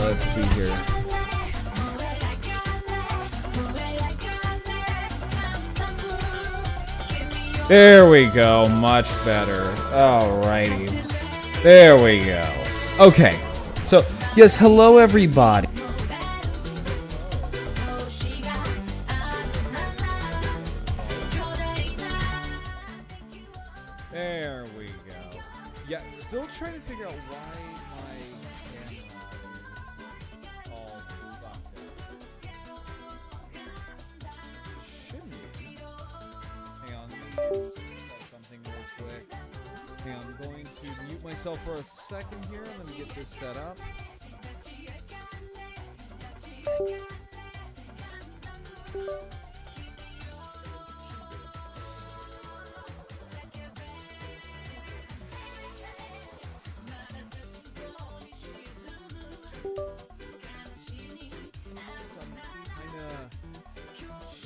let's see here. There we go. Much better. Alrighty. There we go. Okay. So, yes, hello everybody. There we go. Yeah, still trying to figure out why my camera is all fucked up. Shouldn't be. Hang on, let me try something real quick. Hang on, I'm going to mute myself for a second here. Let me get this set up.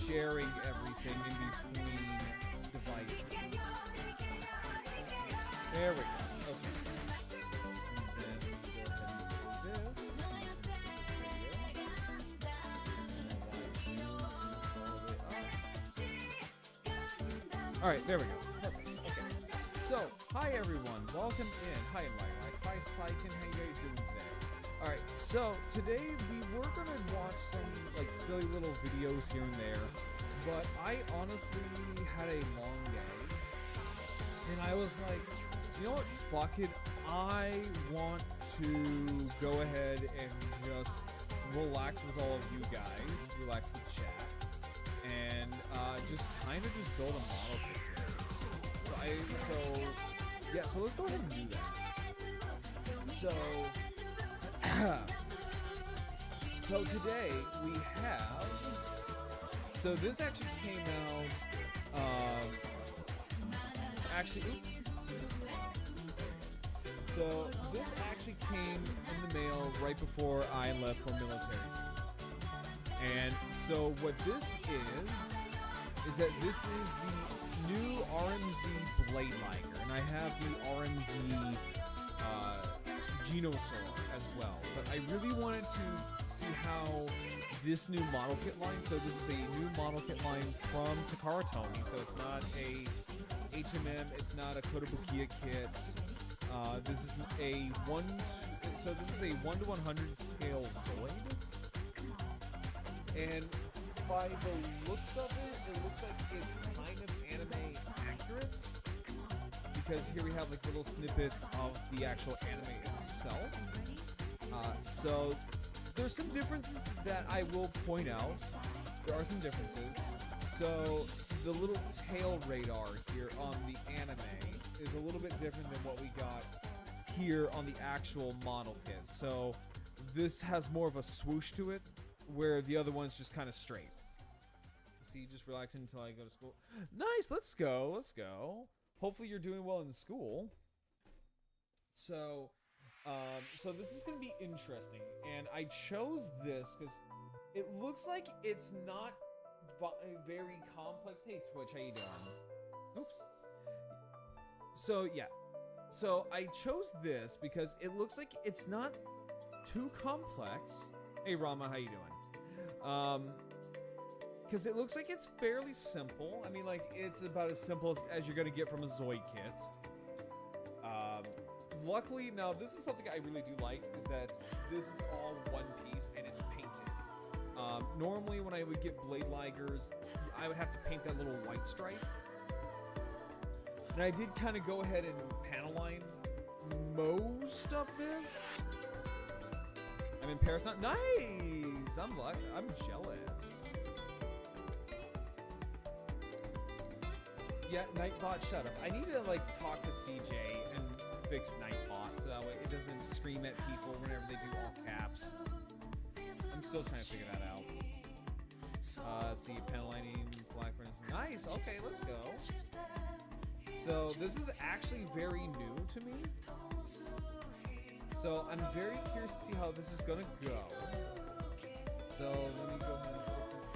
Sharing everything in between devices. There we go. Okay. And then go ahead and do this. All right, there we go. Perfect. Okay. So, hi everyone. Welcome in. Hi, Liger. Hi, Syken. How you guys doing today? All right. So today we were gonna watch some like silly little videos here and there. But I honestly had a long day, and I was like, you know what, fuck it, I want to go ahead and just relax with all of you guys, relax with chat, and just kind of just build a model kit here. So let's go ahead and do that. So today we have... So this actually came out, So this actually came in the mail right before I left for military. And so what this is that this is the new RMZ Balde liger, and I have the RMZ Genosaur as well. But I really wanted to see how this new model kit line, so this is a new model kit line from Takara Tomy, so it's not a HMM, it's not a Kotobukiya kit. This is a 1 to 100 scale Zoid. And by the looks of it, it looks like it's kind of anime accurate, because here we have like little snippets of the actual anime itself. So there's some differences that I will point out. There are some differences. So the little tail radar here on the anime is a little bit different than what we got here on the actual model kit. So this has more of a swoosh to it, where the other one's just kind of straight. See, just relaxing until I go to school. Nice, let's go, let's go. Hopefully you're doing well in school. So this is going to be interesting, and I chose this because it looks like it's not very complex. Hey Twitch, how you doing? Oops. So yeah, so I chose this because it looks like it's not too complex. Hey Rama, how you doing? Because it looks like it's fairly simple. I mean, like, it's about as simple as you're going to get from a Zoid kit. Luckily, now this is something I really do like, is that this is all one piece and it's painted. Normally when I would get blade ligers, I would have to paint that little white stripe. And I did kind of go ahead and panel line most of this. I'm in Paris now. Nice! I'm jealous. Yeah, Nightbot, shut up. I need to like talk to CJ and fix Nightbot so that way it doesn't scream at people whenever they do all caps. I'm still trying to figure that out. Let's see, panel lining, Blackburn. Nice, okay, let's go. So this is actually very new to me. So I'm very curious to see how this is gonna go. So let me go ahead and open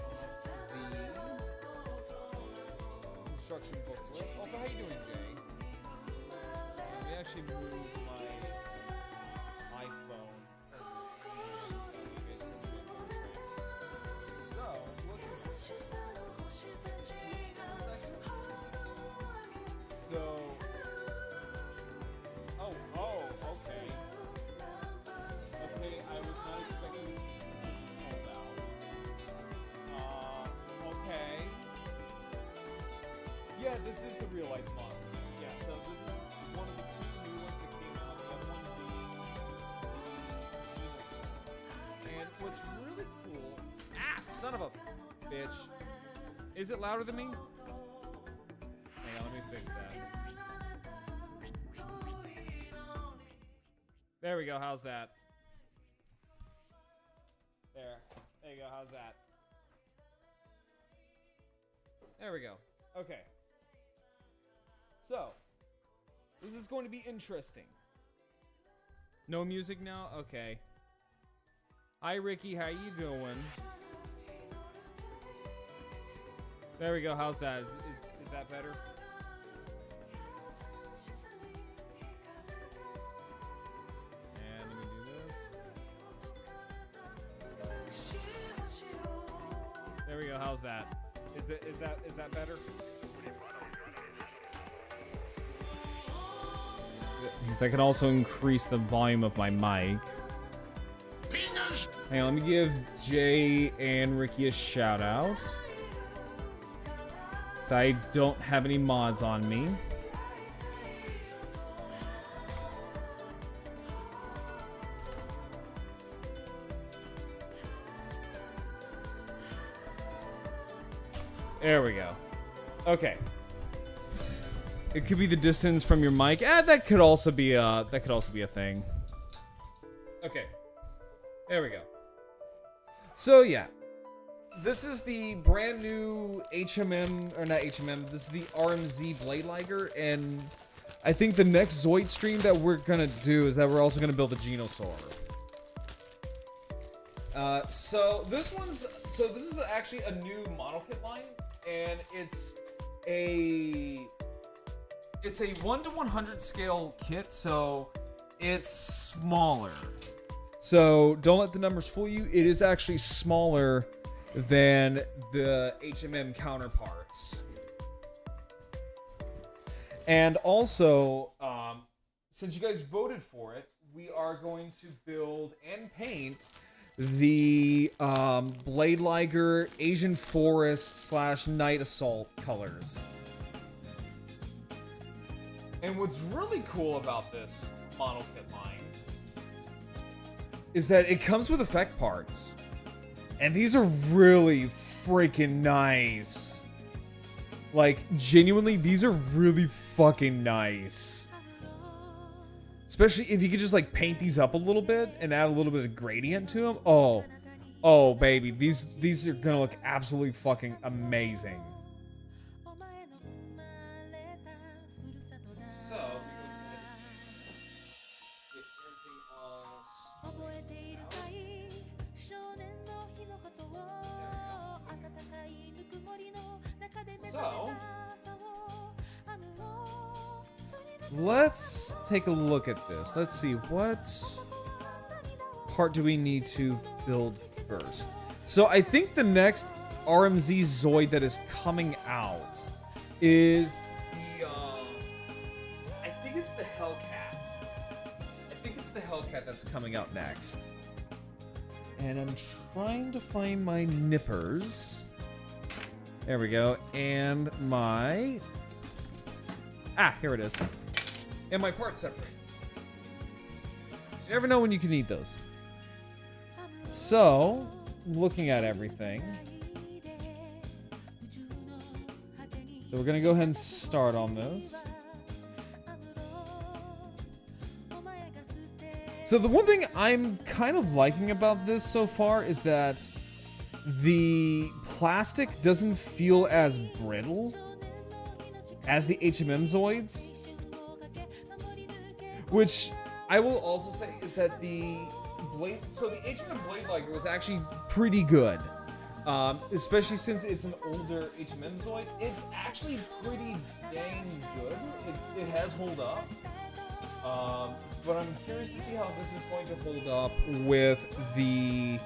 the instruction booklet. Also, how you doing, Jay? Let me actually move my iPhone. yeah, this is the real ice model. Yeah, so this is one of the two new ones that came out. The other one being and what's really cool, son of a bitch. Is it louder than me? Hang on, let me fix that. There we go, how's that? There you go, how's that? There we go. Okay. So, this is going to be interesting. No music now? Okay. Hi, Ricky. How you doing? There we go. How's that? Is that better? And let me do this. There we go. How's that? Is that better? Because I can also increase the volume of my mic. Hang on, let me give Jay and Ricky a shout out. So I don't have any mods on me. There we go. Okay. It could be the distance from your mic. That could also be a thing. Okay. There we go. So yeah. This is the brand new HMM, or not HMM, this is the RMZ Blade Liger, and I think the next Zoid stream that we're gonna do is that we're also gonna build a Genosaur. So this is actually a new model kit line, and it's a 1:100 scale kit, so it's smaller. So don't let the numbers fool you. It is actually smaller than the HMM counterparts. And also, since you guys voted for it, we are going to build and paint the Blade Liger Asian Forest / Night Assault colors. And what's really cool about this model kit line is that it comes with effect parts. And these are really freaking nice. Like, genuinely, these are really fucking nice. Especially if you could just, like, paint these up a little bit and add a little bit of gradient to them. Oh, baby. These are gonna look absolutely fucking amazing. So, let's take a look at this. Let's see, what part do we need to build first? So I think the next RMZ Zoid that is coming out is the, I think it's the Hellcat. I think it's the Hellcat that's coming out next. And I'm trying to find my nippers. There we go. And my... here it is. And my parts separate. You never know when you can need those. So, looking at everything. So we're going to go ahead and start on this. So the one thing I'm kind of liking about this so far is that the plastic doesn't feel as brittle as the HMM Zoids. Which I will also say is that the HMM Blade Liger was actually pretty good. Especially since it's an older HMM Zoid. It's actually pretty dang good. It has hold up. But I'm curious to see how this is going to hold up with the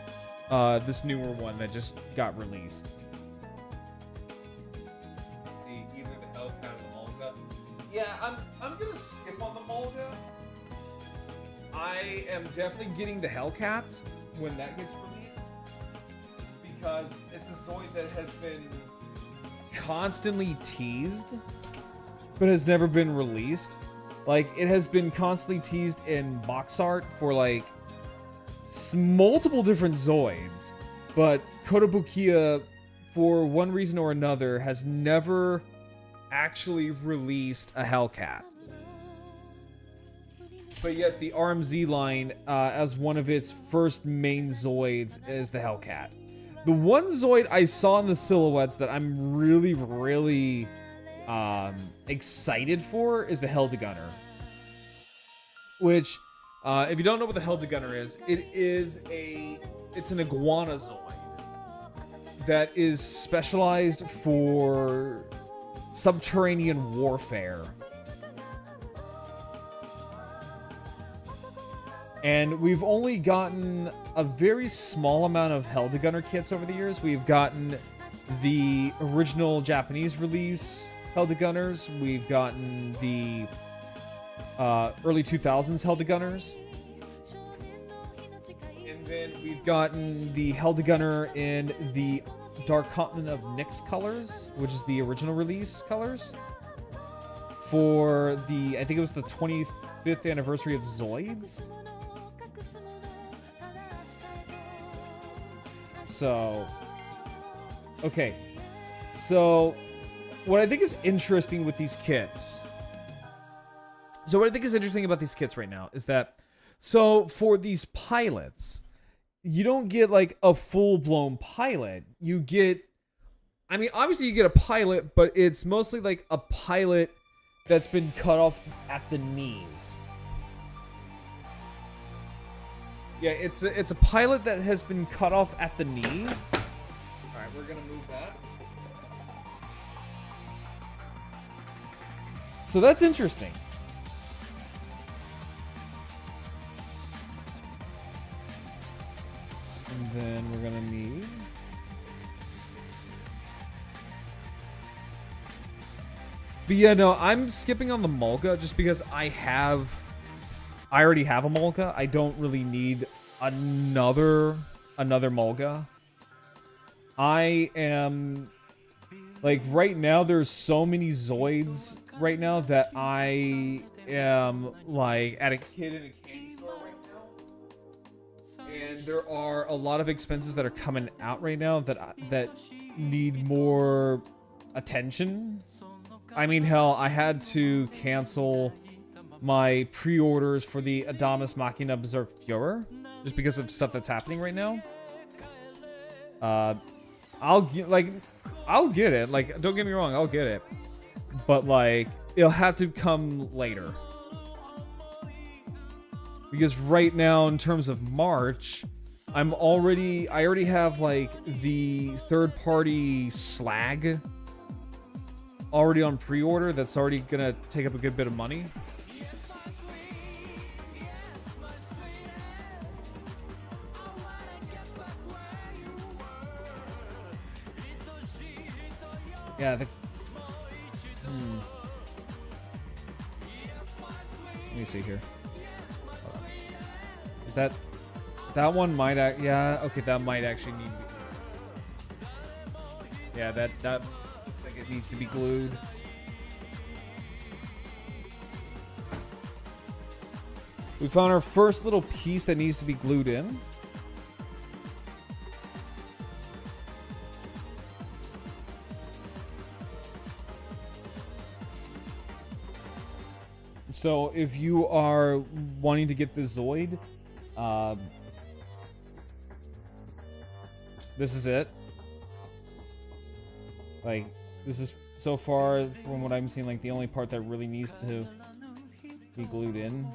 this newer one that just got released. Let's see, either the Hellcat or the Mulga. Yeah, I'm gonna skip on the Mulga. I am definitely getting the Hellcat when that gets released because it's a Zoid that has been constantly teased but has never been released. Like, it has been constantly teased in box art for, like, multiple different Zoids, but Kotobukiya, for one reason or another, has never actually released a Hellcat. But yet the RMZ line, as one of its first main Zoids, is the Hellcat. The one Zoid I saw in the silhouettes that I'm really, really excited for is the Heldegunner. Which, if you don't know what the Heldegunner is, it's an iguana Zoid that is specialized for subterranean warfare. And we've only gotten a very small amount of Heldegunner kits over the years. We've gotten the original Japanese release Heldegunners. We've gotten the early 2000s Heldegunners. And then we've gotten the Heldegunner in the Dark Continent of Nyx colors, which is the original release colors. For the, I think it was the 25th anniversary of Zoids. So, okay. So, what I think is interesting with these kits. So, what I think is interesting about these kits right now is that, so for these pilots, you don't get like a full-blown pilot. You get, I mean, obviously you get a pilot, but it's mostly like a pilot that's been cut off at the knees. Yeah, it's a pilot that has been cut off at the knee. All right, we're gonna move that. So that's interesting. And then we're gonna need. But yeah, no, I'm skipping on the Mulga just because I already have a Mulga. I don't really need another Mulga. I am, like, right now there's so many Zoids right now that I am like at a kid in a candy store right now. And there are a lot of expenses that are coming out right now that need more attention. I mean, hell, I had to cancel my pre-orders for the Adamas Machina Berserk Führer just because of stuff that's happening right now. I'll get it. Like, don't get me wrong, I'll get it. But like, it'll have to come later. Because right now, in terms of March, I already have like the third-party Slag already on pre-order. That's already gonna take up a good bit of money. Yeah, let me see here. Is that one might yeah, okay, that might actually need to be, yeah, that looks like it needs to be glued. We found our first little piece that needs to be glued in. So if you are wanting to get the Zoid, this is it. Like, this is, so far, from what I'm seeing, like, the only part that really needs to be glued in.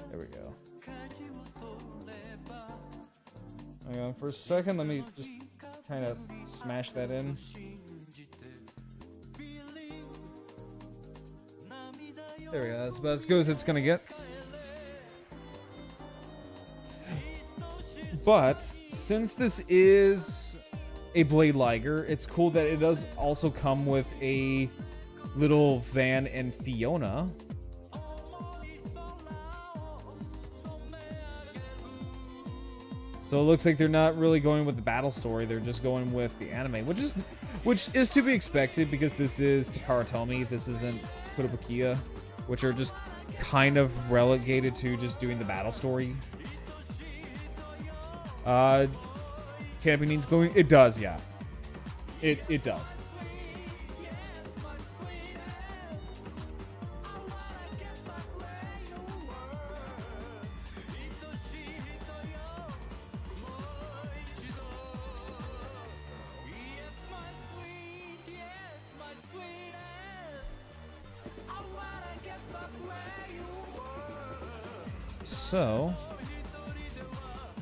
There we go. Hang on for a second, let me just kind of smash that in. There we go, that's about as good as it's gonna get. But since this is a Blade Liger, it's cool that it does also come with a little Van and Fiona. So it looks like they're not really going with the battle story. They're just going with the anime, which is to be expected because this is Takara Tomy. This isn't Kotobukiya, which are just kind of relegated to just doing the battle story. Camping needs going. It does, yeah. It does.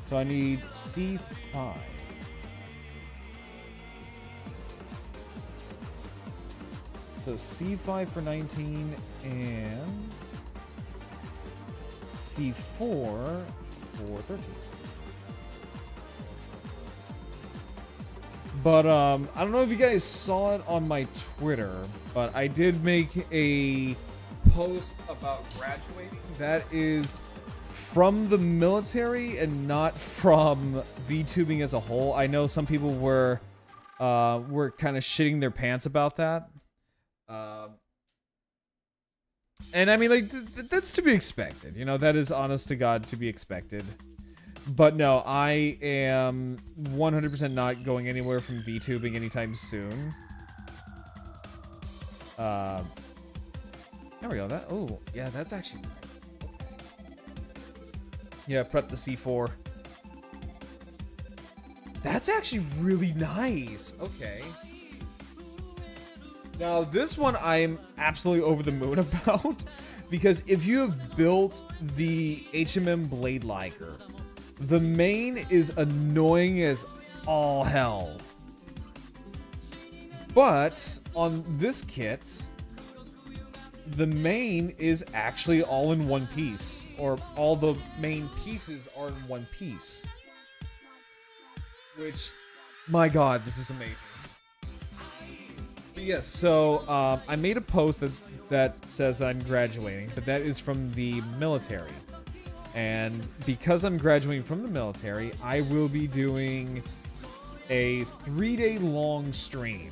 So I need C5. So C5 for 19 and C4 for 13. But I don't know if you guys saw it on my Twitter, but I did make a post about graduating that is from the military and not from VTubing as a whole. I know some people were kind of shitting their pants about that. And I mean, like, that's to be expected. You know, that is honest to God to be expected. But no, I am 100% not going anywhere from VTubing anytime soon. There we go. Oh, yeah, that's actually nice. Yeah, prep the C4. That's actually really nice. Okay. Now, this one I'm absolutely over the moon about, because if you have built the HMM Blade Liger, the main is annoying as all hell. But on this kit, the main is actually all in one piece, or all the main pieces are in one piece. Which, my God, this is amazing. But yes, so I made a post that says that I'm graduating, but that is from the military. And because I'm graduating from the military, I will be doing a 3-day long stream.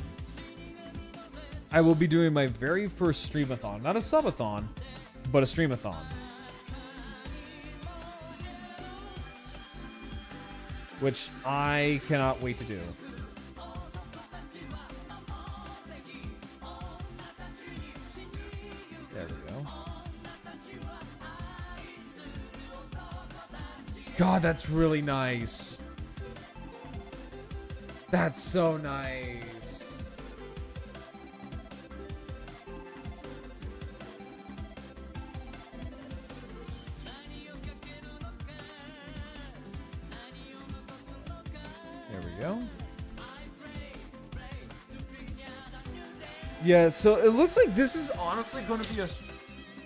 I will be doing my very first streamathon. Not a subathon, but a streamathon. Which I cannot wait to do. There we go. God, that's really nice. That's so nice. There we go. Yeah, so it looks like this is honestly going to be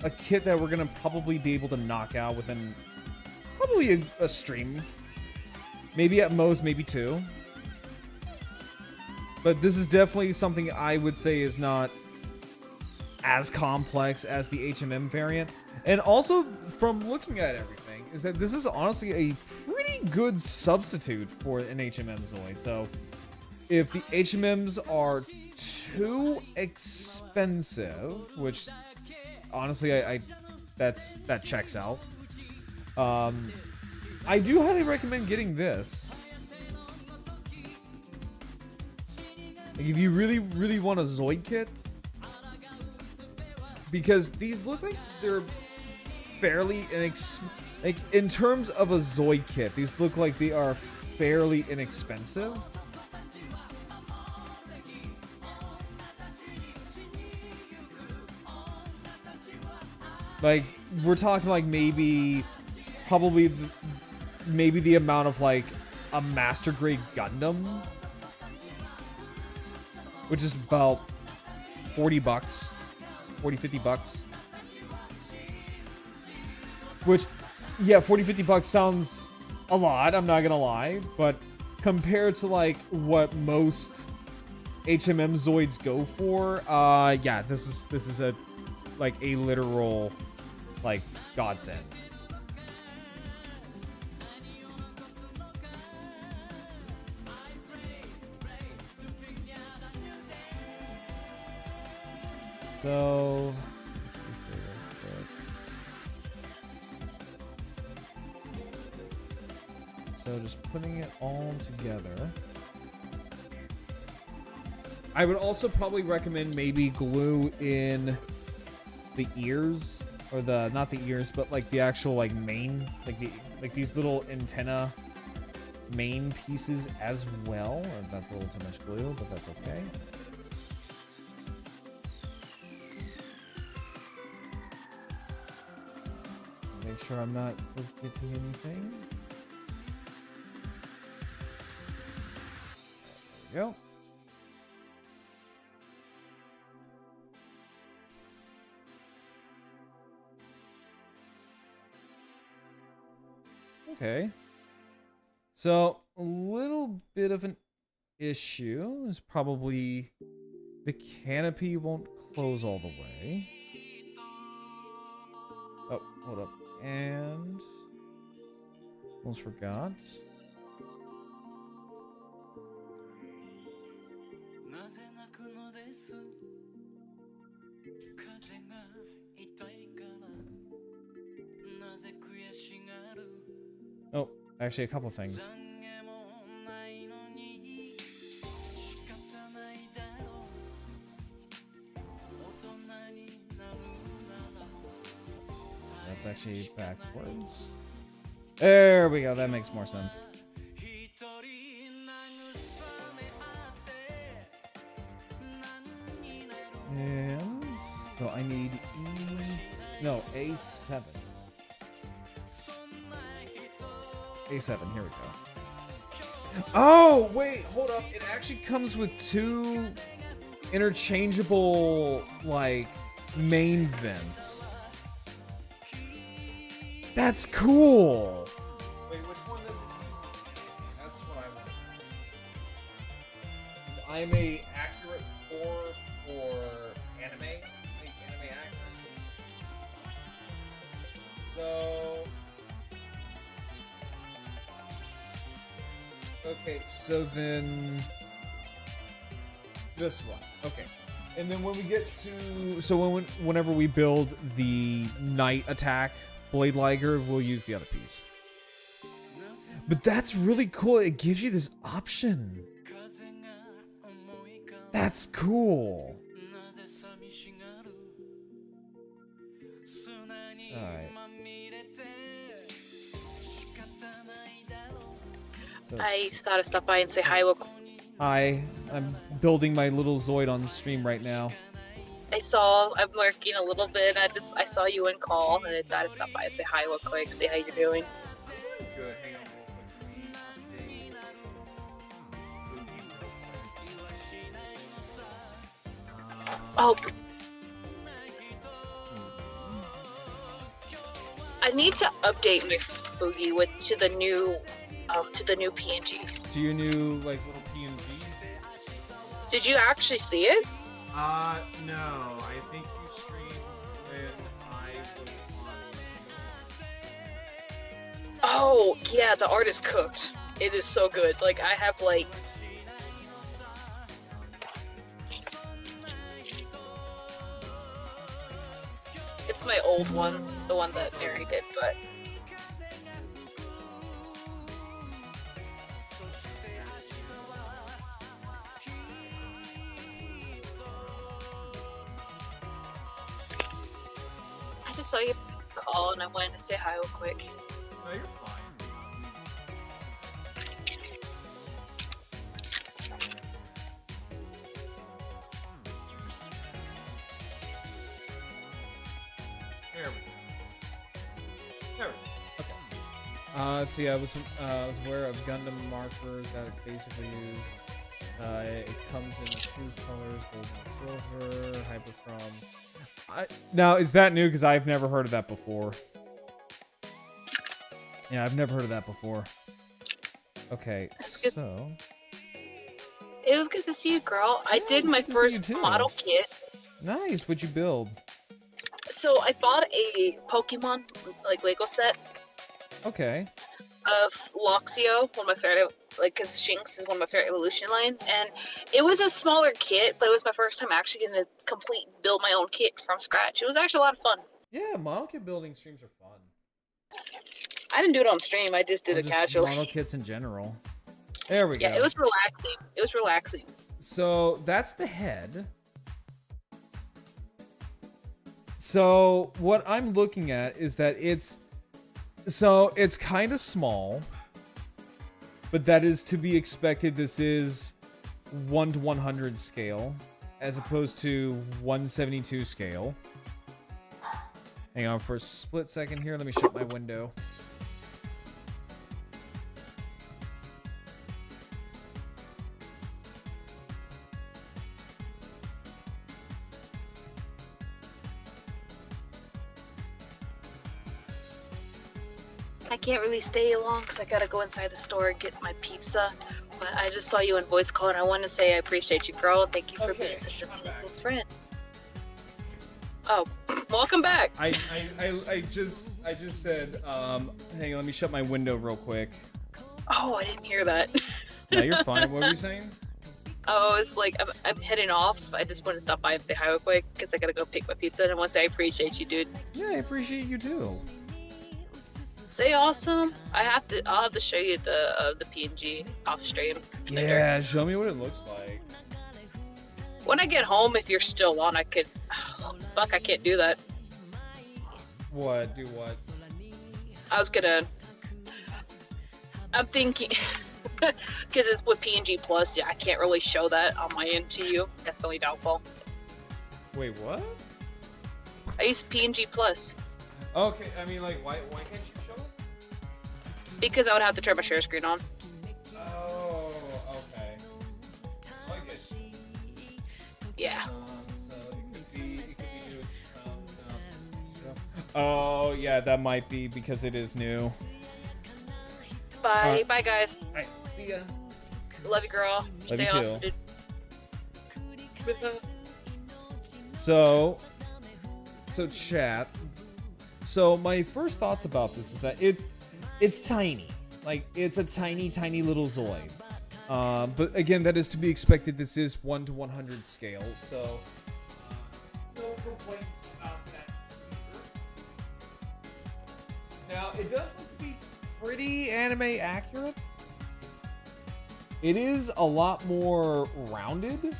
a kit that we're going to probably be able to knock out within probably a stream. Maybe at most, maybe 2. But this is definitely something I would say is not as complex as the HMM variant. And also, from looking at everything, is that this is honestly a pretty good substitute for an HMM Zoid. So, if the HMMs are too expensive, which honestly that checks out. I do highly recommend getting this. Like, if you really, really want a Zoid kit, because these look like they're fairly like in terms of a Zoid kit, these look like they are fairly inexpensive. Like, we're talking like maybe the amount of like a master grade Gundam, which is about $40, 50 bucks. Which, yeah, 50 bucks sounds a lot, I'm not gonna lie, but compared to like what most HMM Zoids go for, yeah, this is a like a literal like godsend. So let's see here real quick. So just putting it all together. I would also probably recommend maybe glue in the ears, or the not the ears, but like the actual like main, like these little antenna main pieces as well. Or that's a little too much glue, but that's okay. Make sure I'm not forgetting anything. There we go. Okay. So a little bit of an issue is probably the canopy won't close all the way. Oh, hold up. And almost forgot. Oh, actually a couple things. That's actually backwards. There we go. That makes more sense. And so I need A7. A7, here we go. Oh, wait, hold up. It actually comes with two interchangeable, like, main vents. That's cool. Wait, which one does it use? That's what I want. Is IMA accurate for anime? I think anime accuracy. So... okay, so then... this one. Okay. And then when we get to... so whenever we build the night attack blade liger, we'll use the other piece. But that's really cool. It gives you this option. That's cool. Alright. So I gotta stop by and say hi. hi. I'm building my little Zoid on stream right now. I'm lurking a little bit. I saw you in call, and I gotta stop by and say hi real quick, see how you're doing. Good. Hang on real quick. Oh. I need to update my Fugi to the new PNG. To your new like little PNG? Did you actually see it? No. I think you streamed when I was on. Oh, yeah, the art is cooked. It is so good. Like, I have, like... it's my old one, the one that Mary did, but... I just saw you call and I wanted to say hi real quick. No, you're fine. There we go. There we go. Okay. So yeah, I was aware of Gundam markers that it basically use. It comes in two colors, gold and silver, hyperchrome. Now, is that new? Because I've never heard of that before. Yeah, I've never heard of that before. Okay, so... it was good to see you, girl. I did my first model kit. Nice, what'd you build? So I bought a Pokemon, like, Lego set. Okay. Of Luxio, one of my like, because Shinx is one of my favorite evolution lines, and it was a smaller kit, but it was my first time actually getting to build my own kit from scratch. It was actually a lot of fun. Yeah, model kit building streams are fun. I didn't do it on stream. I just did it just casually. model kits in general. There we go. Yeah, it was relaxing. It was relaxing. So that's the head. So what I'm looking at is that it's kind of small, but that is to be expected. This is 1 to 100 scale as opposed to 172 scale. Hang on for a split second here. Let me shut my window. I can't really stay long because I gotta go inside the store and get my pizza. But I just saw you in voice call, and I want to say I appreciate you, girl. Thank you for being such a beautiful friend. Oh, welcome back. I just said, hang on, let me shut my window real quick. Oh, I didn't hear that. No, you're fine. What were you saying? Oh, it's like I'm heading off. I just want to stop by and say hi real quick because I gotta go pick my pizza. And I want to say I appreciate you, dude. Yeah, I appreciate you too. Say awesome. I'll have to show you the PNG off stream. Yeah, show me what it looks like. When I get home, if you're still on, I could. Oh, fuck, I can't do that. What? Do what? I'm thinking. Because it's with PNG Plus, yeah, I can't really show that on my end to you. That's the only downfall. Wait, what? I use PNG Plus. Okay, I mean, like, why can't you show it? Because I would have to turn my share screen on. Oh, okay. I get you. Yeah. So it could be new. Oh, yeah, that might be because it is new. Bye, bye, guys. Alright, see ya. Love you, girl. Love Stay you too. awesome, dude. So chat. So my first thoughts about this is that it's tiny. Like, it's a tiny little Zoid. But again, that is to be expected. This is 1 to 100 scale, so no complaints about that either. Now, it does look to be pretty anime accurate. It is a lot more rounded.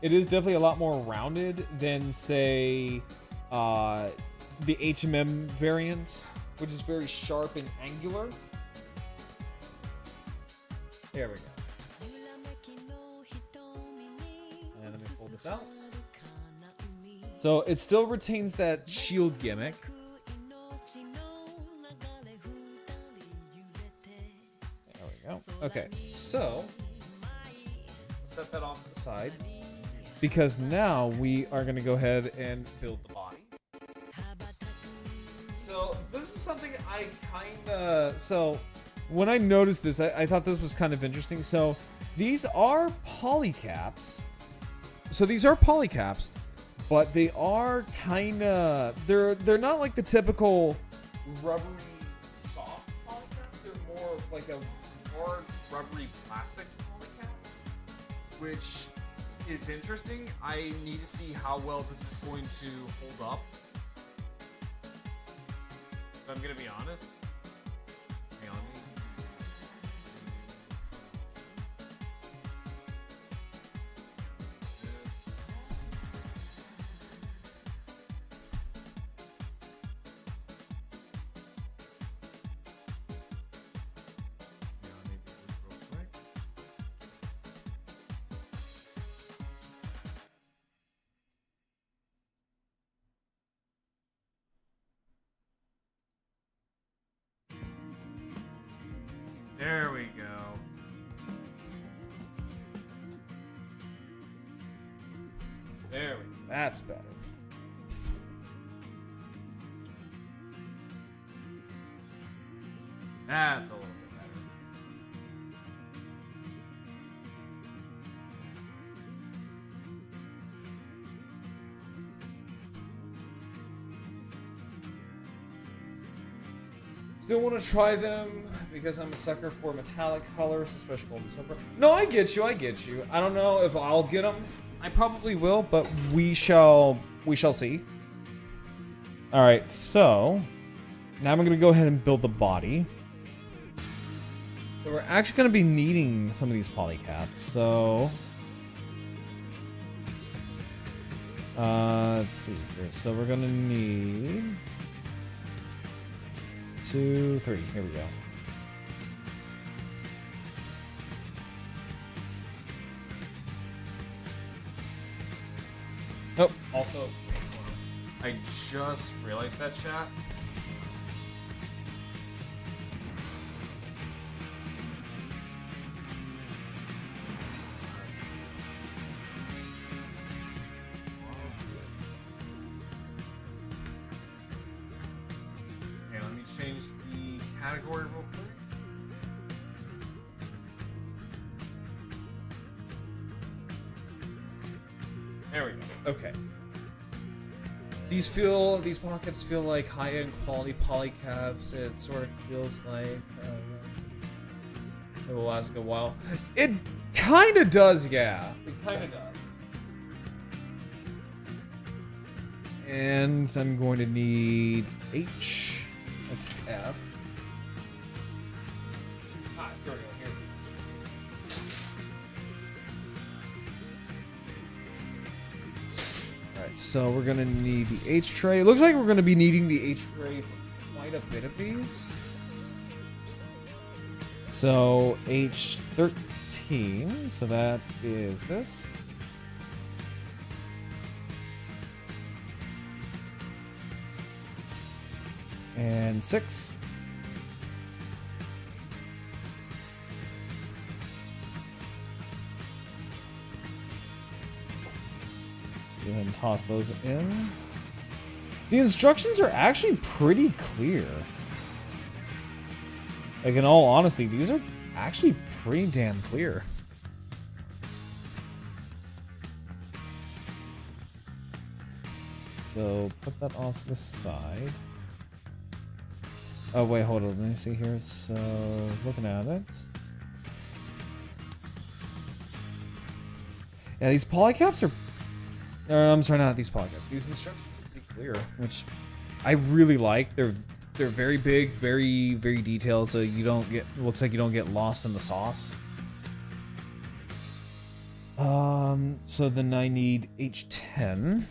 It is definitely a lot more rounded than, say, the HMM variant, which is very sharp and angular. There we go. And let me pull this out. So it still retains that shield gimmick. There we go. Okay, so set that off to the side, because now we are going to go ahead and build the body. So this is something I so when I noticed this, I thought this was kind of interesting. So these are polycaps. But they are kind of, they're not like the typical rubbery soft polycap. They're more like a hard rubbery plastic polycap, which is interesting. I need to see how well this is going to hold up. If I'm gonna be honest. Hang on, there we go. There we go. That's better. That's a little bit better. Still want to try them because I'm a sucker for metallic colors, especially gold and silver. No, I get you. I don't know if I'll get them. I probably will, but we shall see. All right, so now I'm gonna go ahead and build the body. So we're actually gonna be needing some of these polycaps. So let's see here. So we're gonna need 2, 3. Here we go. Oh, also, I just realized that, chat. Okay, let me change the category real quick. There we go. Okay. These pockets feel like high-end quality polycaps. It sort of feels like it will last a while. It kind of does, yeah. It kind of does. And I'm going to need H. That's F. Ah, here we go. Here's H. Alright, so we're going to need the H tray. It looks like we're going to be needing the H tray for quite a bit of these. So H13, so that is this. And 6. Go ahead and toss those in. The instructions are actually pretty clear. Like, in all honesty, these are actually pretty damn clear. So, put that off to the side. Oh, wait, hold on. Let me see here. So, looking at it. Yeah, these polycaps are... I'm sorry, not these polycaps. These instructions are pretty clear, which I really like. They're very big, very, very detailed, so you don't get... looks like you don't get lost in the sauce. So then I need H10.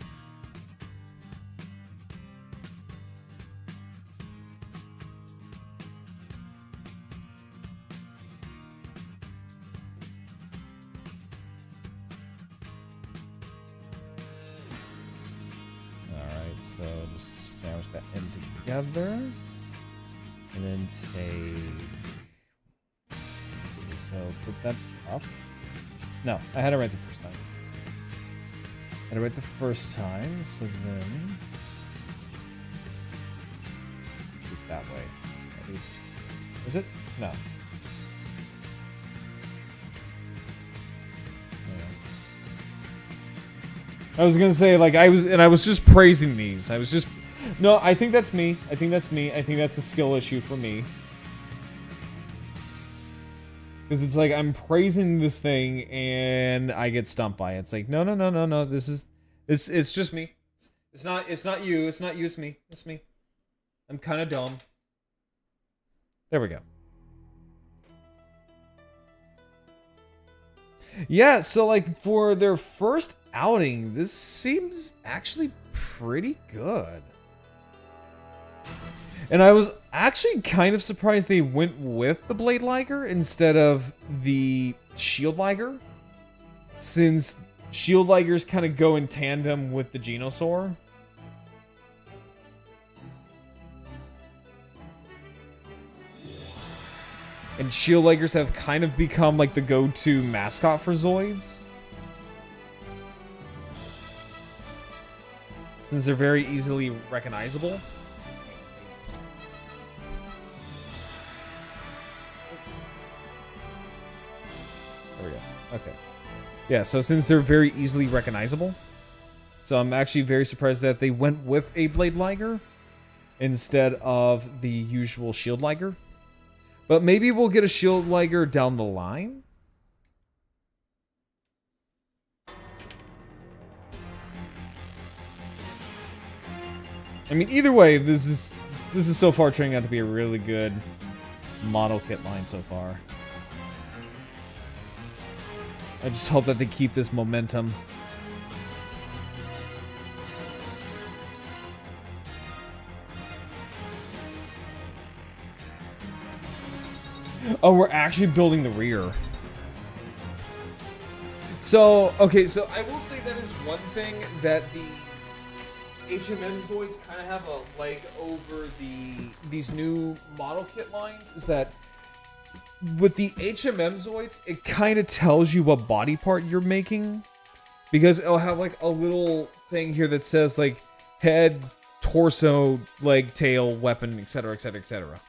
So just sandwich that in together, and then take. Let's see, so flip that up. No, I had it right the first time. I had it right the first time. So then it's that way. At least, is it? No. I was gonna say, like, I was just praising these. I was just... No, I think that's me. I think that's a skill issue for me. Because it's like, I'm praising this thing, and I get stumped by it. It's like, no, this is... It's just me. It's not you, it's me. It's me. I'm kind of dumb. There we go. Yeah, so, like, for their first outing, this seems actually pretty good. And I was actually kind of surprised they went with the Blade Liger instead of the Shield Liger, since Shield Ligers kind of go in tandem with the Genosaur. And Shield Ligers have kind of become like the go-to mascot for Zoids, since they're very easily recognizable. There we go. Okay. Yeah, so since they're very easily recognizable, so I'm actually very surprised that they went with a Blade Liger instead of the usual Shield Liger. But maybe we'll get a shield liger down the line. I mean, either way, this is so far turning out to be a really good model kit line so far. I just hope that they keep this momentum. Oh, we're actually building the rear. So, okay, so I will say that is one thing that the HMM Zoids kind of have a leg over these new model kit lines, is that with the HMM Zoids, it kind of tells you what body part you're making, because it'll have like a little thing here that says like head, torso, leg, tail, weapon, etc., etc., etc.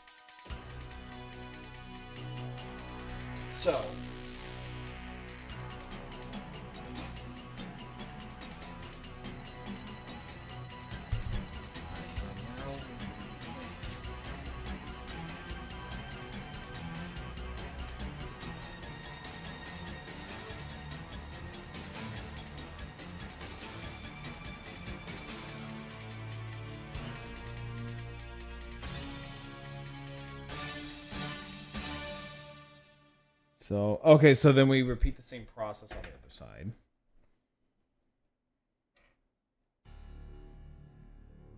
So, okay, so then we repeat the same process on the other side.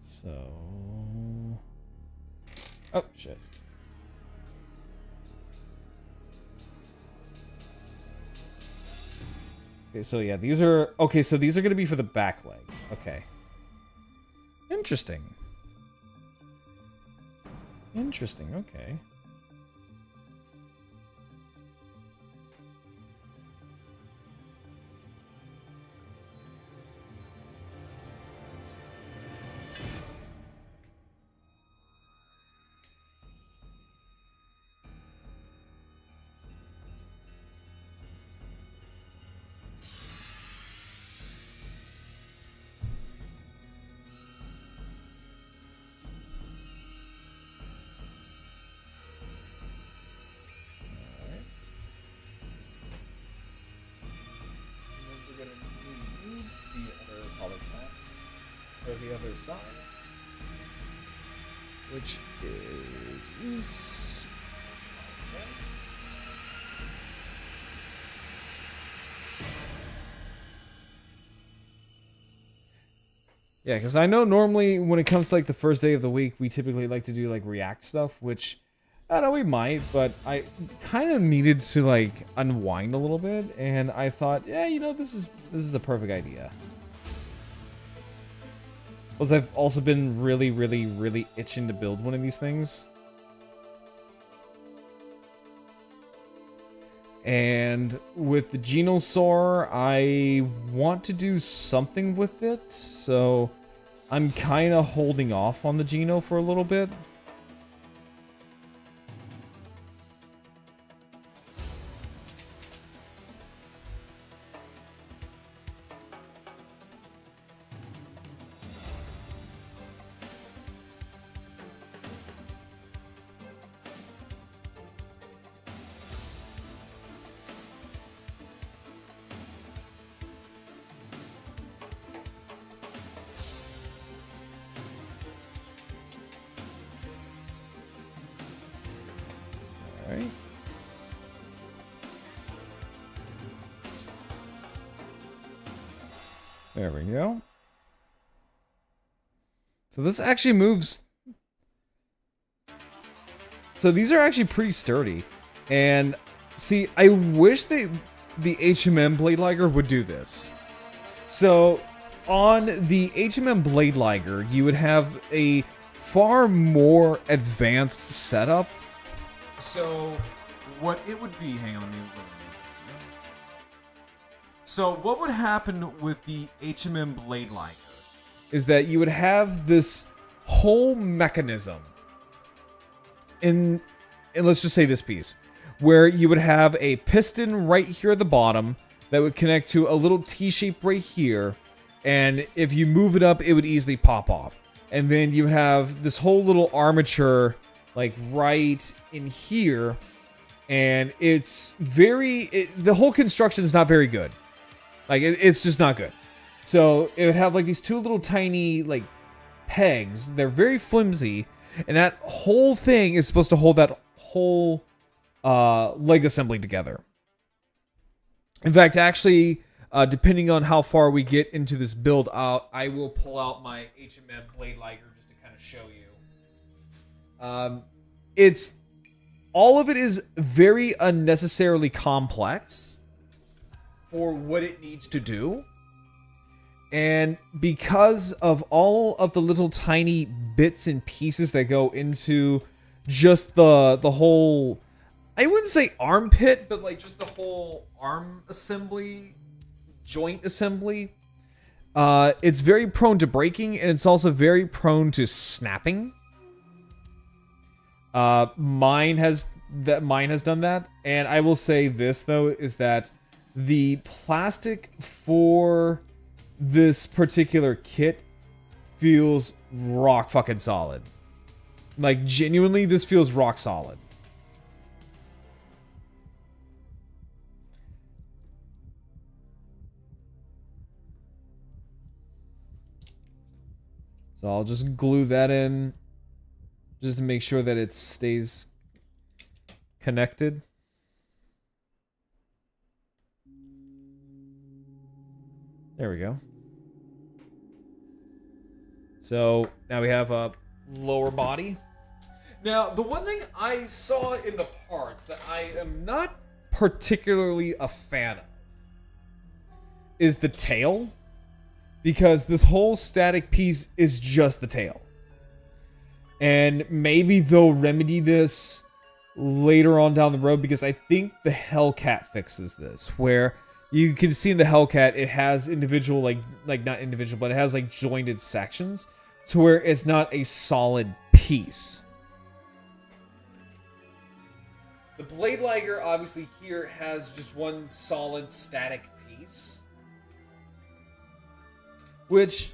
So... Oh, shit. Okay, so yeah, these are... Okay, so these are going to be for the back leg. Okay. Interesting. Interesting, okay. The other side, which is yeah, because I know normally when it comes to like the first day of the week, we typically like to do like React stuff, which I know we might, but I kind of needed to like unwind a little bit, and I thought, yeah, you know, this is a perfect idea. Plus, I've also been really, really, really itching to build one of these things. And with the Genosaur, I want to do something with it, so I'm kind of holding off on the Geno for a little bit. Alright. There we go. So this actually moves. So these are actually pretty sturdy. And see, I wish the HMM Blade Liger would do this. So on the HMM Blade Liger, you would have a far more advanced setup. So what it would be, hang on, let me. So what would happen with the HMM Blade Liger is that you would have this whole mechanism in let's just say this piece, where you would have a piston right here at the bottom that would connect to a little T-shape right here, and if you move it up, it would easily pop off. And then you have this whole little armature like right in here, and it's the whole construction is not very good. Like it's just not good. So it would have like these two little tiny like pegs. They're very flimsy, and that whole thing is supposed to hold that whole leg assembly together. In fact, actually, depending on how far we get into this build, I will pull out my HMM blade liger just to kind of show you. It's all of it is very unnecessarily complex for what it needs to do. And because of all of the little tiny bits and pieces that go into just the whole, I wouldn't say armpit, but like just the whole arm assembly, joint assembly, it's very prone to breaking, and it's also very prone to snapping. Mine has done that, and I will say this though is that the plastic for this particular kit feels rock fucking solid. Like genuinely, this feels rock solid. So I'll just glue that in just to make sure that it stays connected. There we go. So now we have a lower body. Now, the one thing I saw in the parts that I am not particularly a fan of is the tail. Because this whole static piece is just the tail. And maybe they'll remedy this later on down the road, because I think the Hellcat fixes this, where you can see in the Hellcat it has individual like not individual, but it has like jointed sections to where it's not a solid piece. The blade liger obviously here has just one solid static piece. Which,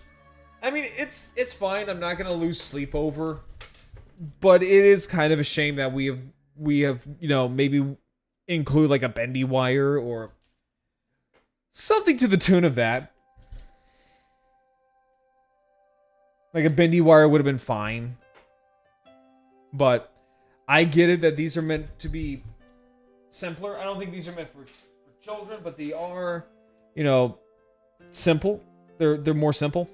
I mean, it's fine. I'm not gonna lose sleep over, but it is kind of a shame that we have you know, maybe include like a bendy wire or something to the tune of that. Like a bendy wire would have been fine, but I get it that these are meant to be simpler. I don't think these are meant for children, but they are, you know, simple. They're more simple.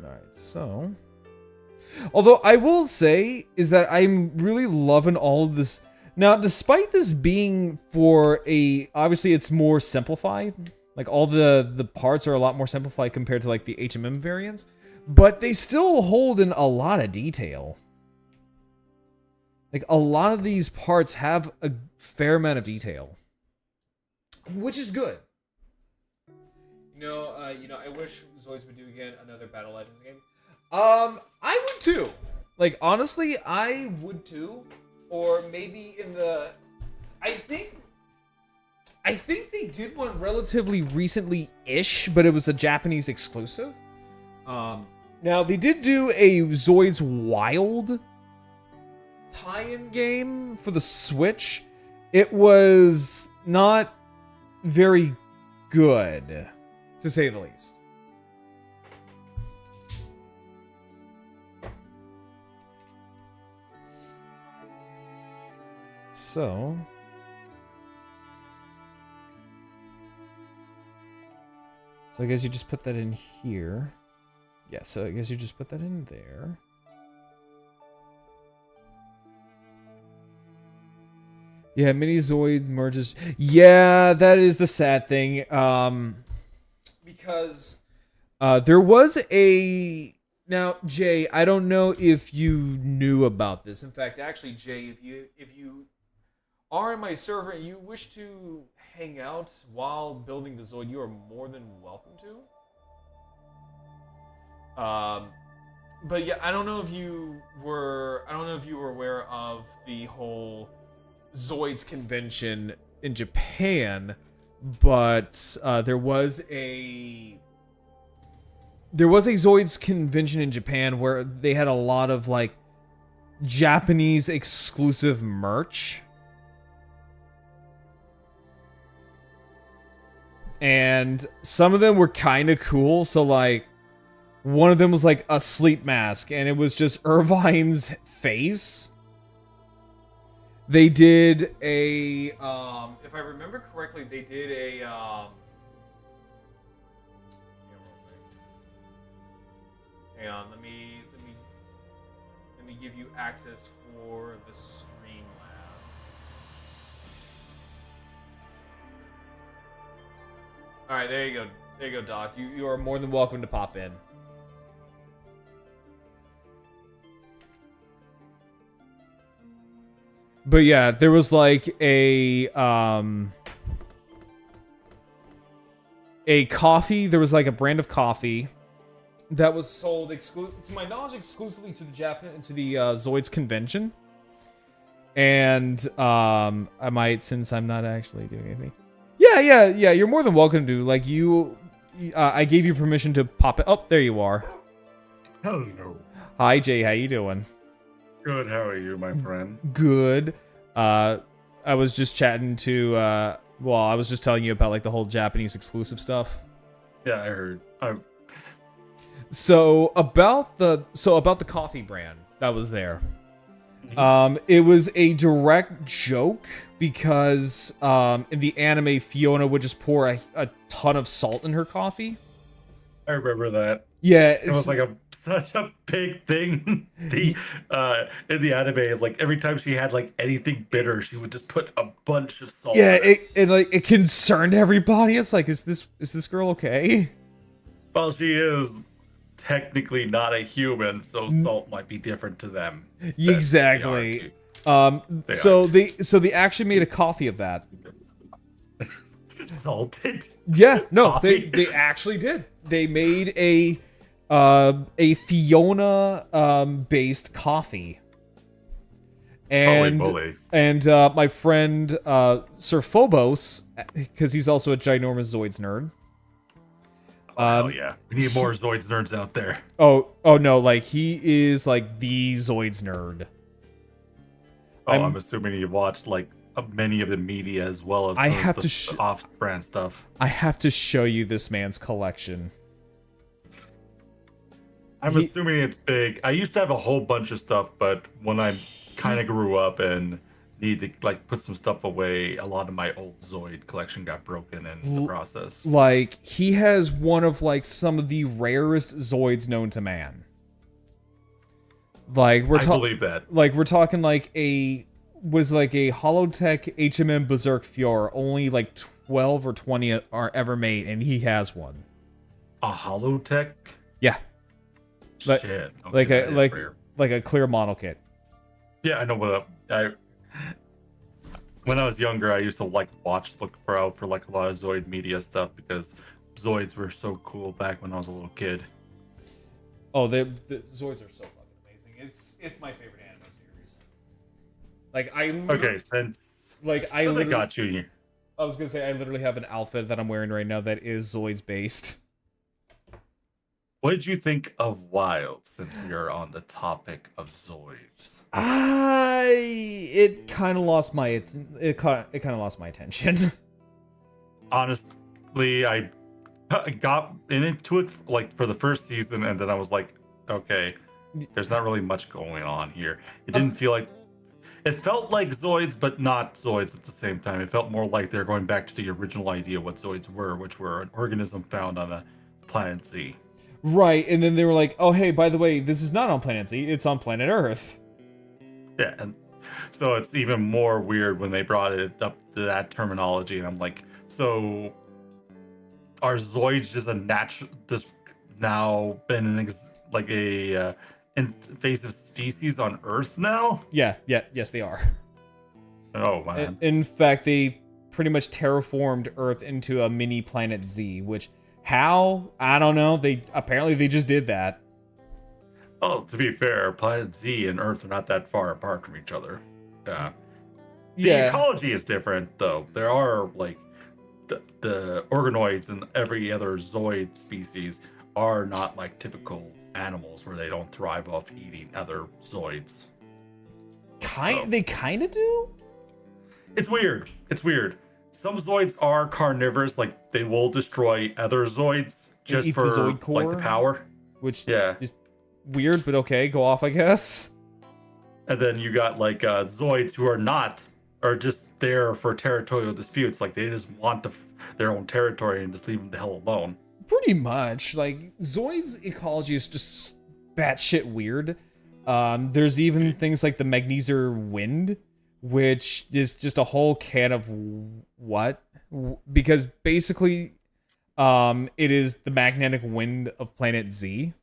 All right, so although I will say is that I'm really loving all of this. Now, despite this being for obviously it's more simplified. Like all the parts are a lot more simplified compared to like the HMM variants, but they still hold in a lot of detail. Like a lot of these parts have a fair amount of detail, which is good. You know, I wish Zoids would do again another Battle Legends game. I would too. Like honestly, I would too. Or maybe in the, I think they did one relatively recently-ish, but it was a Japanese exclusive. Now they did do a Zoids Wild tie-in game for the Switch. It was not very good, to say the least. So I guess you just put that in here. Yeah, so I guess you just put that in there. Yeah, mini Zoid merges. Yeah, that is the sad thing. Because there was a... Now, Jay, I don't know if you knew about this. In fact, actually, Jay, if you are in my server and you wish to hang out while building the Zoid, you are more than welcome to. But yeah, I don't know if you were aware of the whole Zoids convention in Japan, but there was a Zoids convention in Japan where they had a lot of like Japanese exclusive merch. And some of them were kind of cool. So like one of them was like a sleep mask and it was just Irvine's face. They did a if I remember correctly, they did a hang on, let me give you access for the Streamlabs. Alright, there you go. There you go, Doc. You are more than welcome to pop in. But yeah, there was like a coffee. There was like a brand of coffee that was sold to my knowledge exclusively to the Zoids convention. And I might, since I'm not actually doing anything. Yeah. You're more than welcome to. Like I gave you permission to pop it. Oh, there you are. Hello. Hi, Jay. How you doing? Good. How are you, my friend? Good. I was just chatting to. I was just telling you about like the whole Japanese exclusive stuff. Yeah, I heard. So about the coffee brand that was there. It was a direct joke because in the anime, Fiona would just pour a ton of salt in her coffee. I remember that. Yeah, it was like such a big thing. In the anime, like every time she had like anything bitter, she would just put a bunch of salt. Yeah, it concerned everybody. It's like, is this girl okay? Well, she is technically not a human, so salt might be different to them. Exactly. They actually made a coffee of that. Salted? Yeah, no, coffee? they actually did. They made a Fiona based coffee. And holy moly. And my friend Sir Phobos, because he's also a ginormous Zoids nerd. Hell yeah. We need more Zoids nerds out there. Oh no, like he is like the Zoids nerd. I'm assuming you watched like many of the media as well as the off-brand stuff. I have to show you this man's collection. I'm assuming it's big. I used to have a whole bunch of stuff, but when I kind of grew up and needed to like put some stuff away, a lot of my old Zoid collection got broken in the process. Like he has one of like some of the rarest Zoids known to man. Like I believe that. Like we're talking like a Holotech HMM Berserk Fjord. Only like 12 or 20 are ever made, and he has one. A Holotech? Yeah. Shit. Okay, like a clear model kit. Yeah, I know what when I was younger, I used to like look out for like a lot of Zoid media stuff because Zoids were so cool back when I was a little kid. Oh, the Zoids are so fucking amazing. It's my favorite anime series. Like I got you here. I was gonna say I literally have an outfit that I'm wearing right now that is Zoids based. What did you think of Wild, since we are on the topic of Zoids? It kind of lost my attention. Honestly, I got into it like for the first season, and then I was like, okay, there's not really much going on here. It didn't feel like it felt like Zoids, but not Zoids at the same time. It felt more like they're going back to the original idea of what Zoids were, which were an organism found on a planet Z. Right, and then they were like, oh, hey, by the way, this is not on Planet Z, it's on Planet Earth. Yeah, and so it's even more weird when they brought it up to that terminology, and I'm like, so are Zoids just now been a invasive species on Earth now? Yes, they are. Oh, man. In fact, they pretty much terraformed Earth into a mini Planet Z, which... How? I don't know. They just did that. Oh, to be fair, Planet Z and Earth are not that far apart from each other. Yeah. The Yeah. ecology is different, though. There are like the organoids and every other Zoid species are not like typical animals where they don't thrive off eating other Zoids. They kind of do? It's weird. It's weird. Some Zoids are carnivorous, like they will destroy other Zoids just eat the for Zoid like core? the power. Which Yeah. is weird, but okay, go off, I guess. And then you got like Zoids who are just there for territorial disputes. Like they just want their own territory and just leave them the hell alone. Pretty much. Like, Zoid's ecology is just batshit weird. There's even things like the Magneser Wind, which is just a whole can of what? Because basically, it is the magnetic wind of Planet Z.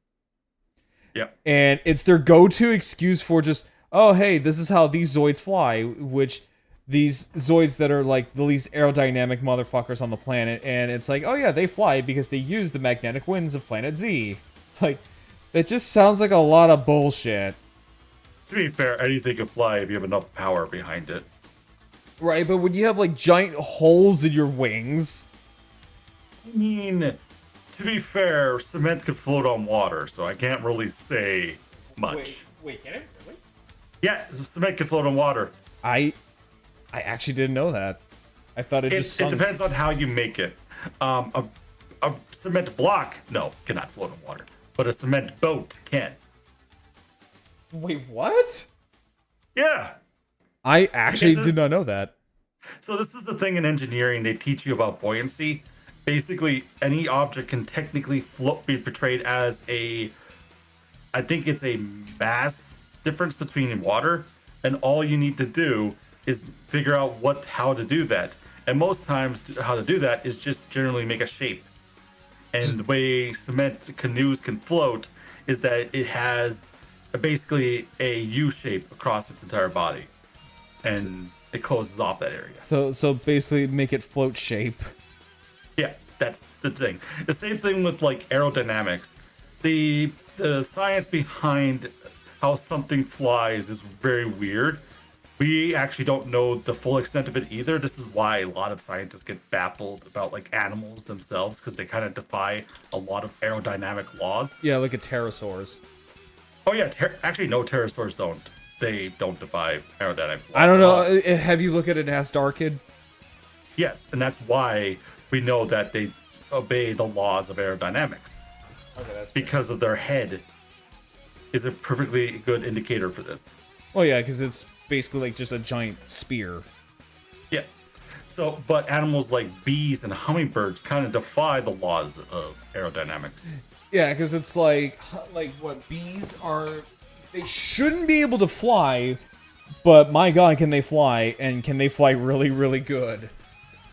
Yep. And it's their go-to excuse for just, oh, hey, this is how these Zoids fly, which these Zoids that are like the least aerodynamic motherfuckers on the planet, and it's like, oh yeah, they fly because they use the magnetic winds of Planet Z. It's like, it just sounds like a lot of bullshit. To be fair, anything can fly if you have enough power behind it. Right, but when you have like giant holes in your wings... I mean, to be fair, cement could float on water, so I can't really say much. Wait, can it really? Yeah, cement can float on water. I actually didn't know that. I thought it just It sunk. depends on how you make it. A cement block, no, cannot float on water. But a cement boat can. Wait, what? Yeah. I actually It's a- did not know that. So this is the thing in engineering. They teach you about buoyancy. Basically, any object can technically be portrayed as I think it's a mass difference between water. And all you need to do is figure out how to do that. And most times, how to do that is just generally make a shape. And the way cement canoes can float is that it has basically a U shape across its entire body, and it closes off that area. So basically, make it float shape. Yeah, that's the thing. The same thing with like aerodynamics. The science behind how something flies is very weird. We actually don't know the full extent of it either. This is why a lot of scientists get baffled about like animals themselves, because they kind of defy a lot of aerodynamic laws. Yeah, like a pterosaurs. Oh yeah, actually no, pterosaurs don't. They don't defy aerodynamic laws. I don't at all. know. Have you looked at an Astarkid? Yes, and that's why we know that they obey the laws of aerodynamics. Okay, that's because of their head is a perfectly good indicator for this. Well, yeah, because it's basically like just a giant spear. Yeah. So, but animals like bees and hummingbirds kind of defy the laws of aerodynamics. Yeah, because it's like what bees are. They shouldn't be able to fly, but my god, can they fly? And can they fly really, really good?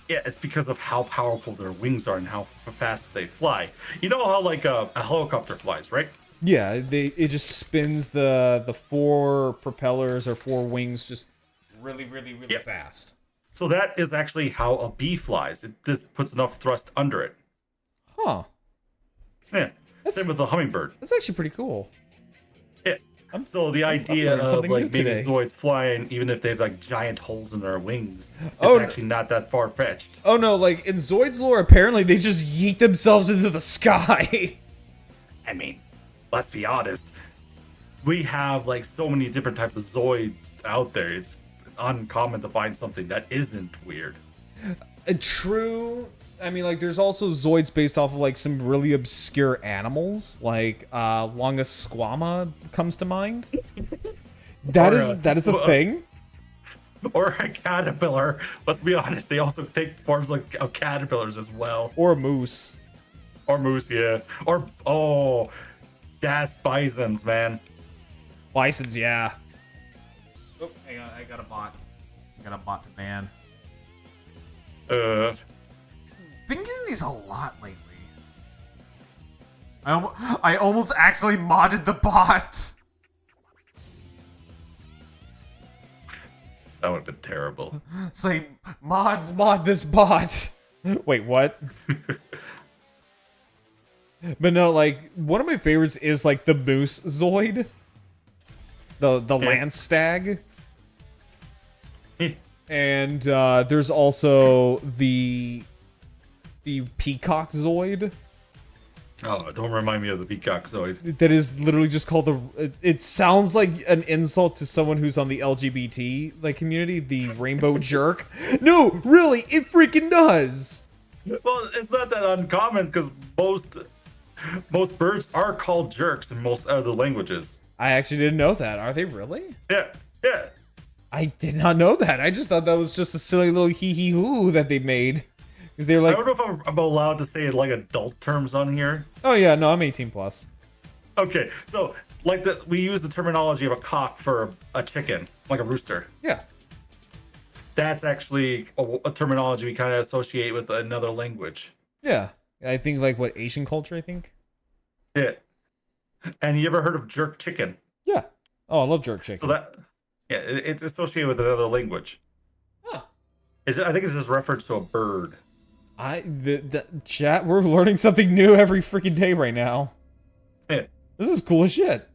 Yeah, it's because of how powerful their wings are and how fast they fly. You know how like a helicopter flies, right? Yeah, it just spins the four propellers or four wings just really, really, really fast. So that is actually how a bee flies. It just puts enough thrust under it. Huh. Yeah. Same with the hummingbird. That's actually pretty cool. Yeah. So the idea learning of something like new maybe today. Zoids flying, even if they have like giant holes in their wings, is Oh, actually not that far fetched. Oh no, like in Zoid's lore, apparently they just yeet themselves into the sky. I mean, let's be honest. We have like so many different types of Zoids out there. It's uncommon to find something that isn't weird. True. I mean, like, there's also Zoids based off of like some really obscure animals, like Longus squama comes to mind. That is a thing. Or a caterpillar. Let's be honest, they also take forms like of caterpillars as well. Or a moose. Or moose, yeah. Or gas bisons, man. Bisons, yeah. Oh, hang on, I got a bot. I got a bot to ban. Been getting these a lot lately. I almost actually modded the bot. That would have been terrible. It's like, mods mod this bot. Wait, what? But no, like, one of my favorites is, like, the moose Zoid. The land stag. And there's also the peacock Zoid. Oh, don't remind me of the peacock Zoid. That is literally just called the... It sounds like an insult to someone who's on the LGBT, like, community. The rainbow jerk. No, really, it freaking does. Well, it's not that uncommon because most birds are called jerks in most other languages. I actually didn't know that. Are they really? Yeah. I did not know that. I just thought that was just a silly little hee-hee-hoo that they made. Because they were like... I don't know if I'm allowed to say, like, adult terms on here. Oh, yeah, no, I'm 18 plus. Okay, so, like, we use the terminology of a cock for a chicken, like a rooster. Yeah. That's actually a terminology we kind of associate with another language. Yeah. I think, like, what, Asian culture, I think? Yeah. And you ever heard of jerk chicken? Yeah. Oh, I love jerk chicken. So that, yeah, it's associated with another language. Huh. I think it's just reference to a bird. The chat, we're learning something new every freaking day right now. Yeah. This is cool as shit.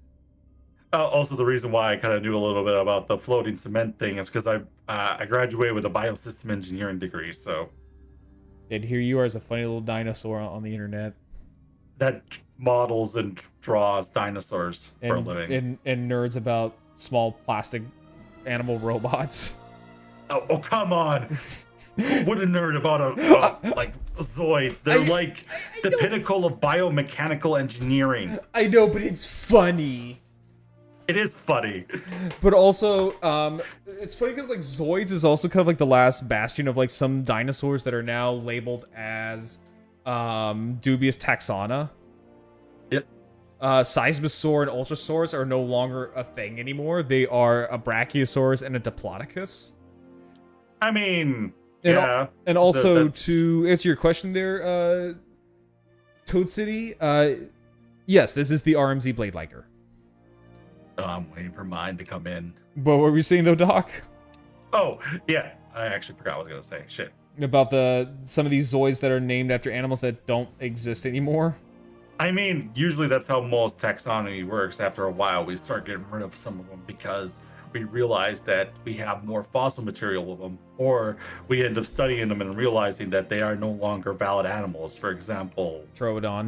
Also, the reason why I kind of knew a little bit about the floating cement thing is because I graduated with a biosystem engineering degree, so... And here you are as a funny little dinosaur on the internet. That models and draws dinosaurs for a living. And nerds about small plastic animal robots. Oh, come on! Who would a nerd about like Zoids? They're like the pinnacle of biomechanical engineering. I know, but it's funny. It is funny. But also, it's funny because like Zoids is also kind of like the last bastion of like some dinosaurs that are now labeled as dubious taxona. Yep. Seismosaur and Ultrasaurus are no longer a thing anymore. They are a Brachiosaurus and a Diplodocus. I mean, and and also to answer your question there, Toad City, yes, this is the RMZ Blade Liger. Oh, I'm waiting for mine to come in. But what were you saying though, Doc? Oh, yeah. I actually forgot what I was going to say. Shit. About some of these Zoids that are named after animals that don't exist anymore? I mean, usually that's how most taxonomy works. After a while, we start getting rid of some of them because we realize that we have more fossil material of them, or we end up studying them and realizing that they are no longer valid animals. For example, Troodon.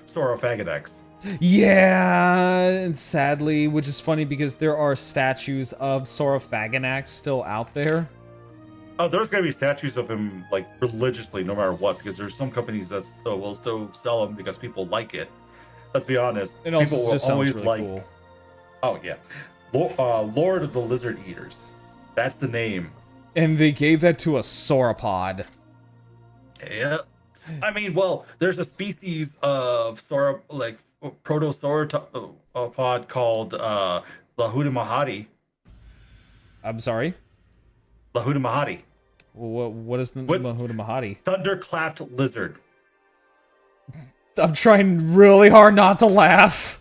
Saurophagodex. Yeah, and sadly, which is funny because there are statues of Saurophagonax still out there. Oh, there's gonna be statues of him like religiously, no matter what, because there's some companies that will still sell them because people like it. Let's be honest. And also people just will always really like. Cool. Oh yeah, Lord of the Lizard Eaters. That's the name. And they gave that to a sauropod. Yeah. I mean, well, there's a species of protosauropod called Lahuda Mahadi. I'm sorry? Lahuda Mahadi. What is the Lahuda Mahadi? Thunderclapped lizard. I'm trying really hard not to laugh.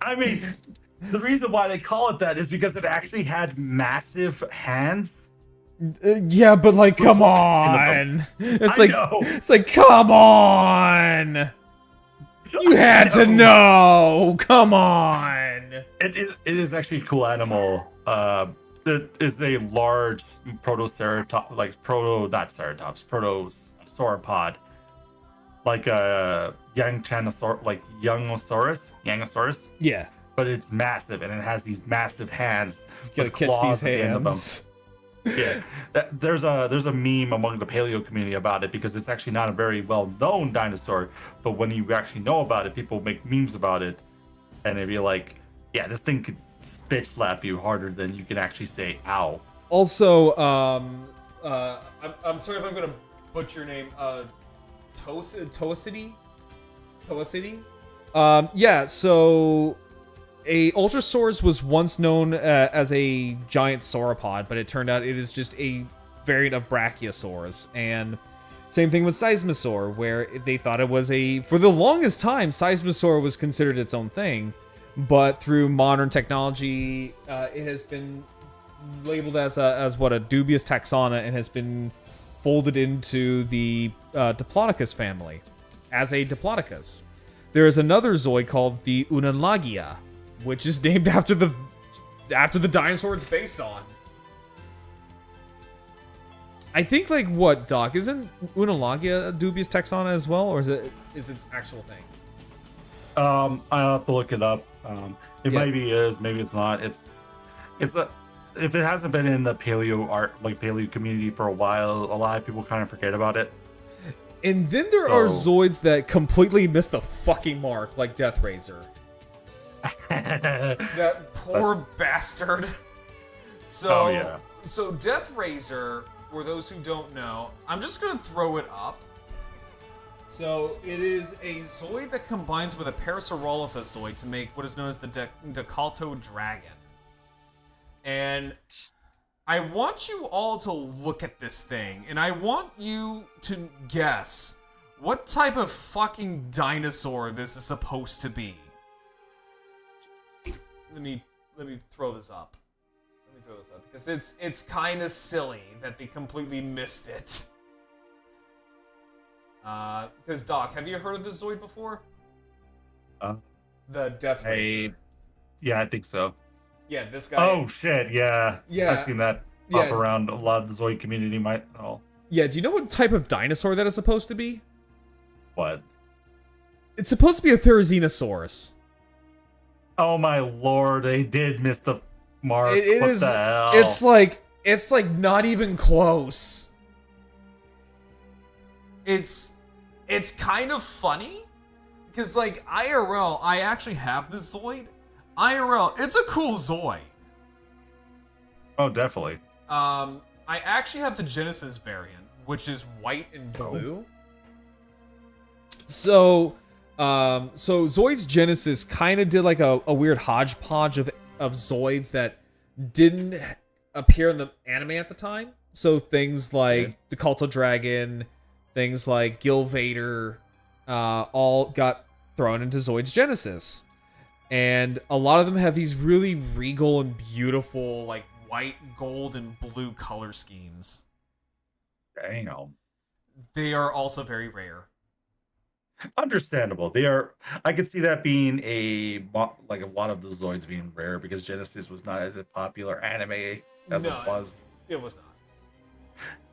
I mean, the reason why they call it that is because it actually had massive hands. Yeah, but like, come on. It's like, come on. You had to know. Come on. It is actually a cool animal. It is a large protosauropod, like a Yangosaurus. Yeah. But it's massive, and it has these massive hands. You gotta catch these hands. Yeah, there's a meme among the paleo community about it because it's actually not a very well-known dinosaur, but when you actually know about it, people make memes about it, and they'd be like, yeah, this thing could bitch slap you harder than you can actually say ow. Also, I'm sorry if I'm gonna butcher your name, Toacity? Yeah, so a Ultrasaurus was once known as a giant sauropod, but it turned out it is just a variant of Brachiosaurus. And same thing with Seismosaur, where they thought it was for the longest time, Seismosaur was considered its own thing, but through modern technology, it has been labeled as a dubious taxona and has been folded into the Diplodocus family as a Diplodocus. there is another Zoid called the Unalagia, which is named after the dinosaur it's based on. I think, like, what, Doc? Isn't Unalagia a dubious taxon as well, or is it its actual thing? I'll have to look it up. It Yeah. maybe is, maybe it's not. It's a if it hasn't been in the paleo community for a while, a lot of people kind of forget about it. And then there are Zoids that completely miss the fucking mark, like Death Razor. That poor bastard. So, Oh, yeah. So Death Razor, for those who don't know, I'm just gonna throw it up. So it is a Zoid that combines with a Parasaurolophus Zoid to make what is known as the Decalto Dragon. And I want you all to look at this thing, and I want you to guess what type of fucking dinosaur this is supposed to be. Let me throw this up. Because it's kind of silly that they completely missed it. Because Doc, have you heard of this Zoid before? The Death Razor. Yeah, I think so. Yeah, this guy. Oh shit, yeah. Yeah. I've seen that pop around a lot of the Zoid community. Yeah, do you know what type of dinosaur that is supposed to be? What? It's supposed to be a Therizinosaurus. Oh my lord, they did miss the mark. What the hell? It's like not even close. It's kind of funny because, like, IRL, I actually have this Zoid. IRL, it's a cool Zoid. Oh, definitely. I actually have the Genesis variant, which is white and blue. So Zoids Genesis kind of did like a weird hodgepodge of Zoids that didn't appear in the anime at the time. So things like Decalto Dragon, things like Gil Vader, all got thrown into Zoids Genesis. And a lot of them have these really regal and beautiful, like, white, gold, and blue color schemes. Damn. They are also very rare. Understandable. They are. I could see that being a lot of the Zoids being rare because Genesis was not as a popular anime as it was. It was not.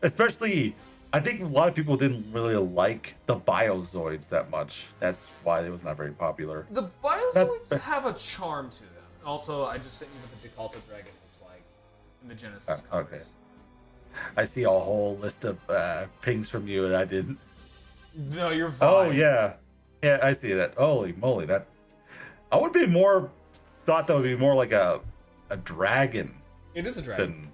Especially, I think a lot of people didn't really like the Biozoids that much. That's why it was not very popular. The Biozoids have a charm to them. Also, I just sent you what the Decalto Dragon looks like in the Genesis colors. Okay. I see a whole list of pings from you, and I didn't. No, you're fine. Oh yeah, yeah, I see that. Holy moly, that I would be more thought that would be more like a dragon. It is a dragon.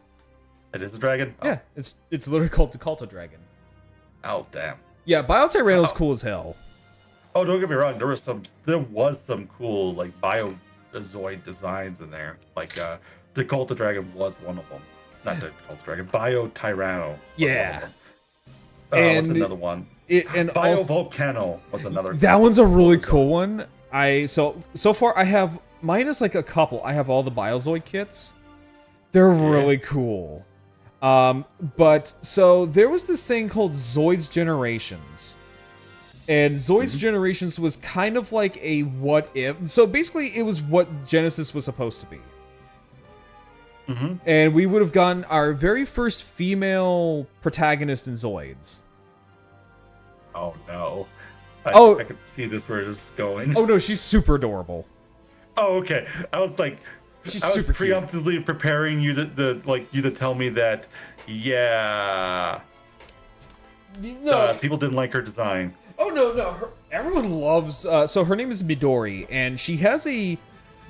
It is a dragon. Yeah, it's literally called Decalto Dragon. Oh damn. Yeah, Biotyranno's cool as hell. Oh, don't get me wrong. There was some cool like Biozoid designs in there. Like Decalto Dragon was one of them. Not Decalto Dragon. Biotyranno. Yeah. And what's another one? Biovolcano was another. That one's a really cool one. So far I have minus like a couple. I have all the Biozoid kits. They're really cool. But so there was this thing called Zoids Generations. And Zoids Generations was kind of like a what if. So basically it was what Genesis was supposed to be. And we would have gotten our very first female protagonist in Zoids. Oh no. I could see this where it's going. Oh no, she's super adorable. Oh, okay. I was like, she's I was super preemptively cute. preparing you to tell me that, people didn't like her design. Oh no, everyone loves. So her name is Midori, and she has a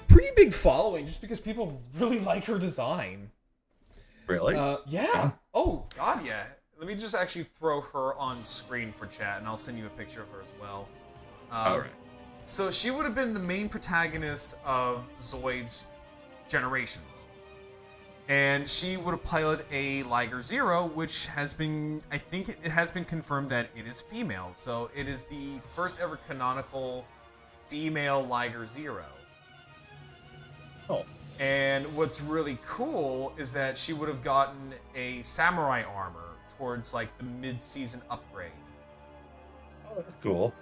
pretty big following just because people really like her design. Really? Yeah. Oh god, yeah. Let me just actually throw her on screen for chat, and I'll send you a picture of her as well. All right. So she would have been the main protagonist of Zoids Generations. And she would have piloted a Liger Zero, which has been, I think it has been confirmed that it is female. So it is the first ever canonical female Liger Zero. Oh. And what's really cool is that she would have gotten a samurai armor towards like the mid-season upgrade. Oh, that's cool.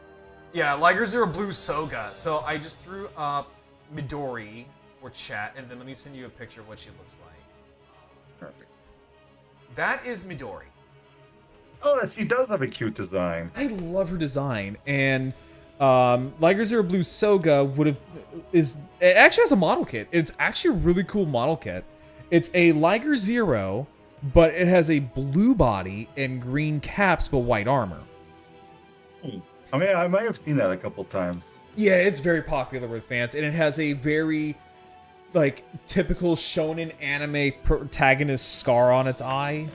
Yeah, Liger Zero Blue Soga. So I just threw up Midori for chat, and then let me send you a picture of what she looks like. Perfect. That is Midori. Oh, she does have a cute design. I love her design, and Liger Zero Blue Soga it actually has a model kit. It's actually a really cool model kit. It's a Liger Zero, but it has a blue body and green caps but white armor. I mean, I might have seen that a couple times. Yeah, it's very popular with fans, and it has a very like typical shonen anime protagonist scar on its eye.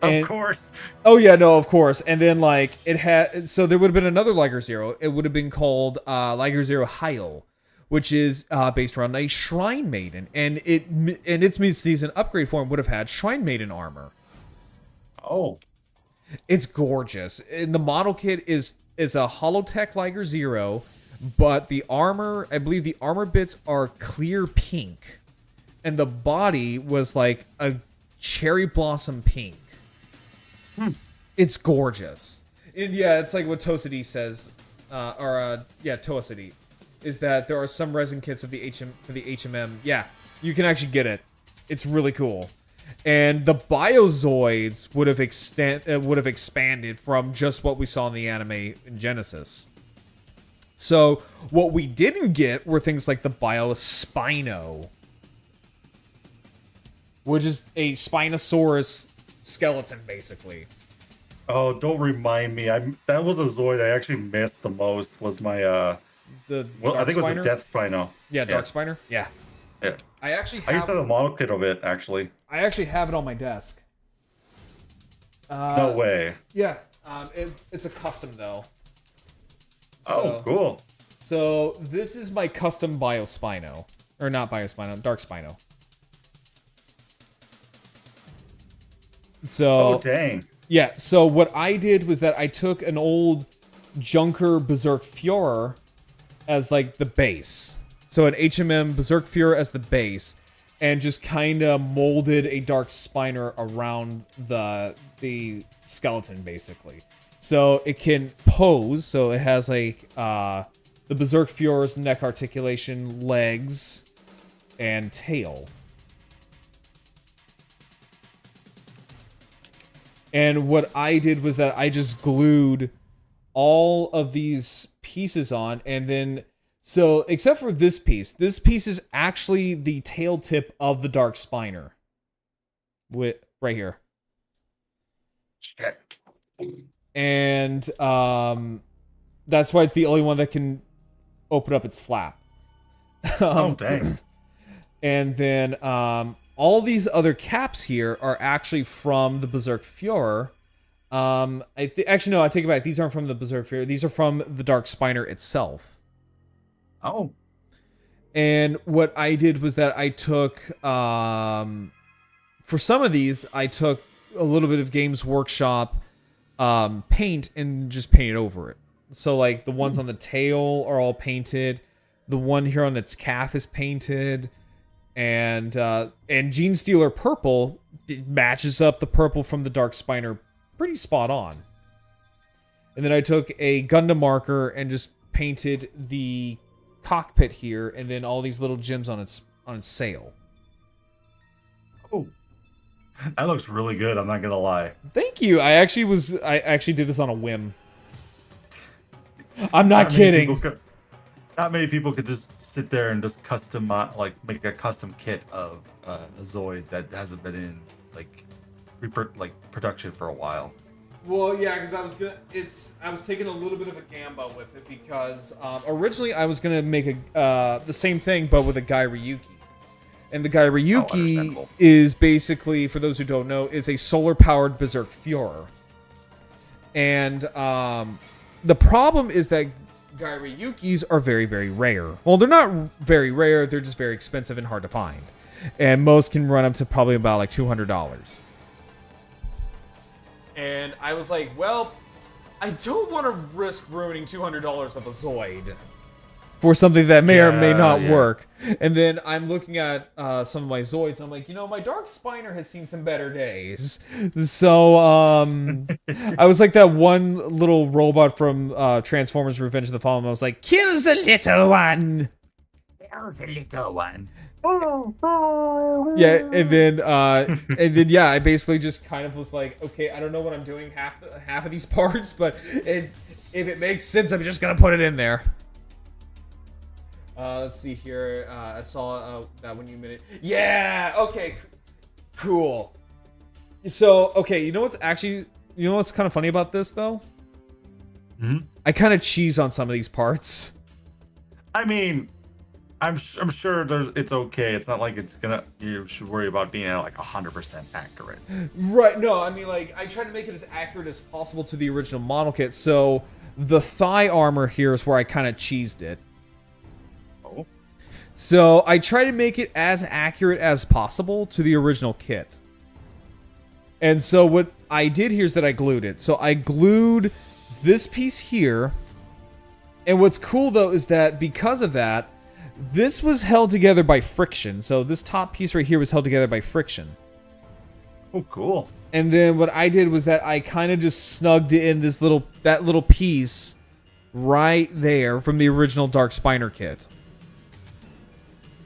Of course. Oh yeah, no, of course. And then like it had, so there would have been another Liger Zero. It would have been called Liger Zero Hayo, which is based around a Shrine Maiden, and its mid-season upgrade form would have had Shrine Maiden armor. Oh, it's gorgeous. And the model kit is a Holotech Liger Zero, but the armor, I believe the armor bits are clear pink, and the body was like a cherry blossom pink. It's gorgeous. And yeah, it's like what Tosadi says, Tosadi, is that there are some resin kits of the for the HMM. Yeah, you can actually get it. It's really cool. And the Zoids would have expanded from just what we saw in the anime in Genesis. So what we didn't get were things like the Spino, which is a Spinosaurus skeleton, basically. Oh, don't remind me. That was a Zoid I actually missed the most. Was my I think it was a Death Spino. Yeah, Dark Spiner. Yeah. Yeah. I used to have the model kit of it actually. I actually have it on my desk. No way. Yeah. It's a custom though. Oh, cool. So this is my custom Biospino, or not Biospino, Dark Spino. So, oh dang. Yeah, so what I did was that I took an old Junker Berserk Fuhrer as like the base. So an HMM Berserk Fuhrer as the base, and just kind of molded a Dark Spiner around the skeleton, basically. So it can pose, so it has like the Berserk Fuhrer's neck articulation, legs, and tail. And what I did was that I just glued all of these pieces on, and then, so except for this piece is actually the tail tip of the Dark Spiner. Right here. Shit. And that's why it's the only one that can open up its flap. Oh, dang. And then all these other caps here are actually from the Berserk Fuhrer. Actually, no, I take it back. These aren't from the Berserk Fuhrer. These are from the Dark Spiner itself. Oh. And what I did was that I took, for some of these, I took a little bit of Games Workshop paint and just painted over it. So, like, the ones on the tail are all painted. The one here on its calf is painted. And Gene Stealer Purple matches up the purple from the Dark Spiner pretty spot on. And then I took a Gundam marker and just painted the cockpit here, and then all these little gems on its sail. Oh, that looks really good. I'm not gonna lie. Thank you. I actually did this on a whim. I'm not kidding. Not many people could just sit there and just make a custom kit of a Zoid that hasn't been in production for a while. Well, yeah, because I was taking a little bit of a gamble with it because originally I was gonna make the same thing but with a Gai Ryuki. And the Gai Ryuki is basically, for those who don't know, is a solar-powered Berserk Fuhrer. And the problem is that Gai Ryukis are very, very rare. Well, they're not very rare, they're just very expensive and hard to find. And most can run up to probably about like $200. And I was like, well, I don't want to risk ruining $200 of a Zoid. for something that may or may not Yeah. work. And then I'm looking at some of my Zoids. I'm like, my Dark Spiner has seen some better days. So I was like that one little robot from Transformers: Revenge of the Fallen. I was like, kill the little one. That was a little one. Yeah, and then I basically just kind of was like, okay, I don't know what I'm doing half of these parts, but if it makes sense, I'm just gonna put it in there. Let's see here. I saw that when you minute. Yeah. Okay. Cool. So okay, you know what's kind of funny about this though? Mm-hmm. I kind of cheese on some of these parts. I mean, I'm sure it's okay. It's not like you should worry about being like 100% accurate. Right. No, I mean, like, I tried to make it as accurate as possible to the original model kit. So the thigh armor here is where I kind of cheesed it. Oh. So I try to make it as accurate as possible to the original kit. And so what I did here is that I glued it. So I glued this piece here. And what's cool, though, is that because of that, this was held together by friction. So this top piece right here was held together by friction. Oh, cool. And then what I did was that I kind of just snugged in that little piece right there from the original Dark Spiner kit.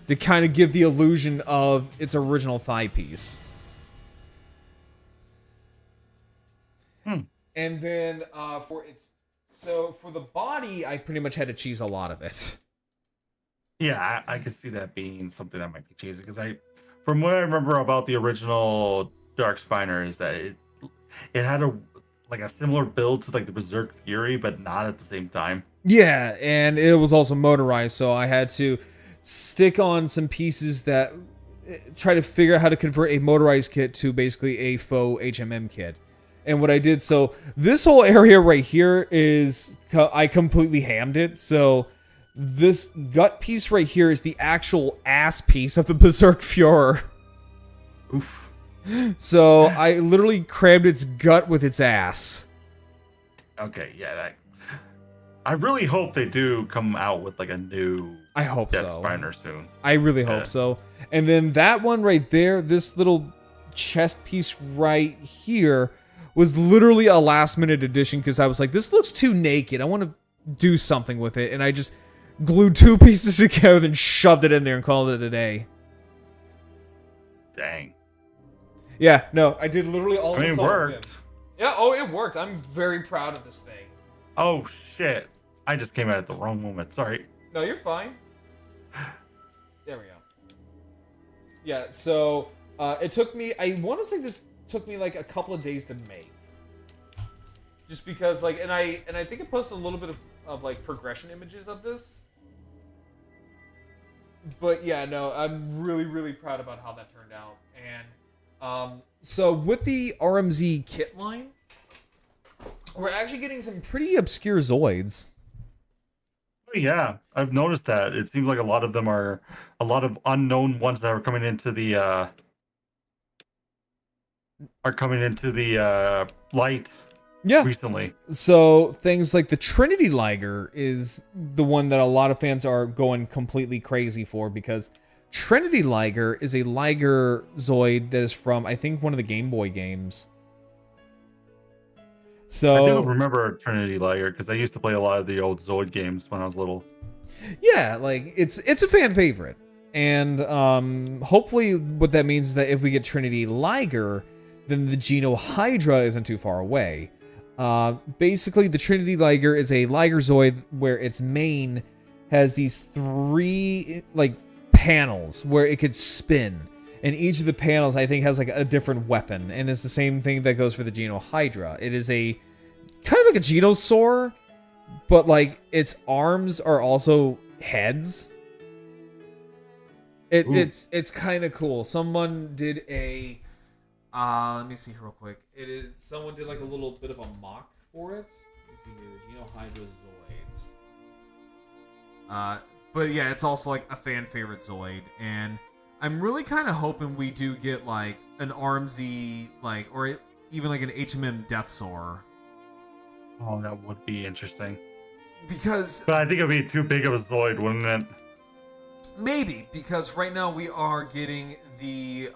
To kind of give the illusion of its original thigh piece. And then for the body, I pretty much had to cheese a lot of it. Yeah, I could see that being something that might be cheesy because from what I remember about the original Dark Spiner is that it had a similar build to like the Berserk Fury, but not at the same time. Yeah, and it was also motorized, so I had to stick on some pieces that try to figure out how to convert a motorized kit to basically a faux HMM kit. And what I did, so this whole area right here I completely hammed it, so this gut piece right here is the actual ass piece of the Berserk Fuhrer. Oof. So I literally crammed its gut with its ass. Okay, yeah. I really hope they do come out with like a new I hope Death so. Spiner soon. I really hope so. And then that one right there, this little chest piece right here, was literally a last minute addition because I was like, this looks too naked. I want to do something with it. And I just glued two pieces together and shoved it in there and called it a day. Dang. Yeah, no, I did literally all It this. worked. Yeah, it worked. I'm very proud of this thing. Oh, shit. I just came out at the wrong moment. Sorry. No, you're fine. There we go. Yeah, so it took me, I want to say this took me like a couple of days to make. Just because like, and I think I posted a little bit of like progression images of this. But yeah, no, I'm really, really proud about how that turned out. And so with the RMZ kit line, we're actually getting some pretty obscure Zoids. Oh, yeah, I've noticed that. It seems like a lot of them are a lot of unknown ones that are coming into the light. Yeah. Recently. So things like the Trinity Liger is the one that a lot of fans are going completely crazy for because Trinity Liger is a Liger Zoid that is from, I think, one of the Game Boy games. So I do remember Trinity Liger because I used to play a lot of the old Zoid games when I was little. Yeah, like it's a fan favorite. And hopefully what that means is that if we get Trinity Liger, then the Geno Hydra isn't too far away. Basically, the Trinity Liger is a Liger Zoid where its main has these three like panels where it could spin, and each of the panels I think has like a different weapon, and it's the same thing that goes for the Geno Hydra. It is a kind of like a Genosaur, but like its arms are also heads. It's kind of cool. Someone did a let me see here real quick. Someone did like a little bit of a mock for it. Let me see here. Geno Hydra Zoids. But yeah, it's also like a fan favorite Zoid, and I'm really kind of hoping we do get like an RMZ or even like an HMM Death Soar. Oh, that would be interesting. because But I think it'd be too big of a Zoid, wouldn't it? maybe because right now we are getting the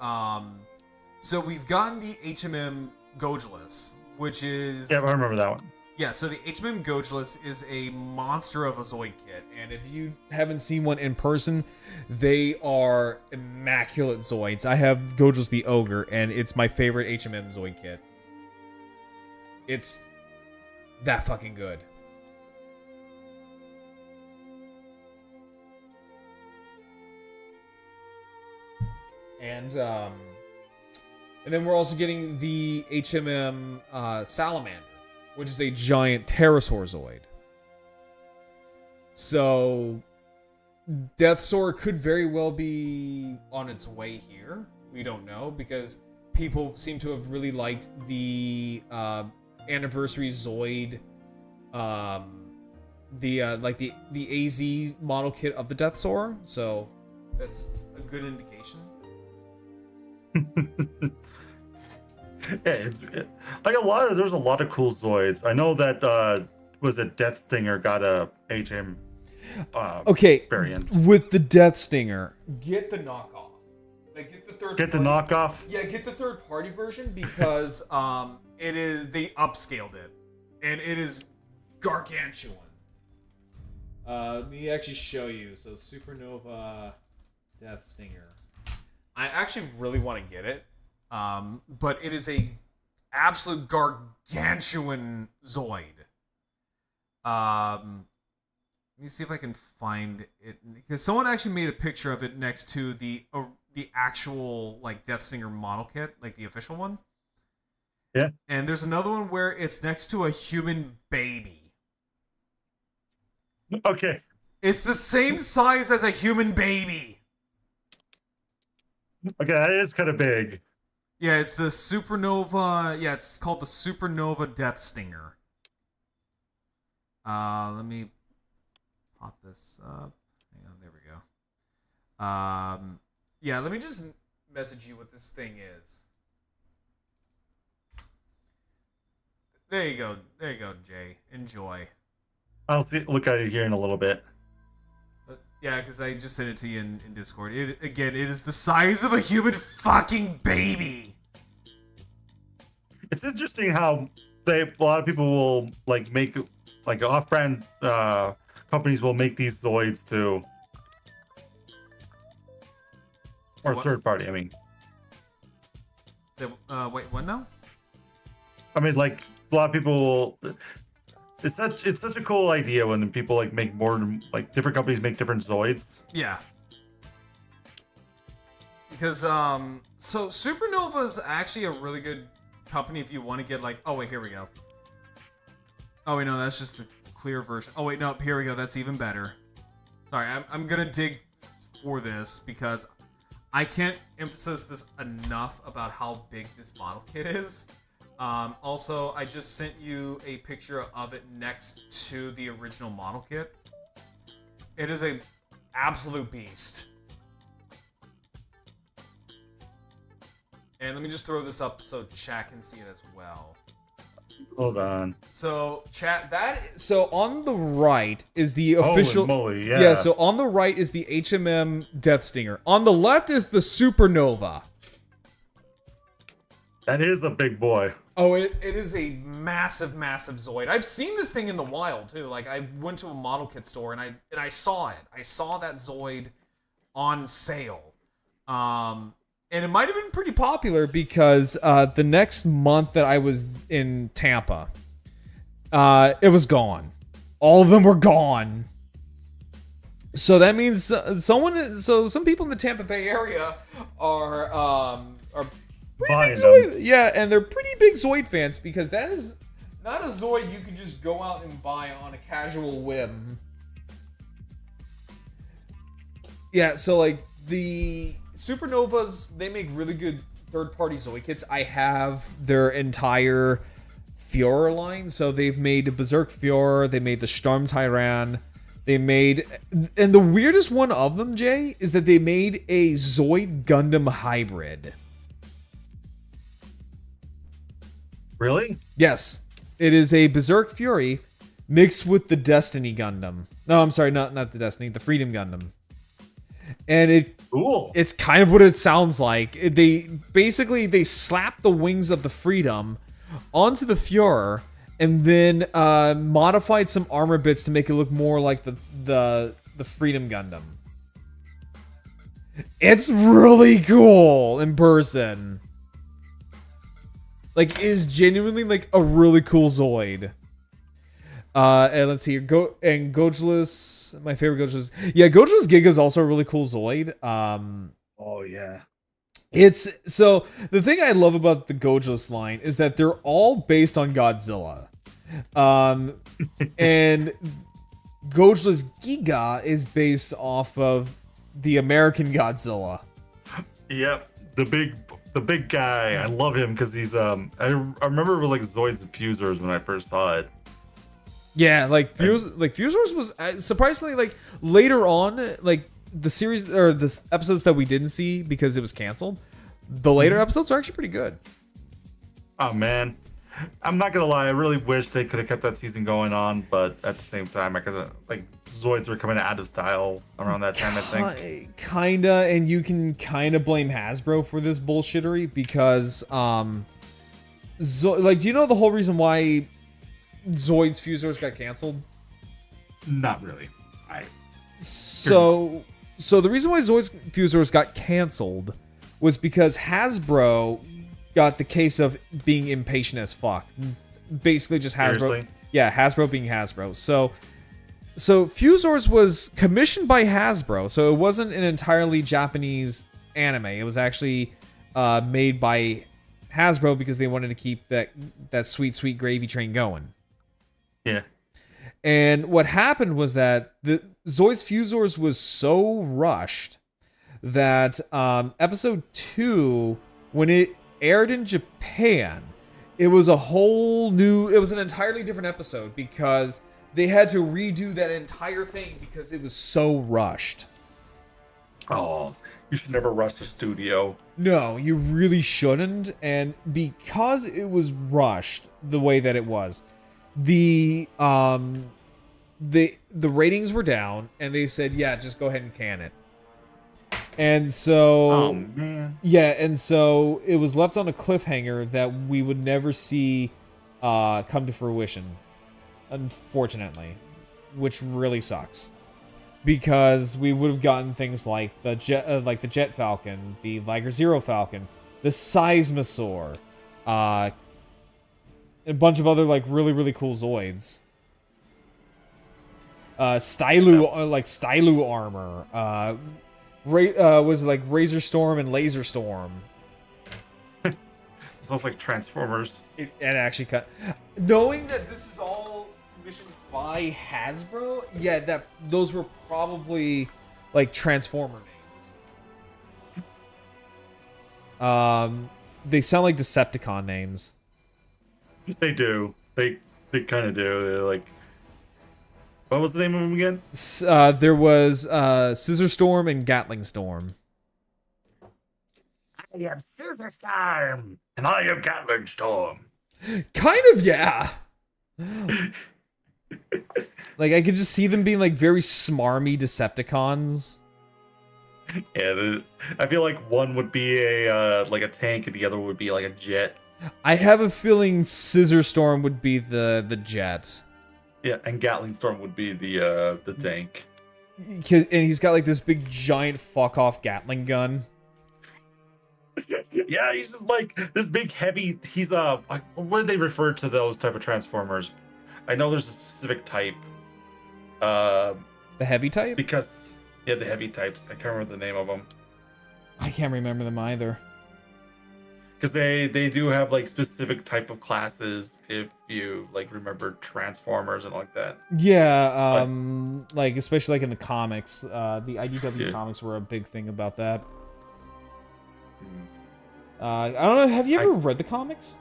so we've gotten the HMM Gojless, which is Yeah, I remember that one. yeah, so the HMM Gojless is a monster of a Zoid kit, and if you haven't seen one in person, they are immaculate Zoids. I have Gojless the Ogre, and it's my favorite HMM Zoid kit. It's that fucking good. And then we're also getting the HMM Salamander, which is a giant pterosaur Zoid. So Deathsaur could very well be on its way here. We don't know, because people seem to have really liked the anniversary Zoid, the AZ model kit of the Deathsaur. So that's a good indication. Yeah, like there's a lot of cool Zoids. I know that was it Death Stinger got a HM Okay, variant. with the Death Stinger, get the knockoff. Like, get the third. Get the knockoff. Yeah, get the third party version because it is they upscaled it, and it is gargantuan. Let me actually show you. So Supernova Death Stinger. I actually really want to get it, but it is a absolute gargantuan Zoid. Let me see if I can find it, because someone actually made a picture of it next to the actual like Death Stinger model kit, like the official one. Yeah. And there's another one where it's next to a human baby. Okay. It's the same size as a human baby. Okay, that is kind of big. Yeah, it's the Supernova. Yeah, it's called the Supernova Death Stinger. Let me pop this up. Hang on, there we go. Yeah, let me just message you what this thing is. There you go. There you go, Jay. Enjoy. I'll look at it here in a little bit. Yeah, because I just sent it to you in Discord. It is the size of a human fucking baby. It's interesting how a lot of people will make off-brand companies will make these Zoids too, or What? third party. I mean, Wait, what now? a lot of people will. It's such a cool idea when people make more different companies make different Zoids. Yeah. Because so Supernova is actually a really good company if you want to get oh wait, here we go. Oh wait, no, that's just the clear version. Oh wait, no, here we go. That's even better. Sorry, I'm gonna dig for this because I can't emphasize this enough about how big this model kit is. Also, I just sent you a picture of it next to the original model kit. It is a absolute beast. And let me just throw this up so chat can see it as well. Hold on. So chat, so on the right is the official. Holy moly, yeah. Yeah, so on the right is the HMM Death Stinger. On the left is the Supernova. That is a big boy. Oh, it is a massive, massive Zoid. I've seen this thing in the wild too. Like, I went to a model kit store and I saw it. I saw that Zoid on sale. And it might have been pretty popular because the next month that I was in Tampa, it was gone. All of them were gone. So that means some people in the Tampa Bay area are pretty Buying big them. Zoid. Yeah, and they're pretty big Zoid fans because that is not a Zoid you can just go out and buy on a casual whim. Yeah, so the Supernovas, they make really good third-party Zoid kits. I have their entire Führer line. So they've made Berserk Führer, they made the Storm Tyrann, they made... And the weirdest one of them, Jay, is that they made a Zoid Gundam hybrid. Really? Yes. It is a Berserk Fury mixed with the Destiny Gundam. No, I'm sorry, not the Destiny, the Freedom Gundam. And Cool. it's kind of what it sounds like. They slap the wings of the Freedom onto the Fuhrer, and then modified some armor bits to make it look more like the Freedom Gundam. It's really cool in person. Like, it is genuinely like a really cool Zoid. And let's see here. Gojulus, my favorite Gojulus. Yeah, Gojulus Giga is also a really cool Zoid. Oh yeah. It's so the thing I love about the Gojulus line is that they're all based on Godzilla. And Gojulus Giga is based off of the American Godzilla. Yep. The big guy. I love him because he's I remember it was like Zoids and Fusers when I first saw it. Yeah, Fusers was surprisingly like later on, like the series or the episodes that we didn't see because it was canceled. The later episodes are actually pretty good. Oh man, I'm not gonna lie. I really wish they could have kept that season going on, but at the same time, I could have like Zoids were coming out of style around that time. I think kinda, and you can kind of blame Hasbro for this bullshittery because do you know the whole reason why Zoids Fusers got canceled? Not really. So the reason why Zoids Fusers got canceled was because Hasbro got the case of being impatient as fuck. Basically just Hasbro. Seriously? Yeah, Hasbro being Hasbro. So Fusors was commissioned by Hasbro, so it wasn't an entirely Japanese anime. It was actually made by Hasbro because they wanted to keep that sweet gravy train going. Yeah. And what happened was that the Zoids Fusors was so rushed that episode 2, when it aired in Japan, it was an entirely different episode because they had to redo that entire thing because it was so rushed. Oh, you should never rush the studio. No, you really shouldn't. And because it was rushed the way that it was, the ratings were down, and they said, yeah, just go ahead and can it. And so, oh man, yeah, and so it was left on a cliffhanger that we would never see come to fruition, unfortunately, which really sucks because we would have gotten things like the Jet Falcon, the Liger Zero Falcon, the Seismosaur, a bunch of other like really cool Zoids. Stylu armor. Was like Razor Storm and Laser Storm. Sounds like Transformers. It actually cut. Knowing that this is all commissioned by Hasbro, yeah, those were probably like Transformer names. They sound like Decepticon names. They do. They kind of do. They're like. What was the name of them again? There was Scissor Storm and Gatling Storm. I am Scissor Storm, and I am Gatling Storm. Kind of, yeah. Like, I could just see them being, like, very smarmy Decepticons. Yeah, I feel like one would be a tank, and the other would be like a jet. I have a feeling Scissor Storm would be the jet. Yeah, and Gatling Storm would be the tank. And he's got like this big giant fuck off Gatling gun. Yeah, he's just like this big heavy. He's what do they refer to those type of Transformers? I know there's a specific type. The heavy type? Because yeah, the heavy types. I can't remember the name of them. I can't remember them either. Because they do have like specific type of classes if you like remember Transformers and like that. Yeah, like especially like in the comics, the IDW comics were a big thing about that. I don't know. Have you ever read the comics?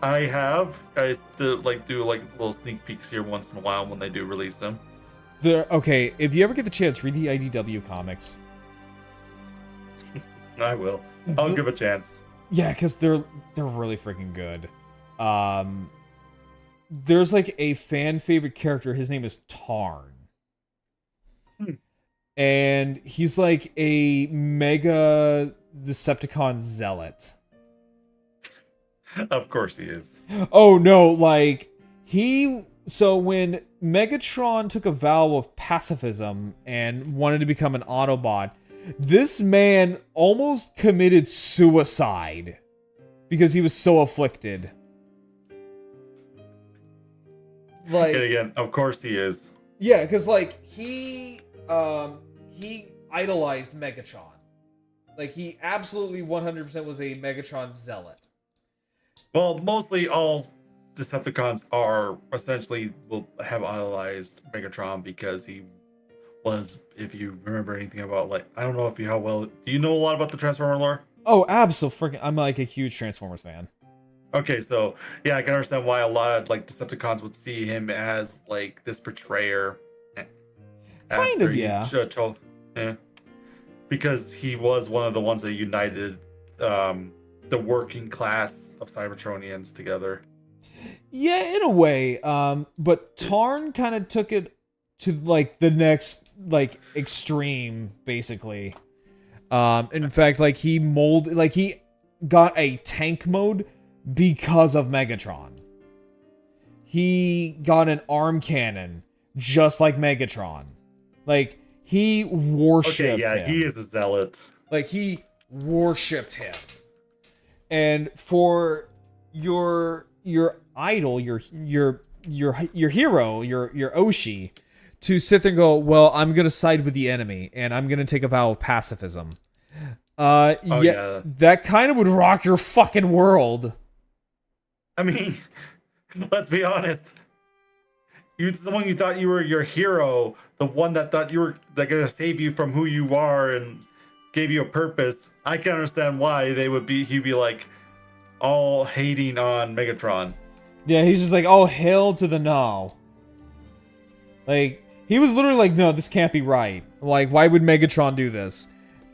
I have. I still like do like little sneak peeks here once in a while when they do release them. Okay, if you ever get the chance, read the IDW comics. I will. I'll give a chance. Yeah, because they're really freaking good. there's like a fan favorite character. His name is Tarn. And he's like a mega Decepticon zealot. Of course he is. Oh no, like so when Megatron took a vow of pacifism and wanted to become an Autobot, this man almost committed suicide because he was so afflicted. Like, and again, of course he is. Yeah, because like he idolized Megatron. Like he absolutely 100% was a Megatron zealot. Well, mostly all Decepticons are essentially will have idolized Megatron because he was, if you remember anything about, like, I don't know if you how well do you know a lot about the Transformer lore? Oh, absolutely! I'm like a huge Transformers fan. Okay, so yeah, I can understand why a lot of like Decepticons would see him as like this betrayer. Kind of, yeah. Yeah, because he was one of the ones that united the working class of Cybertronians together. Yeah, in a way. But Tarn kind of took it to like the next like extreme, basically. In fact, like he got a tank mode because of Megatron. He got an arm cannon just like Megatron. Like he worshipped him. He is a zealot. Like he worshipped him. And for your idol, your hero, your Oshi, to sit there and go, well, I'm gonna side with the enemy and I'm gonna take a vow of pacifism. That kind of would rock your fucking world. I mean, let's be honest. Someone you thought you were your hero, the one that thought you were gonna save you from who you are and gave you a purpose. I can understand why he'd be like all hating on Megatron. Yeah, he's just like, oh, hell to the no. Like, he was literally like, no, this can't be right. Like, why would Megatron do this?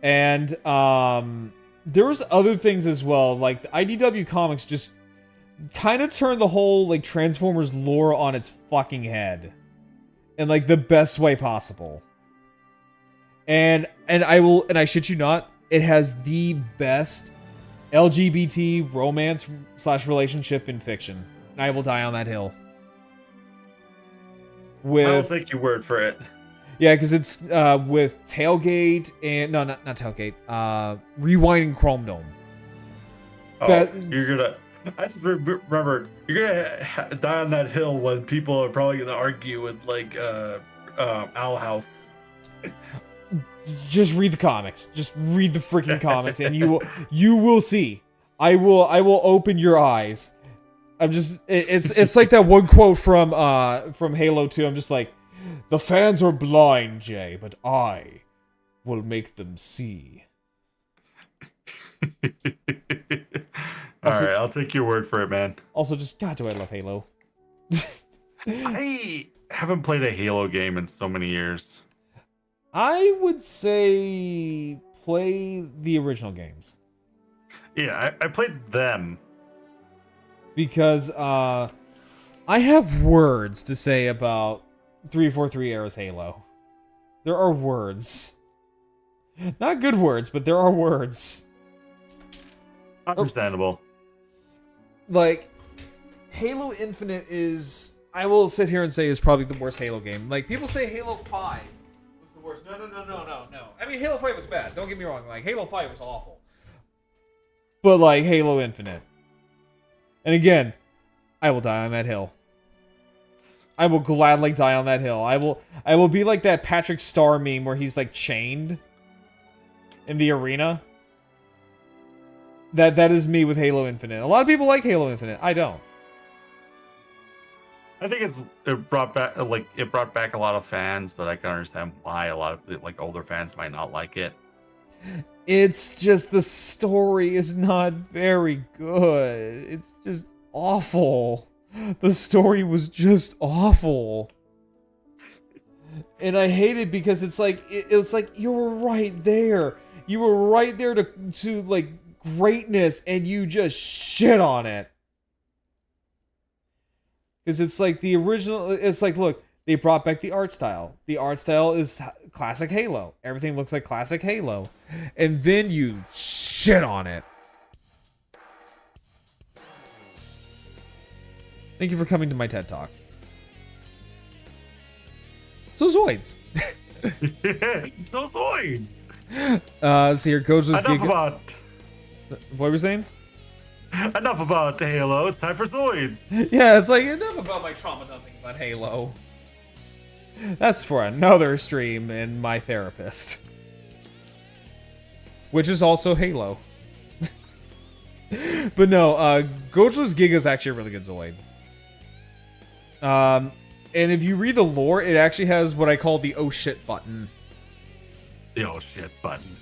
And there was other things as well. Like, the IDW Comics just kind of turned the whole like Transformers lore on its fucking head in like the best way possible. And I shit you not, it has the best LGBT romance / relationship in fiction. And I will die on that hill. I'll take your word for it. Yeah, because it's with Tailgate and not Tailgate. Rewind and Chrome Dome. Oh, I just remembered you're gonna die on that hill when people are probably gonna argue with like Owl House. Just read the comics. Just read the freaking comics, and you will see. I will open your eyes. It's like that one quote from Halo 2. I'm just like, the fans are blind, Jay, but I will make them see. Alright, I'll take your word for it, man. Also, just, God, do I love Halo. I haven't played a Halo game in so many years. I would say play the original games. Yeah, I played them. Because I have words to say about 343 Era's Halo. There are words. Not good words, but there are words. Understandable. Like, Halo Infinite is, I will sit here and say, is probably the worst Halo game. Like, people say Halo 5 was the worst. No. I mean, Halo 5 was bad. Don't get me wrong. Like, Halo 5 was awful. But, like, Halo Infinite. And again, I will die on that hill. I will gladly die on that hill. I will be like that Patrick Star meme where he's, like, chained in the arena. That is me with Halo Infinite. A lot of people like Halo Infinite. I don't. I think it brought back a lot of fans, but I can understand why a lot of like older fans might not like it. It's just the story is not very good. It's just awful. The story was just awful. And I hate it because it's like you were right there. You were right there to like greatness and you just shit on it. Because it's like the original. It's like, look, they brought back the art style. The art style is classic Halo. Everything looks like classic Halo. And then you shit on it. Thank you for coming to my TED Talk. So Zoids. So Zoids. So here, Coach. Enough about. What were we saying? Enough about Halo. It's time for Zoids. Yeah, it's like enough about my trauma dumping about Halo. That's for another stream and my therapist, which is also Halo. But no, Gojla's Giga is actually a really good Zoid. And if you read the lore, it actually has what I call the oh shit button. The oh shit button.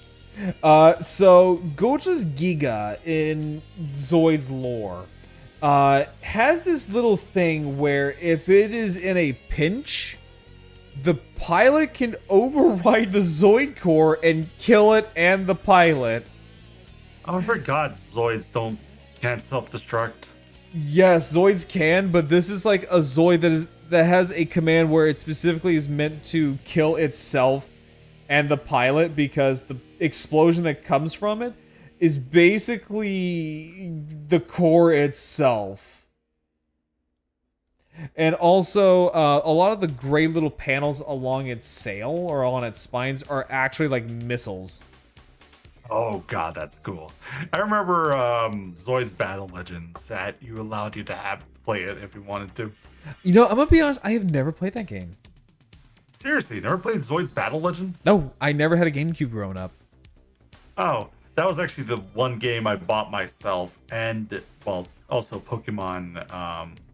So Gojla's Giga in Zoid's lore has this little thing where if it is in a pinch, the pilot can override the Zoid core and kill it and the pilot. Oh, I forgot Zoids can't self-destruct. Yes, Zoids can, but this is like a Zoid that has a command where it specifically is meant to kill itself and the pilot, because the explosion that comes from it is basically the core itself. And also, a lot of the gray little panels along its sail or on its spines are actually like missiles. Oh god, that's cool. I remember Zoids Battle Legends that allowed you to play it if you wanted to. You know, I'm gonna be honest, I have never played that game. Seriously, never played Zoids Battle Legends? No, I never had a GameCube growing up. Oh, that was actually the one game I bought myself, and well, also Pokemon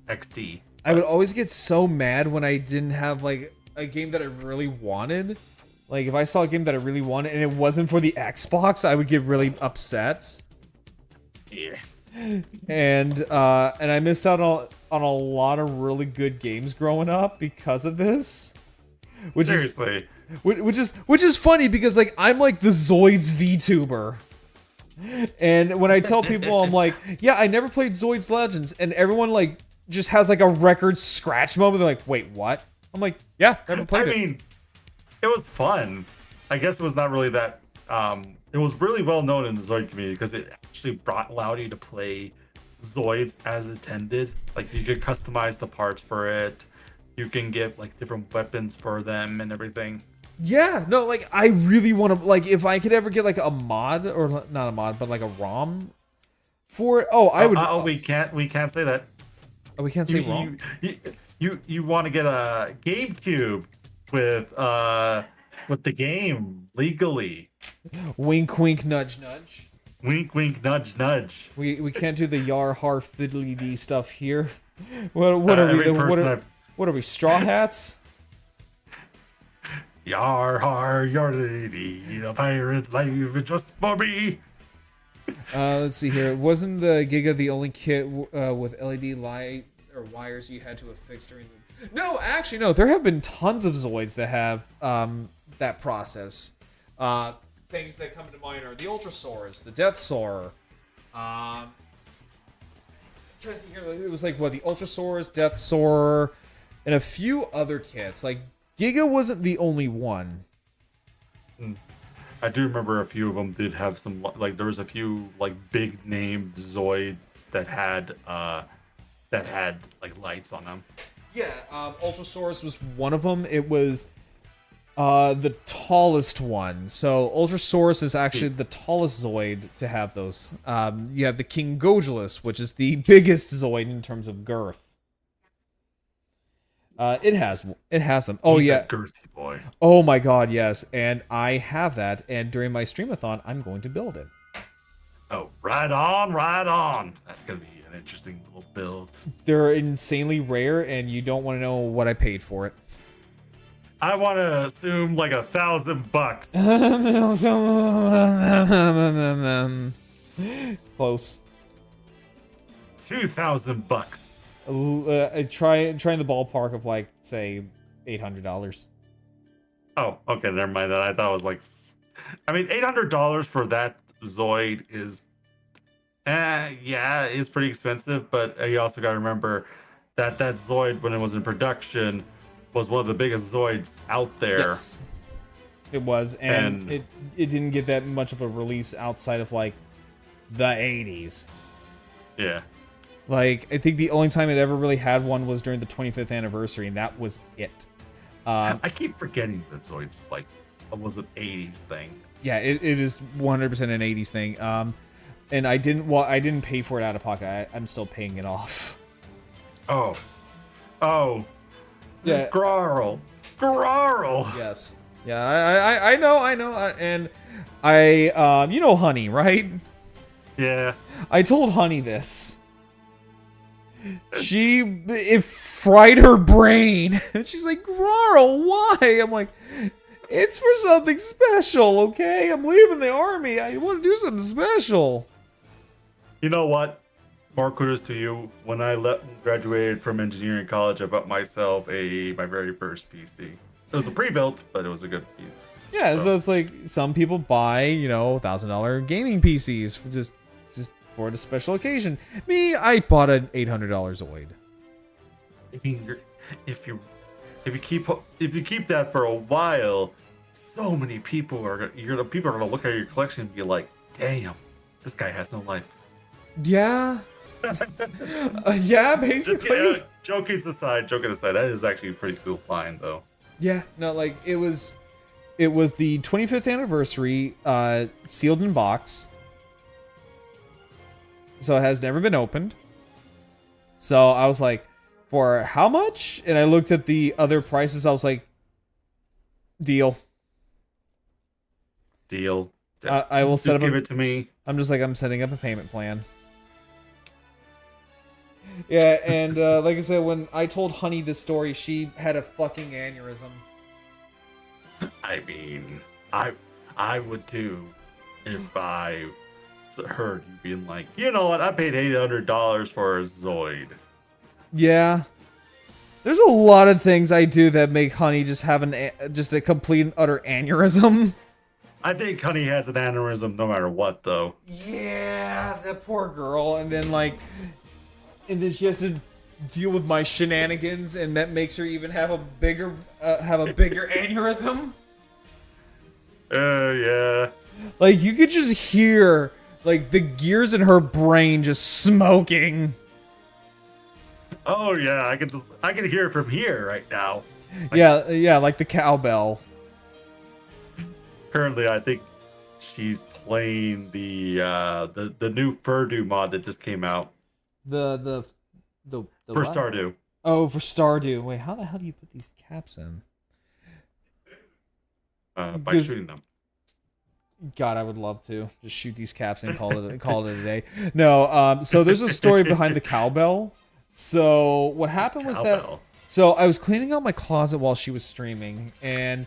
XD. I would always get so mad when I didn't have like a game that I really wanted. Like if I saw a game that I really wanted and it wasn't for the Xbox, I would get really upset. Yeah. And I missed out on a lot of really good games growing up because of this. Seriously. Which is funny because like I'm like the Zoids VTuber. And when I tell people I'm like, yeah, I never played Zoids Legends, and everyone like just has like a record scratch moment. They're like, wait, what? I'm like, yeah, never played it. I mean, it was fun. I guess it was not really that. It was really well known in the Zoid community because it actually allowed you to play Zoids as intended. Like you could customize the parts for it. You can get like different weapons for them and everything. Yeah, no, like I really want to, like if I could ever get like a mod, or not a mod, but like a ROM for it. Oh, I would. We can't say that. Oh, we can't say ROM. You want to get a GameCube with the game legally. Wink, wink, nudge, nudge. Wink, wink, nudge, nudge. We can't do the yar har fiddly dee stuff here. What are we? What are we? Straw hats? Yar har yardity, the pirate's life is just for me. Let's see here. Wasn't the Giga the only kit with LED lights or wires you had to affix during the... No, actually, no. There have been tons of Zoids that have that process. Things that come to mind are the Ultrasaurs, the Death Soar. I'm trying to think here. It was like, what, the Ultrasaurs, Death Soar, and a few other kits. Like, Giga wasn't the only one. I do remember a few of them did have some, like there was a few like big named Zoids that had like lights on them. Yeah, Ultrasaurus was one of them. It was the tallest one. So Ultrasaurus is actually the tallest Zoid to have those. You have the King Gojulus, which is the biggest Zoid in terms of girth. It has them. Oh, He's yeah, a girthy boy. Oh my god, yes. And I have that, and during my streamathon, I'm going to build it. Oh, right on. That's gonna be an interesting little build. They're insanely rare, and you don't want to know what I paid for it. I want to assume like $1,000. Close. $2,000. Try in the ballpark of like, say, $800. Oh, okay, never mind that. I thought it was like, I mean, $800 for that Zoid is, yeah, it's pretty expensive. But you also got to remember, that Zoid, when it was in production, was one of the biggest Zoids out there. Yes, it was, and it didn't get that much of a release outside of like the 80s. Yeah. Like, I think the only time it ever really had one was during the 25th anniversary, and that was it. I keep forgetting that Zoids like was an 80s thing. Yeah, it is 100% an 80s thing. And I didn't pay for it out of pocket. I'm still paying it off. Oh, yeah, Grarl. Yes, yeah, I know, and you know Honey, right? Yeah. I told Honey this. It fried her brain. She's like, Grarl, why? I'm like, it's for something special, okay? I'm leaving the army. I want to do something special. You know what? More kudos to you. When I graduated from engineering college, I bought myself my very first PC. It was a pre-built, but it was a good piece. Yeah, so it's like some people buy, $1,000 gaming PCs for just for the special occasion. Me, I bought an $800 Zoid. I mean, if you keep that for a while, so many people are gonna look at your collection and be like, "Damn, this guy has no life." Yeah. Yeah, basically. Joking aside, that is actually a pretty cool find, though. Yeah, no, like it was the 25th anniversary, sealed in box. So it has never been opened. So I was like, for how much? And I looked at the other prices. I was like, deal. I will set up. Give it to me. I'm just like, I'm setting up a payment plan. Yeah, and like I said, when I told Honey this story, she had a fucking aneurysm. I mean, I would too if I heard you being like, you know what, I paid $800 for a Zoid. Yeah. There's a lot of things I do that make Honey just have just a complete and utter aneurysm. I think Honey has an aneurysm no matter what, though. Yeah, that poor girl. And then she has to deal with my shenanigans, and that makes her even have a bigger aneurysm. Yeah. Like, you could just hear like the gears in her brain just smoking. Oh yeah, I can hear it from here right now. Yeah, like the cowbell. Currently, I think she's playing the new Furdu mod that just came out. The For what? Stardew. Oh, for Stardew. Wait, how the hell do you put these caps in? By shooting them. God, I would love to just shoot these caps and call it a day. No, so there's a story behind the cowbell. So what happened was that I was cleaning out my closet while she was streaming, and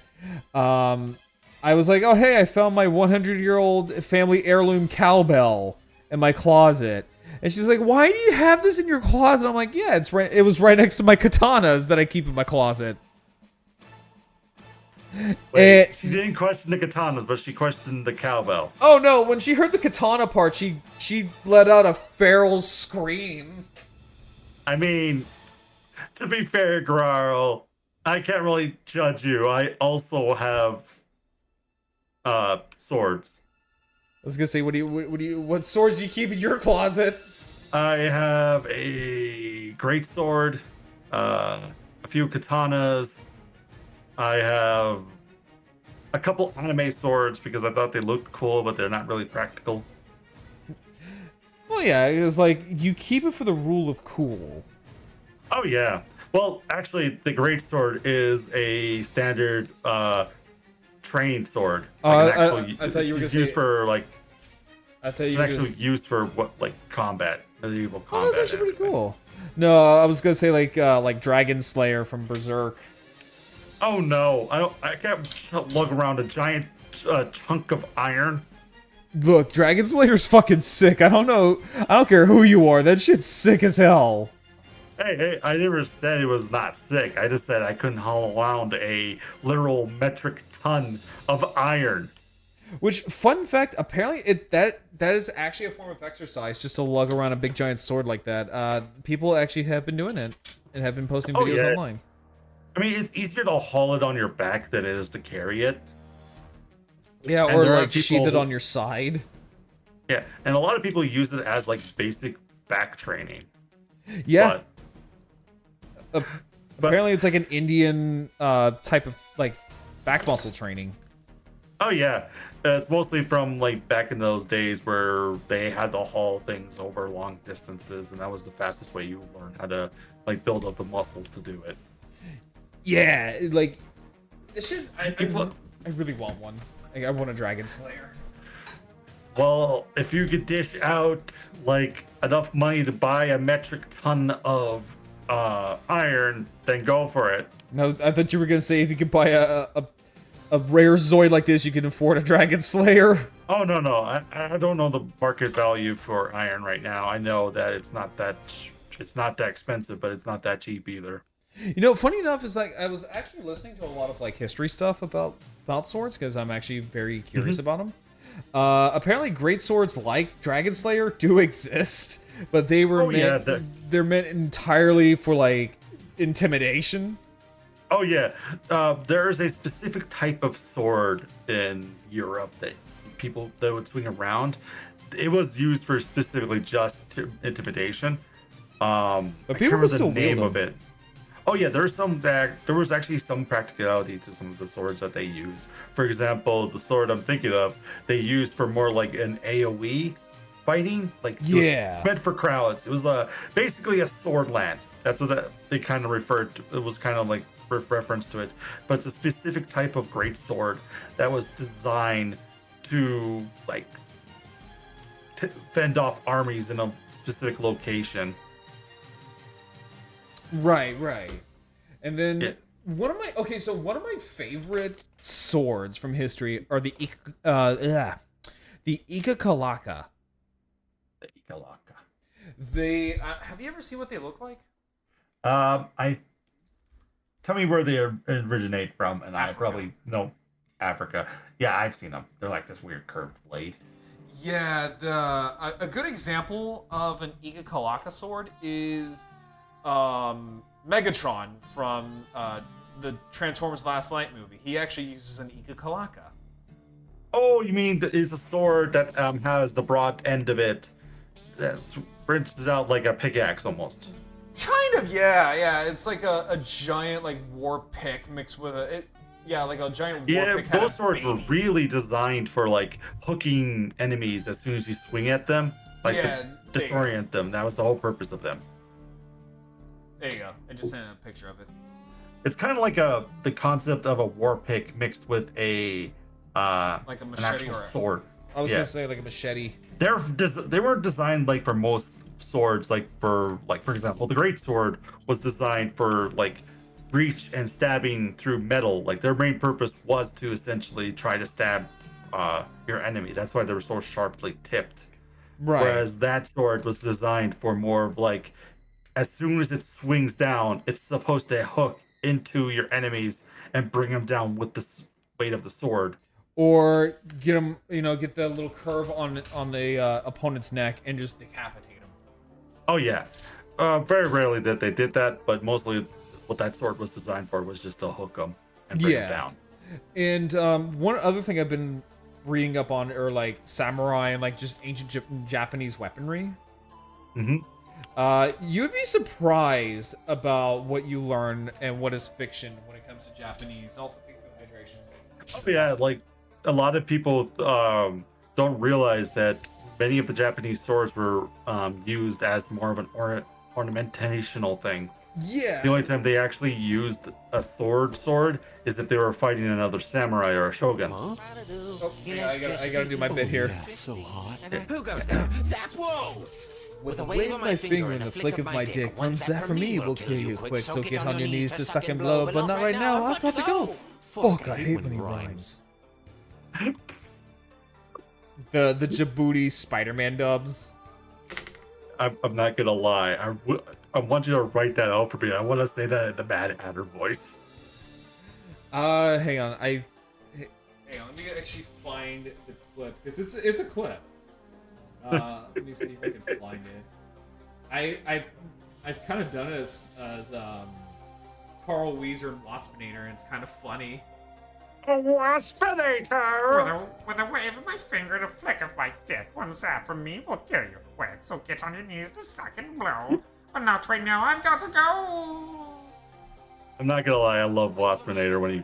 I was like, oh hey, I found my 100-year-old family heirloom cowbell in my closet. And she's like, why do you have this in your closet? I'm like, yeah, it was right next to my katanas that I keep in my closet. Wait, she didn't question the katanas, but she questioned the cowbell. Oh no, when she heard the katana part, she let out a feral scream. I mean, to be fair, Grarl, I can't really judge you. I also have swords. I was gonna say, what swords do you keep in your closet? I have a great sword, a few katanas. I have a couple anime swords because I thought they looked cool, but they're not really practical. Well, yeah, it was like you keep it for the rule of cool. Oh yeah. Well, actually, the great sword is a standard trained sword. Like I thought you were gonna say used for like. I thought you were actually used for what, like combat, medieval combat. Oh, that's actually pretty cool. No, I was gonna say like Dragon Slayer from Berserk. Oh no, I can't lug around a giant chunk of iron. Look, Dragon Slayer's fucking sick. I don't care who you are. That shit's sick as hell. Hey, I never said it was not sick. I just said I couldn't haul around a literal metric ton of iron. Which, fun fact, apparently that is actually a form of exercise, just to lug around a big giant sword like that. People actually have been doing it and have been posting videos online. I mean, it's easier to haul it on your back than it is to carry it. Yeah, And or there are like sheath people it on your side. Yeah, and a lot of people use it as like basic back training. Yeah. But Apparently, it's like an Indian type of like back muscle training. oh yeah, it's mostly from like back in those days where they had to haul things over long distances, and that was the fastest way you learn how to like build up the muscles to do it. Yeah, like this shit. I really want one. Like, I want a Dragon Slayer. Well, if you could dish out like enough money to buy a metric ton of iron, then go for it. No, I thought you were gonna say if you could buy a rare Zoid like this, you can afford a Dragon Slayer. Oh no, I don't know the market value for iron right now. I know that it's not that expensive, but it's not that cheap either. You know, funny enough is like I was actually listening to a lot of like history stuff about swords because I'm actually very curious about them. Apparently, great swords like Dragon Slayer do exist, but they were they're meant entirely for like intimidation. Oh yeah, there is a specific type of sword in Europe that people that would swing around. It was used for specifically just intimidation. But people can still wield them. Of it. Oh yeah, there was actually some practicality to some of the swords that they use. For example, the sword I'm thinking of, they used for more like an AoE fighting, like it was meant for crowds. It was basically a sword lance. That's what they kind of referred to. It was kind of like reference to it, but it's a specific type of great sword that was designed to like fend off armies in a specific location. Right. And then one of my favorite swords from history are the Ika Kalaka. The Ikalaka. They have you ever seen what they look like? Tell me where they originate from, and Africa. I probably know Africa. Yeah, I've seen them. They're like this weird curved blade. Yeah, a good example of an Ika Kalaka sword is Megatron from the Transformers Last Light movie. He actually uses an Ika Kalaka. Oh, you mean it's a sword that has the broad end of it that branches out like a pickaxe almost? Kind of, yeah. It's like a giant like war pick mixed with like a giant war pick. Yeah, those swords were really designed for like hooking enemies as soon as you swing at them, like to disorient them. That was the whole purpose of them. There you go. I just sent a picture of it. It's kind of like the concept of a war pick mixed with a like a machete an actual sword. I was gonna say like a machete. They weren't designed like for most swords, like for example, the great sword was designed for like reach and stabbing through metal. Like their main purpose was to essentially try to stab your enemy. That's why they were so sharply tipped. Right. Whereas that sword was designed for more of like, as soon as it swings down, it's supposed to hook into your enemies and bring them down with the weight of the sword. Or get them, get the little curve on the opponent's neck and just decapitate them. Oh yeah, very rarely that they did that, but mostly what that sword was designed for was just to hook them and bring them down. And one other thing I've been reading up on are like samurai and like just ancient Japanese weaponry. Mm-hmm. You would be surprised about what you learn and what is fiction when it comes to Japanese. Also, think of hydration. Oh yeah, like a lot of people don't realize that many of the Japanese swords were used as more of an ornamentational thing. Yeah. The only time they actually used a sword is if they were fighting another samurai or a shogun. Huh? Oh, yeah, I gotta do my bit here. That's so hot. Yeah. Who goes there? Zap! Whoa! With a wave of my finger and a flick of my dick, one zap from me will kill you quick. So get on your knees to suck and blow, but not right now. I've got to go. Fuck, I hate when he rhymes. The Djibouti Spider-Man dubs. I'm not gonna lie. I want you to write that out for me. I want to say that in the Mad Hatter voice. Hang on. Hang on, let me actually find the clip because it's a clip. Let me see if I can find it. I've kind of done it as Carl Weezer and Waspinator, and it's kind of funny. A Waspinator! With a wave of my finger and a flick of my dick, one zap from me will kill you quick, so get on your knees to suck and blow. But not right now, I've got to go! I'm not gonna lie, I love Waspinator when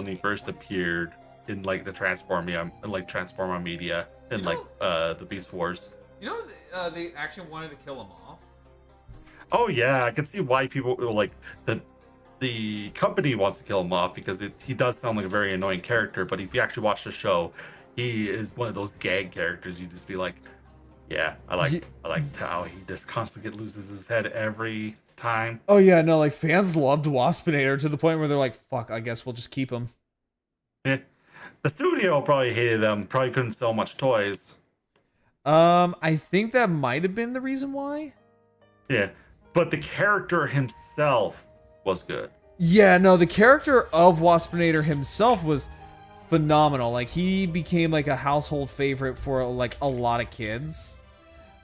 he first appeared in like the Transformer media in the Beast Wars. You know, they actually wanted to kill him off. Oh yeah, I can see why people like the company wants to kill him off because he does sound like a very annoying character. But if you actually watch the show, he is one of those gag characters. You just be like, yeah, I like how he just constantly loses his head every time. Oh yeah, no, like fans loved Waspinator to the point where they're like, fuck, I guess we'll just keep him. Yeah. The studio probably hated him. Probably couldn't sell much toys. I think that might have been the reason why. Yeah, but the character himself was good. Yeah, no, the character of Waspinator himself was phenomenal. Like he became like a household favorite for like a lot of kids.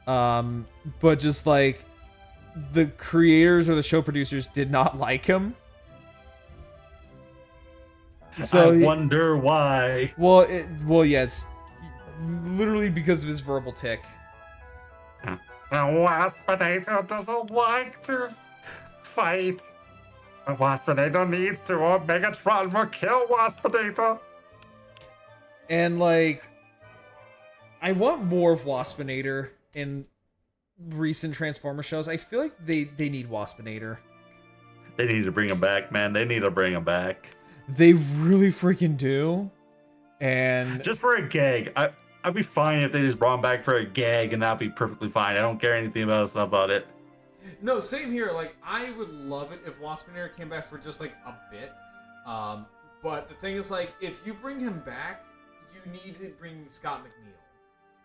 But just like the creators or the show producers did not like him. So I wonder why. Well, yeah, it's literally because of his verbal tick. A Waspinator doesn't like to fight. A Waspinator needs to, or Megatron will kill Waspinator. And like, I want more of Waspinator in recent Transformer shows. I feel like they need Waspinator. They need to bring him back, man. They need to bring him back. They really freaking do. And just for a gag. I'd be fine if they just brought him back for a gag, and that'd be perfectly fine. I don't care anything about it. No, same here. Like, I would love it if Waspinator came back for just like a bit. But the thing is, like, if you bring him back, you need to bring Scott McNeil,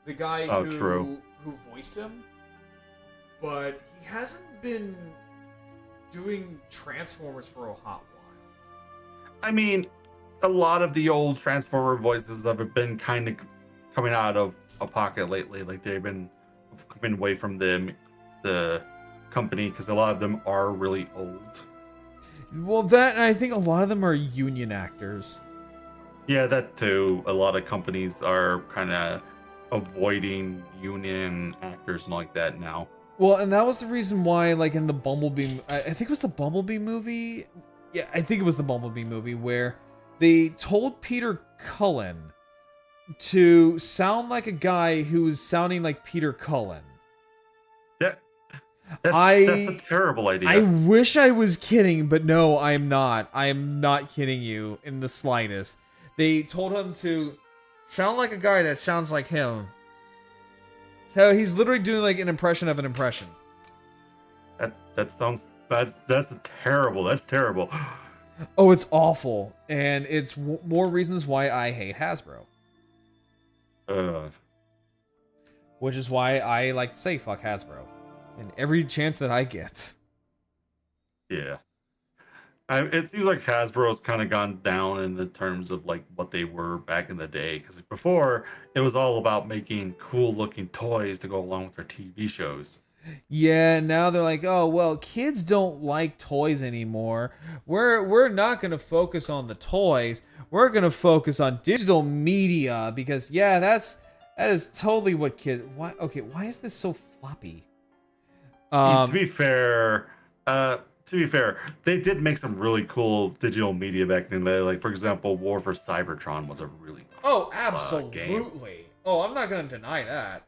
the guy who voiced him. But he hasn't been doing Transformers for a hot while. I mean, a lot of the old Transformer voices have been kind of coming out of a pocket lately. Like they've been coming away from the company because a lot of them are really old. Well, that, and I think a lot of them are union actors. Yeah, that too. A lot of companies are kind of avoiding union actors and like that now. Well, and that was the reason why, like in the Bumblebee, I think it was the Bumblebee movie. Yeah, I think it was the Bumblebee movie where they told Peter Cullen to sound like a guy who was sounding like Peter Cullen. That's a terrible idea. I wish I was kidding, but no, I am not. I am not kidding you in the slightest. They told him to sound like a guy that sounds like him. So he's literally doing like an impression of an impression. That sounds that's terrible. That's terrible. Oh, it's awful, and it's more reasons why I hate Hasbro. Which is why I like to say fuck Hasbro, in every chance that I get. Yeah, it seems like Hasbro's kind of gone down in the terms of like what they were back in the day. Because before it was all about making cool-looking toys to go along with their TV shows. Yeah, now they're like, oh well, kids don't like toys anymore. We're not gonna focus on the toys. We're gonna focus on digital media because yeah, that is totally what kids. Why? Okay, why is this so floppy? To be fair, they did make some really cool digital media back in the day. Like for example, War for Cybertron was a really cool absolutely. Game. Oh, I'm not gonna deny that.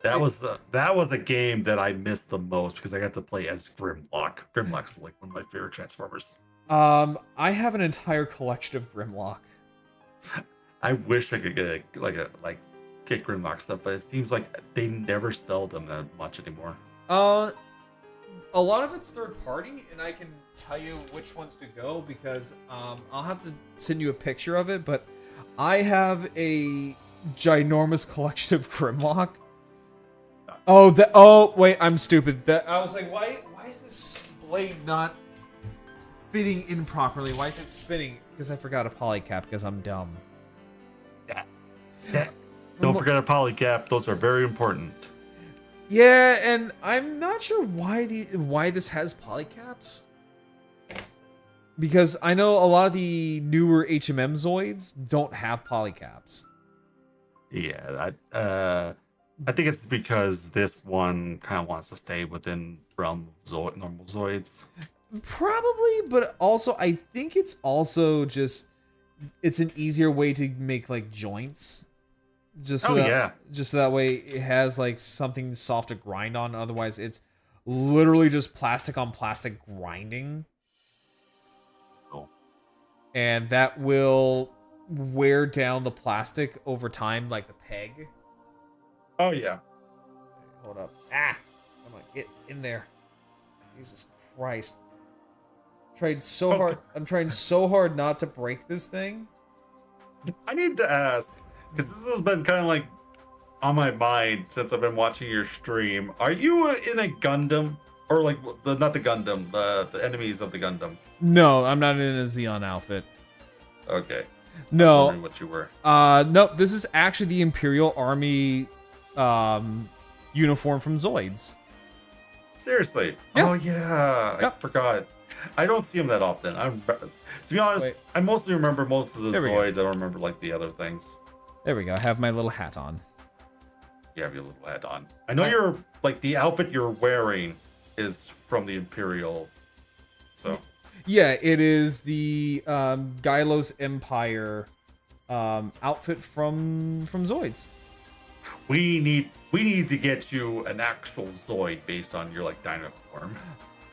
That was a game that I missed the most because I got to play as Grimlock. Grimlock's like one of my favorite Transformers. I have an entire collection of Grimlock. I wish I could get get Grimlock stuff, but it seems like they never sell them that much anymore. A lot of it's third party, and I can tell you which ones to go because I'll have to send you a picture of it. But I have a ginormous collection of Grimlock. Oh wait, I'm stupid. I was like, why is this blade not fitting in properly. Why is it spinning? Because I forgot a polycap because I'm dumb. Don't forget a polycap. Those are very important. Yeah, and I'm not sure why this has polycaps. Because I know a lot of the newer HMM Zoids don't have polycaps. Yeah, I think it's because this one kind of wants to stay within realm of normal Zoids. Probably, but also I think it's also just it's an easier way to make like joints. Just so just so that way it has like something soft to grind on. Otherwise, it's literally just plastic on plastic grinding. Cool. And that will wear down the plastic over time, like the peg. Oh yeah. Hold up. I'm gonna get in there. Jesus Christ. I'm trying so hard not to break this thing. I need to ask, because this has been kind of like on my mind since I've been watching your stream. Are you in a Gundam? Or like, not the Gundam, the enemies of the Gundam? No, I'm not in a Xeon outfit. Okay. No. I was wondering what you were. No, this is actually the Imperial Army uniform from Zoids. Seriously? Yeah. Oh yeah, I forgot. I don't see them that often. To be honest, I mostly remember most of the Zoids. I don't remember like the other things. There we go. I have my little hat on. You have your little hat on. I know you're like the outfit you're wearing is from the Imperial. So. Yeah, it is the Gylos Empire outfit from Zoids. We need to get you an actual Zoid based on your like dino form.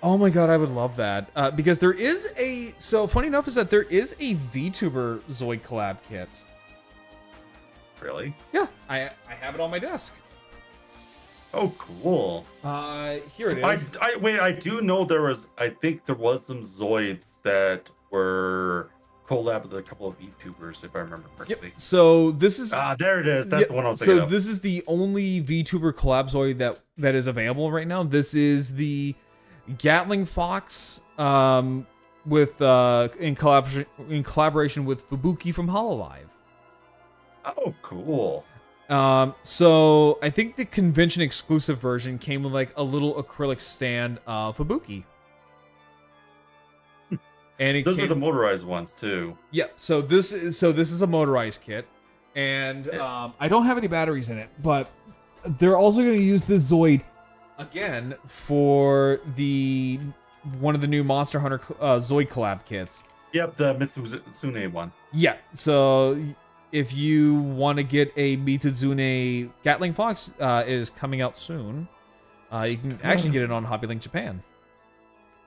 Oh my god, I would love that. Because there is so funny enough is that there is a VTuber Zoid collab kit. Really? Yeah, I have it on my desk. Oh, cool. Here it is. I do know I think there was some Zoids that were collab with a couple of VTubers, if I remember correctly. Yep. So this is there it is. That's the one I was thinking of. So this is the only VTuber collab Zoid that is available right now. This is the Gatling Fox with in collaboration with Fubuki from Hololive. Oh, cool. So I think the convention exclusive version came with like a little acrylic stand of Fubuki. And those are the motorized ones too. Yeah, so this is a motorized kit, and I don't have any batteries in it, but they're also going to use the Zoid again for one of the new Monster Hunter Zoid collab kits. Yep, the Mitsuzune one. Yeah, so if you want to get a Mitsuzune Gatling Fox, is coming out soon. You can actually get it on Hobby Link Japan.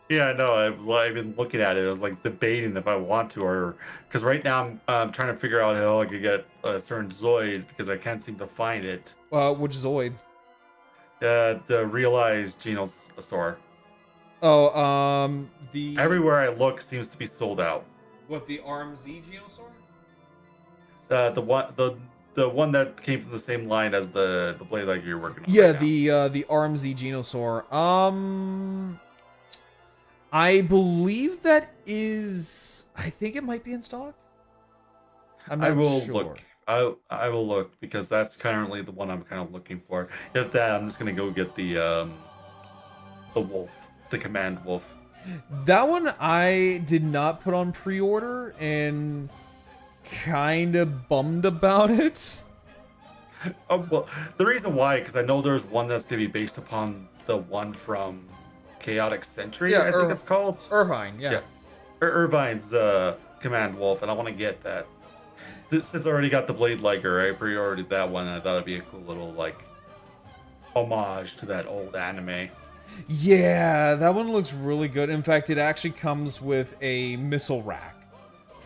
Yeah, I know. I've been looking at it. I was like debating if I want to, or because right now I'm trying to figure out how I could get a certain Zoid because I can't seem to find it. Which Zoid? The realized Genosaur. Oh, the everywhere I look seems to be sold out. What, the RMZ Genosaur? The one that came from the same line as the blade like you're working on. Yeah, right the RMZ Genosaur. I believe that is. I think it might be in stock. I'm not sure. Look. I will look because that's currently the one I'm kind of looking for. If that, I'm just gonna go get the wolf, the command wolf. That one I did not put on pre-order and kind of bummed about it. Oh well, the reason why, because I know there's one that's gonna be based upon the one from Chaotic Century. Yeah, I think it's called Irvine. Yeah. Irvine's command wolf, and I want to get that. Since I already got the Blade Liger, I pre-ordered that one, and I thought it'd be a cool little like homage to that old anime. Yeah, that one looks really good. In fact, it actually comes with a missile rack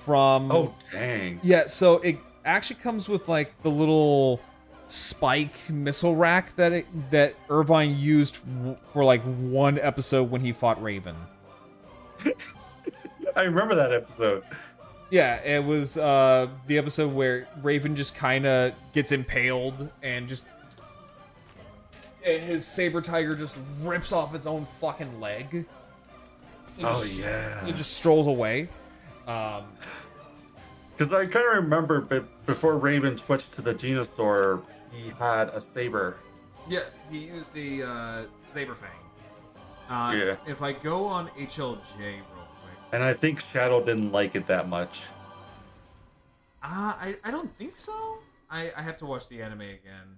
from. Oh dang! Yeah, so it actually comes with like the little spike missile rack that Irvine used for like one episode when he fought Raven. I remember that episode. Yeah, it was the episode where Raven just kind of gets impaled and his saber tiger just rips off its own fucking leg. It just strolls away. Because I kind of remember before Raven switched to the Genosaur, he had a saber. Yeah, he used a Saber Fang. Yeah. If I go on HLJ real quick. And I think Shadow didn't like it that much. I don't think so. I have to watch the anime again.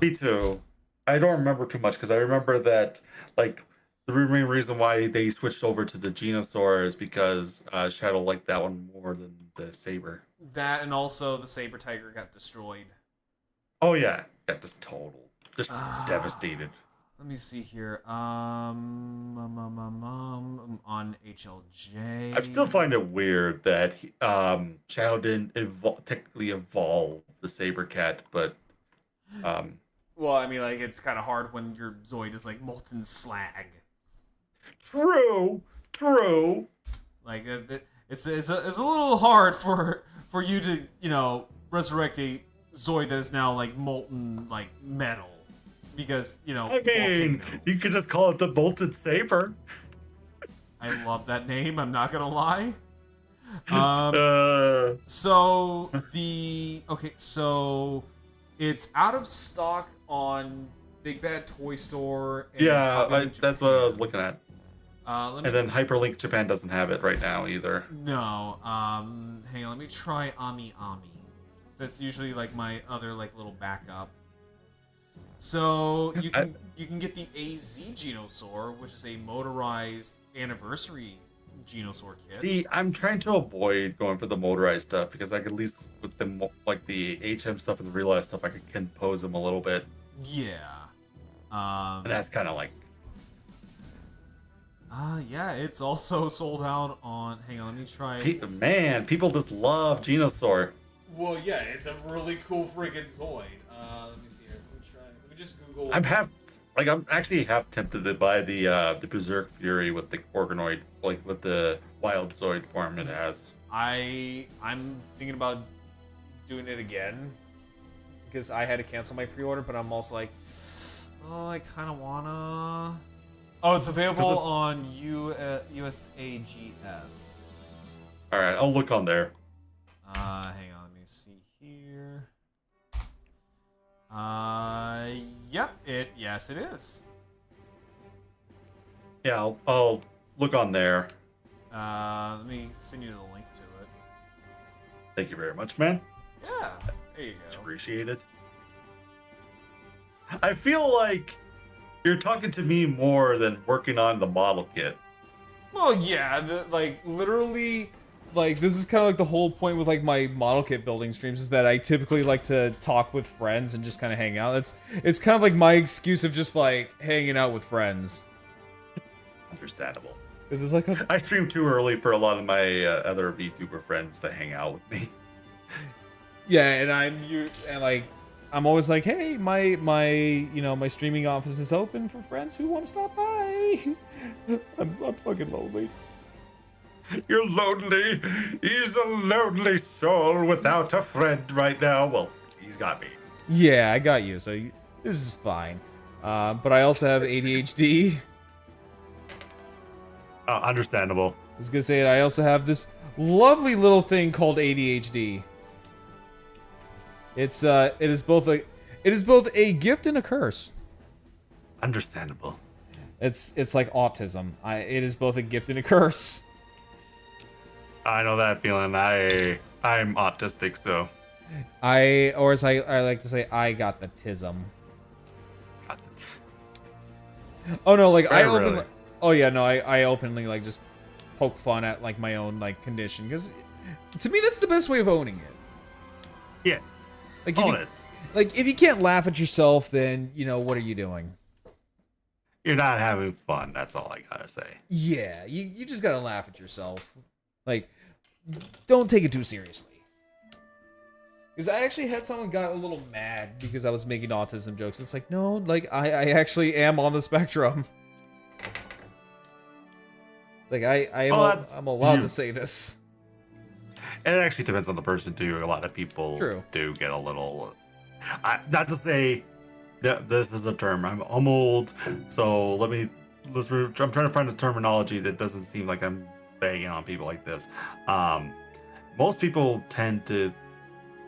Me too. I don't remember too much because I remember that like the main reason why they switched over to the Genosaur is because Shadow liked that one more than the Saber. That and also the Saber Tiger got destroyed. Oh yeah, got just devastated. Let me see here. On HLJ. I still find it weird that Shadow didn't technically evolve the Saber Cat, but well, I mean, like it's kind of hard when your Zoid is like molten slag. True. Like it's a little hard for you to resurrect a Zoid that is now like molten like metal. Because, I mean, you could just call it the Bolted Saber. I love that name, I'm not gonna lie. So it's out of stock on Big Bad Toy Store. And that's what I was looking at. And then Hyperlink Japan doesn't have it right now either. No. Hang on, let me try Ami. So it's usually like my other like little backup. So you can get the AZ Genosaur, which is a motorized anniversary Genosaur kit. See, I'm trying to avoid going for the motorized stuff because I could at least with the like the HM stuff and the real life stuff, I could compose them a little bit. Yeah. And that's kind of like. Yeah, it's also sold out on. Hang on, let me try. People just love Genosaur. Well, yeah, it's a really cool friggin' Zoid. Let me see here. Let me try. Let me just Google. I'm actually half tempted to buy the Berserk Fury with the organoid, like with the wild Zoid form it has. I'm thinking about doing it again because I had to cancel my pre-order, but I'm also like, oh, I kind of wanna. Oh, it's available on USAGS. All right, I'll look on there. Hang on, let me see here. Yes, it is. Yeah, I'll look on there. Let me send you the link to it. Thank you very much, man. Yeah, there you Much go. appreciated. I feel like you're talking to me more than working on the model kit. Well, yeah, literally, this is kind of like the whole point with like my model kit building streams is that I typically like to talk with friends and just kind of hang out. It's kind of like my excuse of just like hanging out with friends. Understandable. This is like I stream too early for a lot of my other VTuber friends to hang out with me. Yeah, and I'm always like, hey, my streaming office is open for friends who want to stop by. I'm fucking lonely. You're lonely. He's a lonely soul without a friend right now. Well, he's got me. Yeah, I got you. So this is fine. But I also have ADHD. Understandable. I was gonna say I also have this lovely little thing called ADHD. It is both a gift and a curse. Understandable. It's like autism. It is both a gift and a curse. I know that feeling. I'm autistic, so. Or as I like to say, I got the tism. Oh no, like I openly. Really? Oh yeah, no, I openly like just poke fun at like my own like condition because to me that's the best way of owning it. Yeah. Like Own it. Like if you can't laugh at yourself, then what are you doing? You're not having fun. That's all I gotta say. Yeah, you just gotta laugh at yourself. Like, don't take it too seriously. Because I actually had someone got a little mad because I was making autism jokes. It's like, no, like I actually am on the spectrum. It's like I'm allowed to say this. It actually depends on the person too. A lot of people do get a little. Not to say that this is a term. I'm old, so let me I'm trying to find a terminology that doesn't seem like I'm bagging on people like this. Most people tend to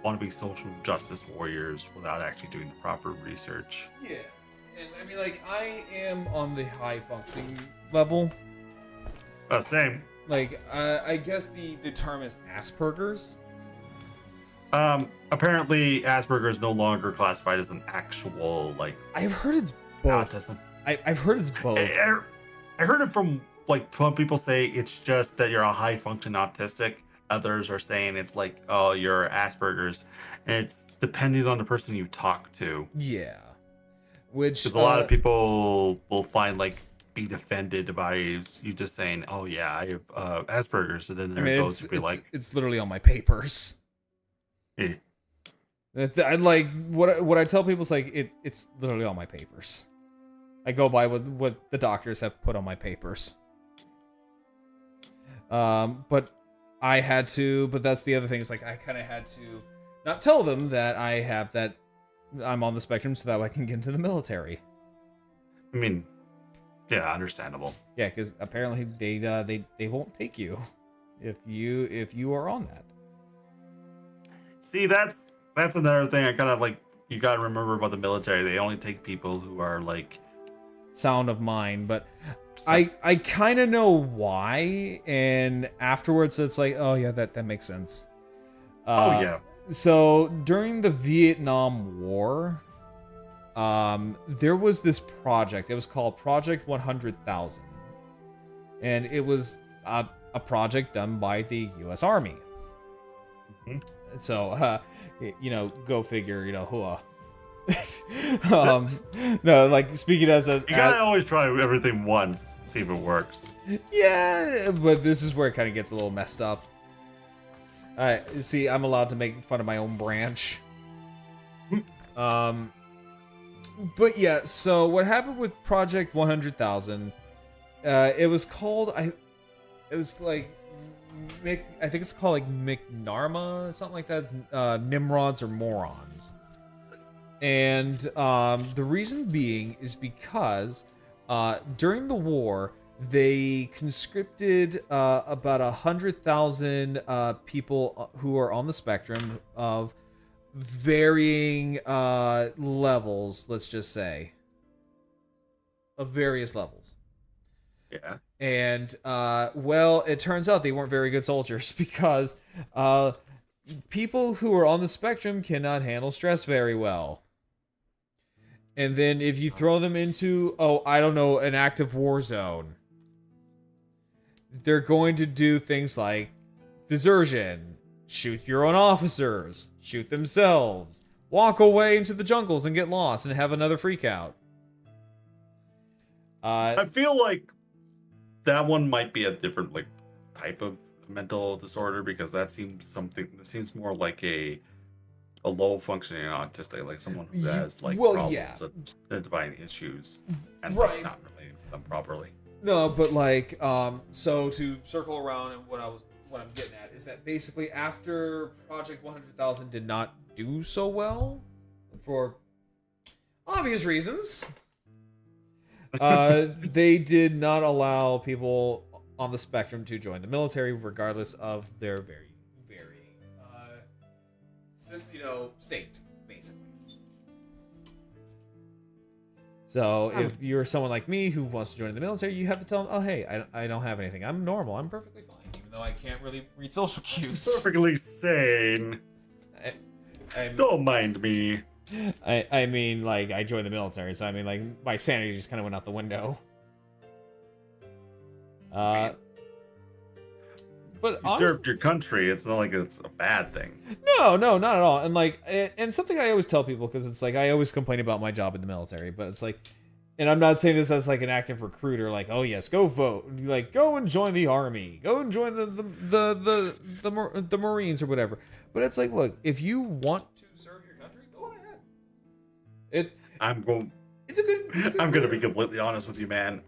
want to be social justice warriors without actually doing the proper research. Yeah, and I mean, like, I am on the high functioning level. Same. Like, I guess the term is Asperger's. Apparently Asperger's no longer classified as an actual like I've heard it's both. autism. I've heard it's both. I heard it from like some people say it's just that you're a high function autistic. Others are saying it's like, oh, you're Asperger's. And it's depending on the person you talk to. Yeah. Which Because a lot of people will find like be defended by you just saying, oh yeah, I have Asperger's. So then there goes to be like, it's literally on my papers. eh. I like what I tell people is like it's literally on my papers. I go by what the doctors have put on my papers. But I had to. But that's the other thing. Is like I kind of had to not tell them that I'm on the spectrum so that I can get into the military. I mean, yeah, understandable. Yeah, because apparently they won't take you if you are on that. See, that's another thing I kind of like. You gotta remember about the military. They only take people who are like sound of mind, but I kind of know why, and afterwards it's like, oh yeah, that makes sense. Oh yeah. So during the Vietnam War, there was this project. It was called Project 100,000, and it was a project done by the U.S. Army. Mm-hmm. So, go figure. No, like speaking as a, You gotta always try everything once, see if it works. yeah, but this is where it kind of gets a little messed up. See, I'm allowed to make fun of my own branch. But yeah, so what happened with Project 100,000? It was called it was like I think it's called like McNarma, something like that. It's, Nimrods or morons. And the reason being is because during the war, they conscripted about 100,000 people who are on the spectrum of varying levels, let's just say. Of various levels. Yeah. And, well, it turns out they weren't very good soldiers because people who are on the spectrum cannot handle stress very well. And then if you throw them into, an active war zone, they're going to do things like desertion, shoot your own officers, shoot themselves, walk away into the jungles and get lost and have another freak out. I feel like that one might be a different like type of mental disorder because that seems more like a low functioning autistic, like someone who has like problems identifying issues and like, not relating to them properly. No, but like so to circle around and what I'm getting at is that basically after Project 100,000 did not do so well for obvious reasons, they did not allow people on the spectrum to join the military regardless of their varying state, basically. So if you're someone like me who wants to join the military, you have to tell them, oh, hey, I don't have anything. I'm normal. I'm perfectly fine, even though I can't really read social cues. Perfectly sane. Don't mind me. I mean, like, I joined the military, so I mean, like, my sanity just kind of went out the window. But you served your country. It's not like it's a bad thing. No, not at all. And like, and something I always tell people, because it's like I always complain about my job in the military, but it's like, and I'm not saying this as like an active recruiter, like, oh yes, go vote, like, go and join the army, go and join the Marines or whatever. But it's like, look, if you want to serve your country, go ahead. I'm going to be completely honest with you, man.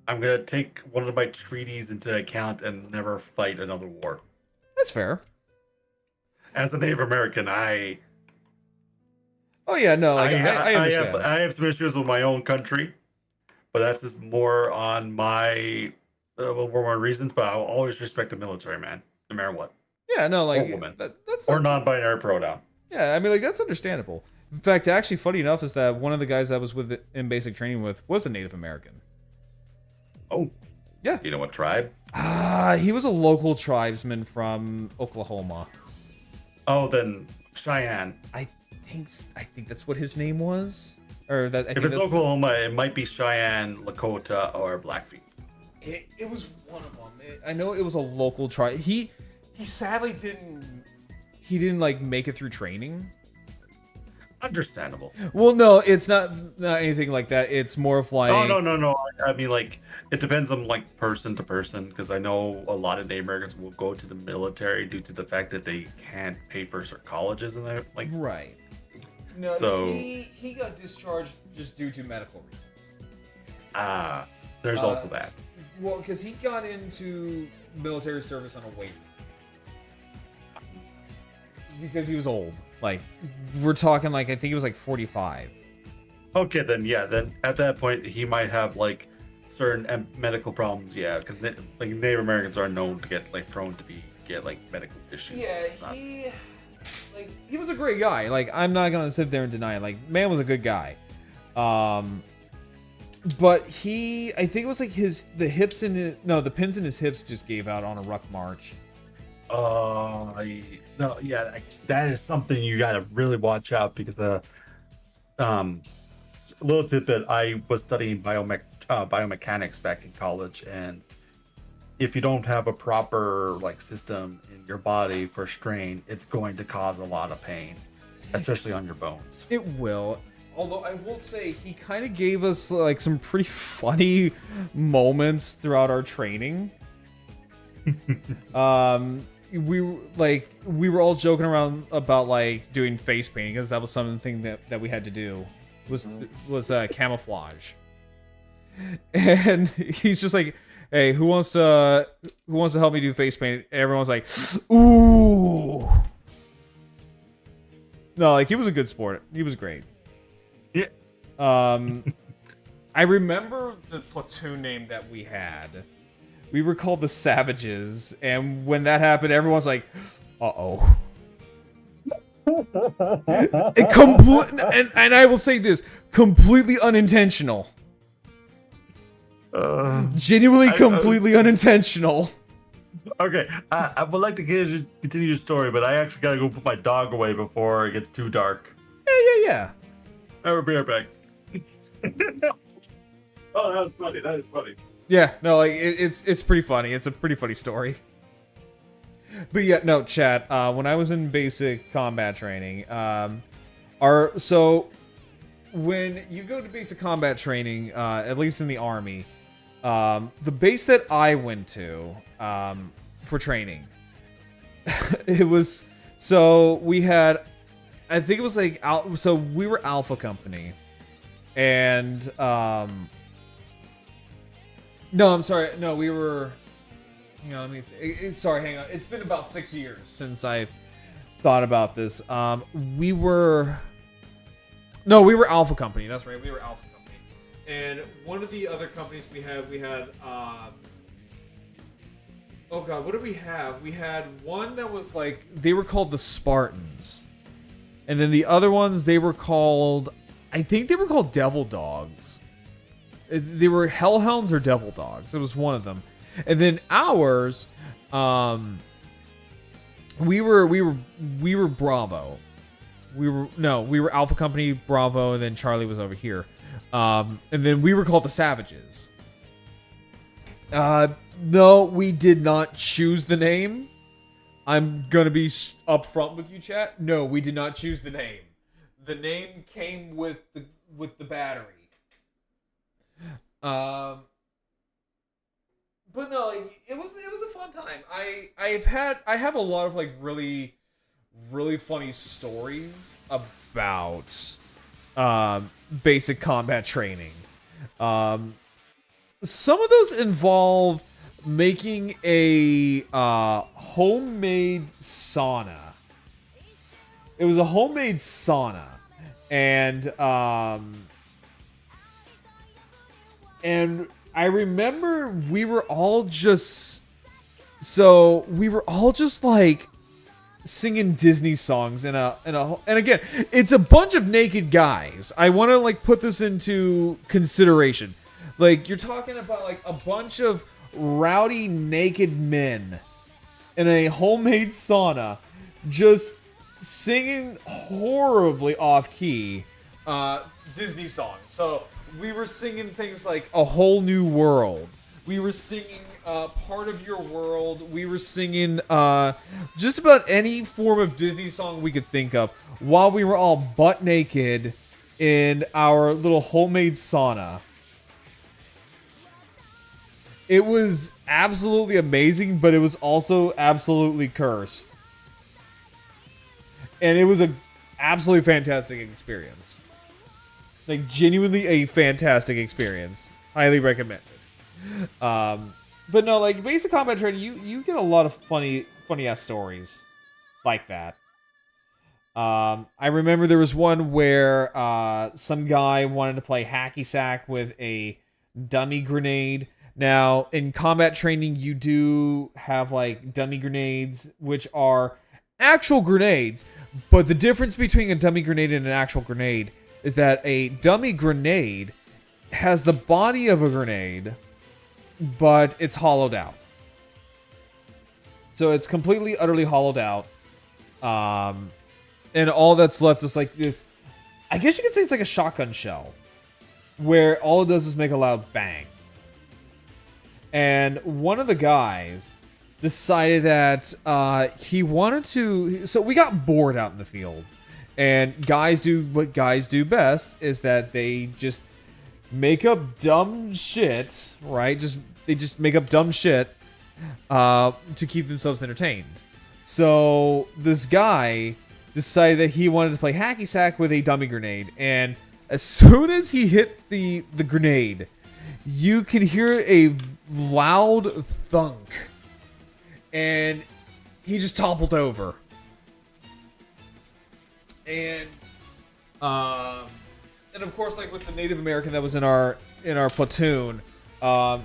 I'm going to take one of my treaties into account and never fight another war. That's fair. As a Native American, Oh yeah, no, like, I understand. I have some issues with my own country, but that's just more on my more reasons. But I'll always respect the military man, no matter what, Yeah, no, or like woman, that's or non-binary pronoun. yeah. I mean, like that's understandable. In fact, actually, funny enough is that one of the guys I was with in basic training with was a Native American. Oh, Yeah. You know what tribe? He was a local tribesman from Oklahoma. Oh, then Cheyenne. I think that's what his name was. Or that I If think it's that's Oklahoma, it might be Cheyenne, Lakota, or Blackfeet. it was one of them. I know it was a local tribe. He sadly didn't like make it through training. Understandable. Well, no, it's not anything like that. It's more of like Oh no. I mean, like it depends on like person to person because I know a lot of Native Americans will go to the military due to the fact that they can't pay for certain colleges and they're like right. No, So- he got discharged just due to medical reasons. there's also that. Well, because he got into military service on a waiver. Because he was old. Like, we're talking like, I think he was like 45. Okay, then yeah, then at that point he might have like certain medical problems. Yeah, because like Native Americans are known to get like prone to get like medical issues. Yeah, It's not- he was a great guy. Like, I'm not gonna sit there and deny it. Like, man was a good guy. But I think it was like the pins in his hips just gave out on a ruck march. No, yeah, that is something you gotta really watch out because a little tidbit. I was studying biomechanics back in college, and if you don't have a proper like system in your body for strain, it's going to cause a lot of pain, especially on your bones. It will. Although I will say he kind of gave us like some pretty funny moments throughout our training. We were all joking around about like doing face painting because that was something that we had to do was camouflage. And he's just like, "Hey, who wants to help me do face paint?" Everyone's like, "Ooh." No, like he was a good sport. He was great. Yeah. I remember the platoon name that we had. We were called the Savages, and when that happened, everyone's like, "Uh-oh." And I will say this, completely unintentional. Genuinely completely unintentional. Okay, I would like to continue your story, but I actually gotta go put my dog away before it gets too dark. Yeah. I'll be right back. Oh, that was funny. That is funny. Yeah, no, like it's pretty funny. It's a pretty funny story. But yeah, no, chat. When I was in basic combat training, when you go to basic combat training, at least in the army, the base that I went to for training, it was we had, I think it was like we were Alpha Company, and no, I'm sorry. No, we were. Hang on, hang on. It's been about 6 years since I've thought about this. We were Alpha Company. That's right. We were Alpha Company. And one of the other companies we had. Oh God, what did we have? We had one that was like they were called the Spartans, and then the other ones they were called. I think they were called Devil Dogs. They were Hellhounds or Devil Dogs. It was one of them. And then ours, we were Bravo. We were Alpha Company, Bravo, and then Charlie was over here. And then we were called the Savages. No, we did not choose the name. I'm gonna be upfront with you, chat. No, we did not choose the name. The name came with the battery. But no, like, it was a fun time. I have a lot of like really funny stories about basic combat training. Some of those involve making a homemade sauna. It was a homemade sauna, and And I remember we were all just like singing Disney songs and again, it's a bunch of naked guys. I want to like put this into consideration. Like you're talking about like a bunch of rowdy naked men in a homemade sauna just singing horribly off key Disney songs. So we were singing things like A Whole New World. We were singing Part of Your World. We were singing just about any form of Disney song we could think of while we were all butt naked in our little homemade sauna. It was absolutely amazing, but it was also absolutely cursed. And it was a absolutely fantastic experience. Like, genuinely a fantastic experience. Highly recommended. But no, like, basic combat training, you get a lot of funny ass stories like that. I remember there was one where some guy wanted to play hacky sack with a dummy grenade. Now, in combat training, you do have like dummy grenades, which are actual grenades, but the difference between a dummy grenade and an actual grenade is that a dummy grenade has the body of a grenade, but it's hollowed out. So it's completely, utterly hollowed out. And all that's left is like this, I guess you could say it's like a shotgun shell, where all it does is make a loud bang. And one of the guys decided that he wanted to... So we got bored out in the field. And guys do what guys do best, is that they just make up dumb shit, right? They just make up dumb shit to keep themselves entertained. So this guy decided that he wanted to play hacky sack with a dummy grenade. And as soon as he hit the grenade, you can hear a loud thunk, and he just toppled over. And of course, like with the Native American that was in our platoon, it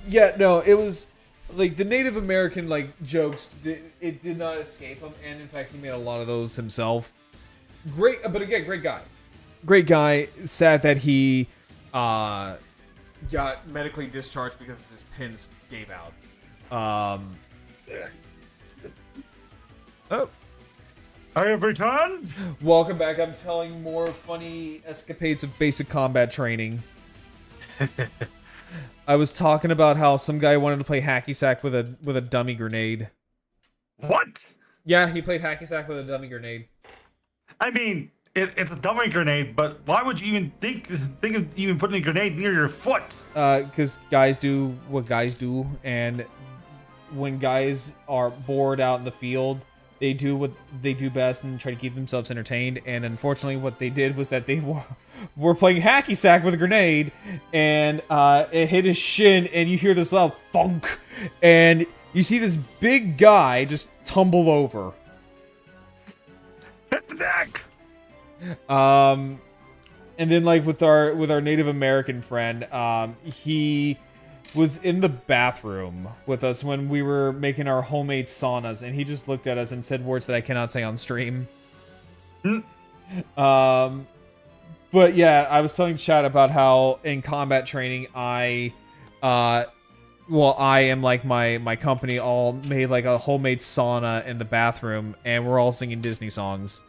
was like the Native American like jokes. It did not escape him, and in fact, he made a lot of those himself. Great, but again, great guy. Sad that he got medically discharged because his pins gave out. Oh. I have returned! Welcome back. I'm telling more funny escapades of basic combat training. I was talking about how some guy wanted to play hacky sack with a dummy grenade. What? Yeah, he played hacky sack with a dummy grenade. I mean, it's a dummy grenade, but why would you even think of even putting a grenade near your foot? Because guys do what guys do, and when guys are bored out in the field, they do what they do best and try to keep themselves entertained. And unfortunately, what they did was that they were playing hacky sack with a grenade, and it hit his shin, and you hear this loud thunk, and you see this big guy just tumble over. Hit the deck! And then like with our Native American friend, he was in the bathroom with us when we were making our homemade saunas, and he just looked at us and said words that I cannot say on stream. But yeah, I was telling Chad about how in combat training I am like my company all made like a homemade sauna in the bathroom, and we're all singing Disney songs.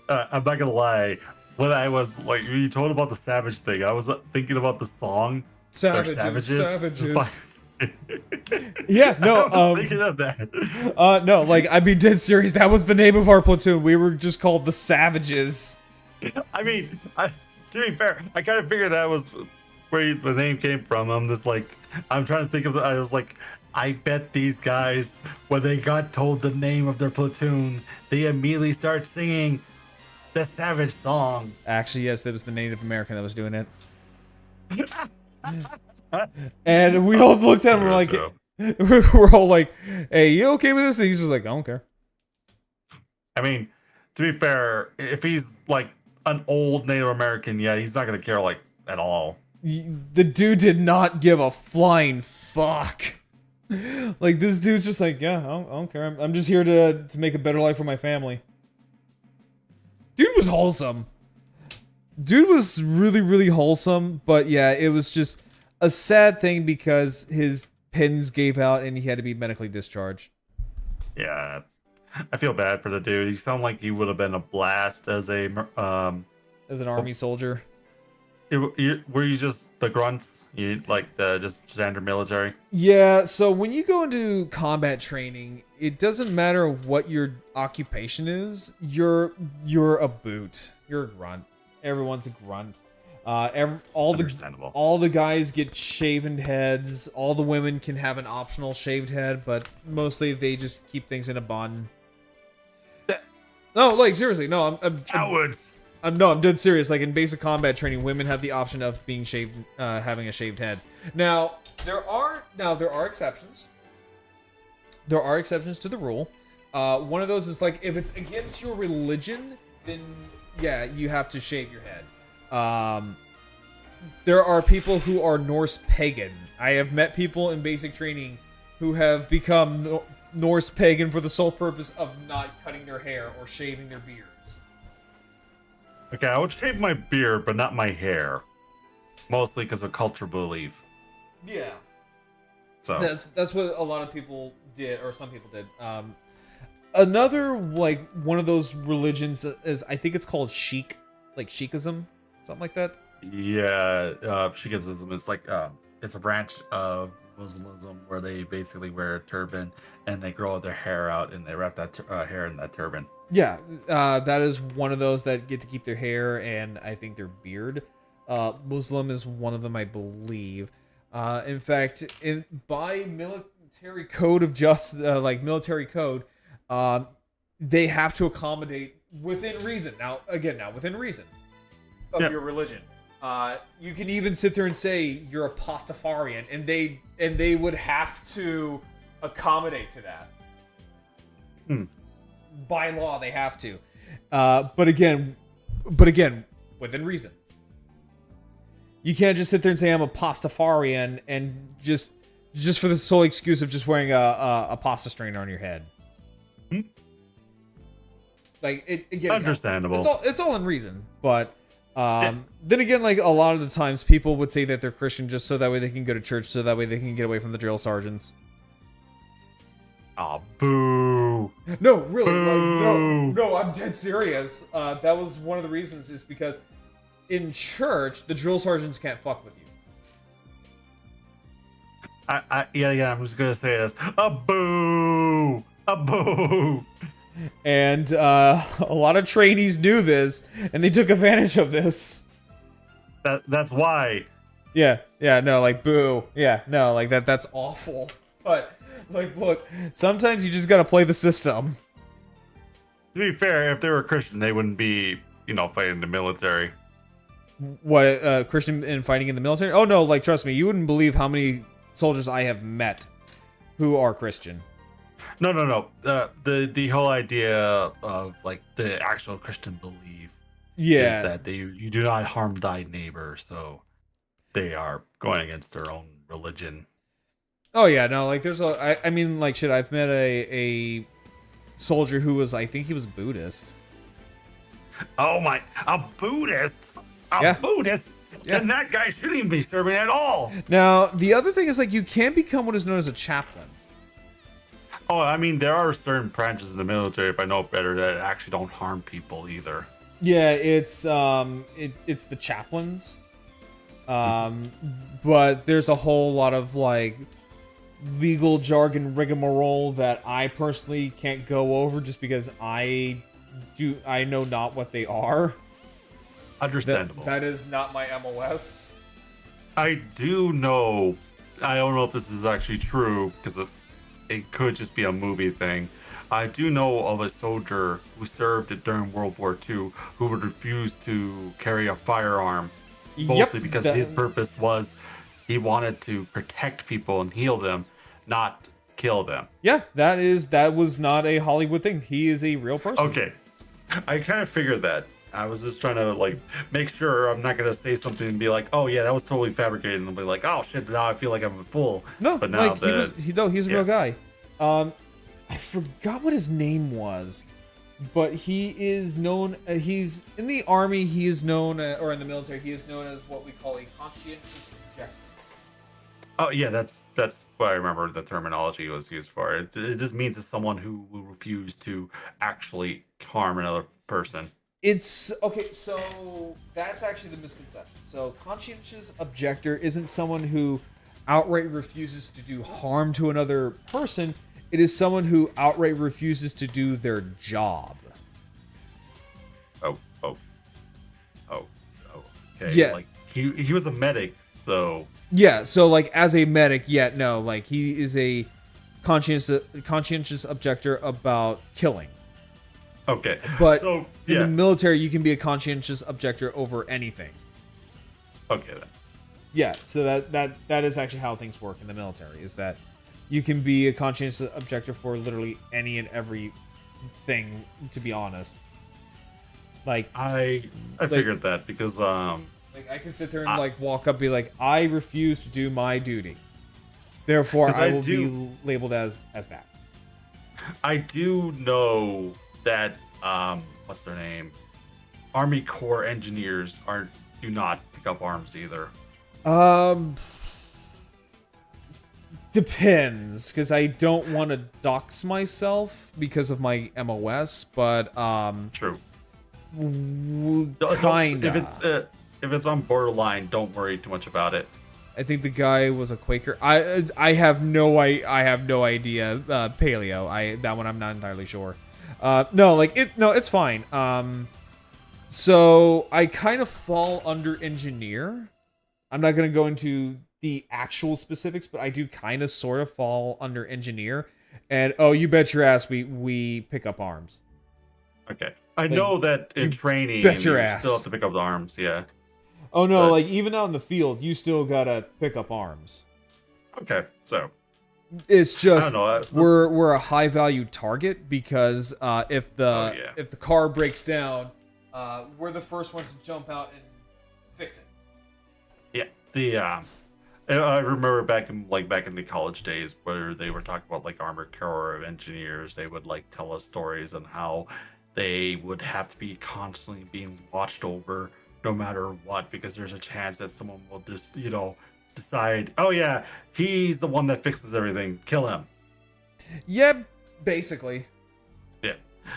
I'm not gonna lie. When I was like, when you told about the savage thing, I was thinking about the song. Savages. Yeah, no. I was thinking of that. No, like I'd be dead serious. That was the name of our platoon. We were just called the Savages. I mean, to be fair, I kind of figured that was where the name came from. I'm trying to think of I was like, I bet these guys, when they got told the name of their platoon, they immediately start singing the Savage song. Actually, yes, that was the Native American that was doing it. And we all looked at him and we're all like, hey, you okay with this? And he's just like, I don't care. I mean, to be fair, if he's like an old Native American, yeah, he's not gonna care like at all. The dude did not give a flying fuck. Like, this dude's just like, yeah, I don't care. I'm just here to make a better life for my family. Dude was wholesome. Dude was really, really wholesome, but yeah, it was just a sad thing because his pins gave out and he had to be medically discharged. Yeah, I feel bad for the dude. He sounded like he would have been a blast as a As an army soldier. Were you just the grunts? You like the just standard military? Yeah, so when you go into combat training, it doesn't matter what your occupation is. You're a boot. You're a grunt. Everyone's a grunt. All the guys get shaven heads. All the women can have an optional shaved head, but mostly they just keep things in a bun. No, like seriously, no, I'm cowards. I'm dead serious. Like in basic combat training, women have the option of being shaved, having a shaved head. Now there are exceptions. There are exceptions to the rule. One of those is like if it's against your religion, then yeah, you have to shave your head. There are people who are Norse pagan. I have met people in basic training who have become Norse pagan for the sole purpose of not cutting their hair or shaving their beards. Okay, I would shave my beard, but not my hair. Mostly because of cultural belief. Yeah. So that's what a lot of people did, or some people did. Another like one of those religions is I think it's called Sikh, like Sikhism, something like that. Yeah, Sikhism is like it's a branch of Muslimism where they basically wear a turban and they grow their hair out and they wrap that hair in that turban. Yeah, that is one of those that get to keep their hair and I think their beard. Muslim is one of them, I believe. In fact, by military code of military code, they have to accommodate within reason. Now, within reason of your religion. You can even sit there and say you're a Pastafarian, and they would have to accommodate to that. By law, they have to. But again, within reason. You can't just sit there and say I'm a Pastafarian and just for the sole excuse of just wearing a pasta strainer on your head. Like it again, understandable. It's all in reason, but then again, like a lot of the times, people would say that they're Christian just so that way they can go to church, so that way they can get away from the drill sergeants. Oh, boo! No, really, Boo. like no, I'm dead serious. That was one of the reasons, is because in church the drill sergeants can't fuck with you. Yeah, I'm just gonna say this. A boo! A boo! And a lot of trainees knew this, and they took advantage of this. That's why. Yeah, no, like boo. Yeah, no, like that's awful. But like, look, sometimes you just gotta play the system. To be fair, if they were Christian, they wouldn't be, fighting the military. What, Christian and fighting in the military? Oh no, like trust me, you wouldn't believe how many soldiers I have met who are Christian. No. The whole idea of like the actual Christian belief is that you do not harm thy neighbor, so they are going against their own religion. Oh yeah, no, like there's I mean, like shit, I've met a soldier who was, I think he was Buddhist. Oh my, a Buddhist? A Buddhist? Yeah. Then that guy shouldn't even be serving at all. Now, the other thing is, like, you can become what is known as a chaplain. Oh, I mean, there are certain branches in the military, if I know better, that actually don't harm people either. Yeah, it's the chaplains. But there's a whole lot of, like, legal jargon rigmarole that I personally can't go over just because I know not what they are. Understandable. That is not my MOS. I do know, I don't know if this is actually true, because it could just be a movie thing. I do know of a soldier who served during World War II who would refuse to carry a firearm, mostly because his purpose was he wanted to protect people and heal them, not kill them. Yeah, that was not a Hollywood thing. He is a real person. Okay, I kind of figured that. I was just trying to like make sure I'm not gonna say something and be like, "Oh yeah, that was totally fabricated," and I'll be like, "Oh shit, now I feel like I'm a fool." No, but now like he's a yeah. real guy. I forgot what his name was, but he is known. He's in the army. He is known, or in the military, he is known as what we call a conscientious objector. Oh yeah, that's what I remember the terminology was used for. It just means it's someone who will refuse to actually harm another person. It's okay, so that's actually the misconception. So conscientious objector isn't someone who outright refuses to do harm to another person. It is someone who outright refuses to do their job. Oh, okay. Yeah. Like he was a medic, so Yeah, so like as a medic, no, like he is a conscientious objector about killing. okay. But so in yeah, the military, you can be a conscientious objector over anything. okay then. Yeah, so that is actually how things work in the military. Is that you can be a conscientious objector for literally any and every thing. To be honest, like I figured that because like I can sit there and like walk up, and be like, I refuse to do my duty. Therefore, 'Cause I I will do- be labeled as that. I do know that what's their name? Army Corps engineers do not pick up arms either. Depends, because I don't want to dox myself because of my MOS, but True. Don't- kinda. If it's on borderline, don't worry too much about it. I think the guy was a Quaker. I have no idea. Paleo. That one I'm not entirely sure. It's fine. So I kind of fall under engineer. I'm not gonna go into the actual specifics, but I do kind of sort of fall under engineer. And oh, you bet your ass we pick up arms. Okay. I know that in training bet your you ass. still have to pick up the arms, yeah. Oh no, But- like even out in the field, you still gotta pick up arms. Okay, so It's I just don't know. we're a high value target because if the yeah. if the car breaks down, we're the first ones to jump out and fix it. Yeah, I remember back in the college days where they were talking about like Armored Corps of Engineers. They would like tell us stories on how they would have to be constantly being watched over no matter what, because there's a chance that someone will just decide, oh yeah, he's the one that fixes everything, kill him. Yeah, basically. Yeah,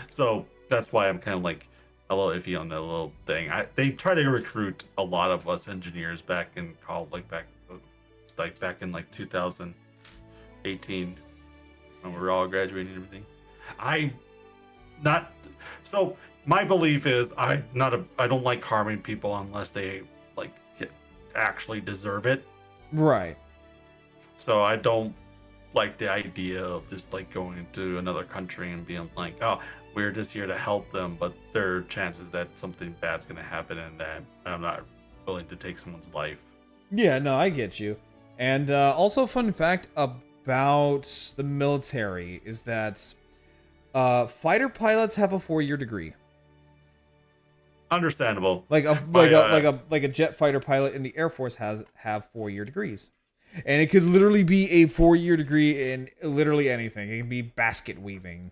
so that's why I'm kind of like a little iffy on that little thing. They try to recruit a lot of us engineers back in college, back in like 2018 when we were all graduating and everything. So my belief is I don't like harming people unless they like actually deserve it. Right. So I don't like the idea of just like going into another country and being like, oh, we're just here to help them, but there are chances that something bad's going to happen and that I'm not willing to take someone's life. Yeah, no, I get you. And also, fun fact about the military is that fighter pilots have a 4-year degree. Understandable. Like a jet fighter pilot in the Air Force have 4-year degrees. And it could literally be a 4-year degree in literally anything. It can be basket weaving.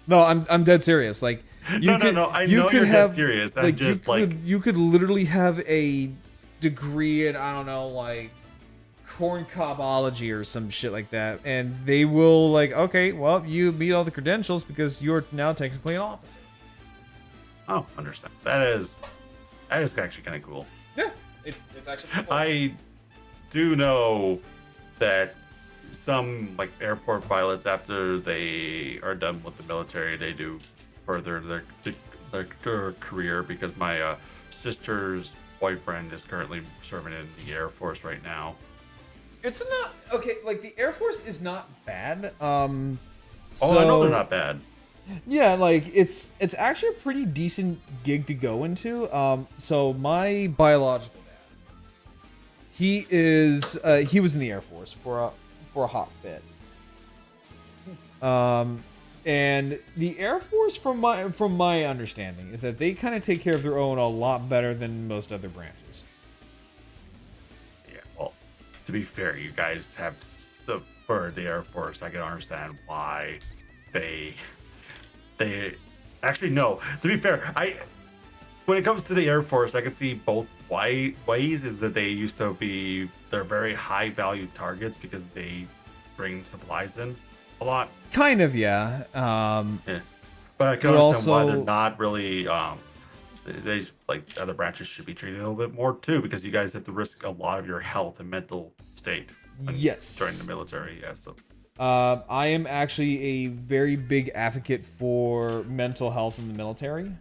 No, I'm dead serious. Like you No. I know you're dead serious. I'm Like just you could literally have a degree in, I don't know, like corn cobology or some shit like that, and they will like, okay, well, you meet all the credentials because you're now technically an officer. Oh, understand. That is actually kind of cool. Yeah, it's actually cool. I do know that some like airport pilots, after they are done with the military, they do further their career, because my sister's boyfriend is currently serving in the Air Force right now. It's not okay. Like the Air Force is not bad. I know they're not bad. Yeah, like it's actually a pretty decent gig to go into. So my biological dad, he was in the Air Force for a hot bit. And the Air Force, from my understanding, is that they kind of take care of their own a lot better than most other branches. Yeah, well, to be fair, you guys have for the Air Force, I can understand why they actually no. To be fair, when it comes to the Air Force, I can see both ways. Is that they're very high value targets because they bring supplies in a lot. Kind of, yeah. Yeah. But I can But understand why also- they're not really they like other branches should be treated a little bit more too, because you guys have to risk a lot of your health and mental state when Yes. joining the military. Yeah, so I am actually a very big advocate for mental health in the military.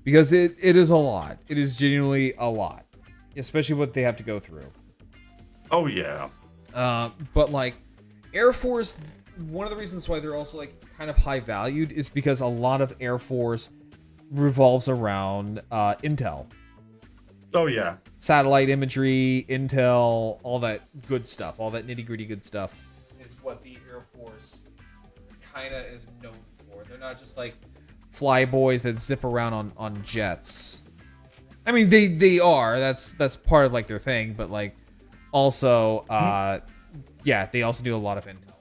Because it is a lot. It is genuinely a lot. Especially what they have to go through. oh yeah. But like Air Force, one of the reasons why they're also like kind of high valued is because a lot of Air Force revolves around intel. Oh yeah. Satellite imagery, intel, all that good stuff, all that nitty-gritty good stuff is what the Air Force kind of is known for. They're not just like flyboys that zip around on jets. I mean, they are. That's part of like their thing, but like also yeah, they also do a lot of intel.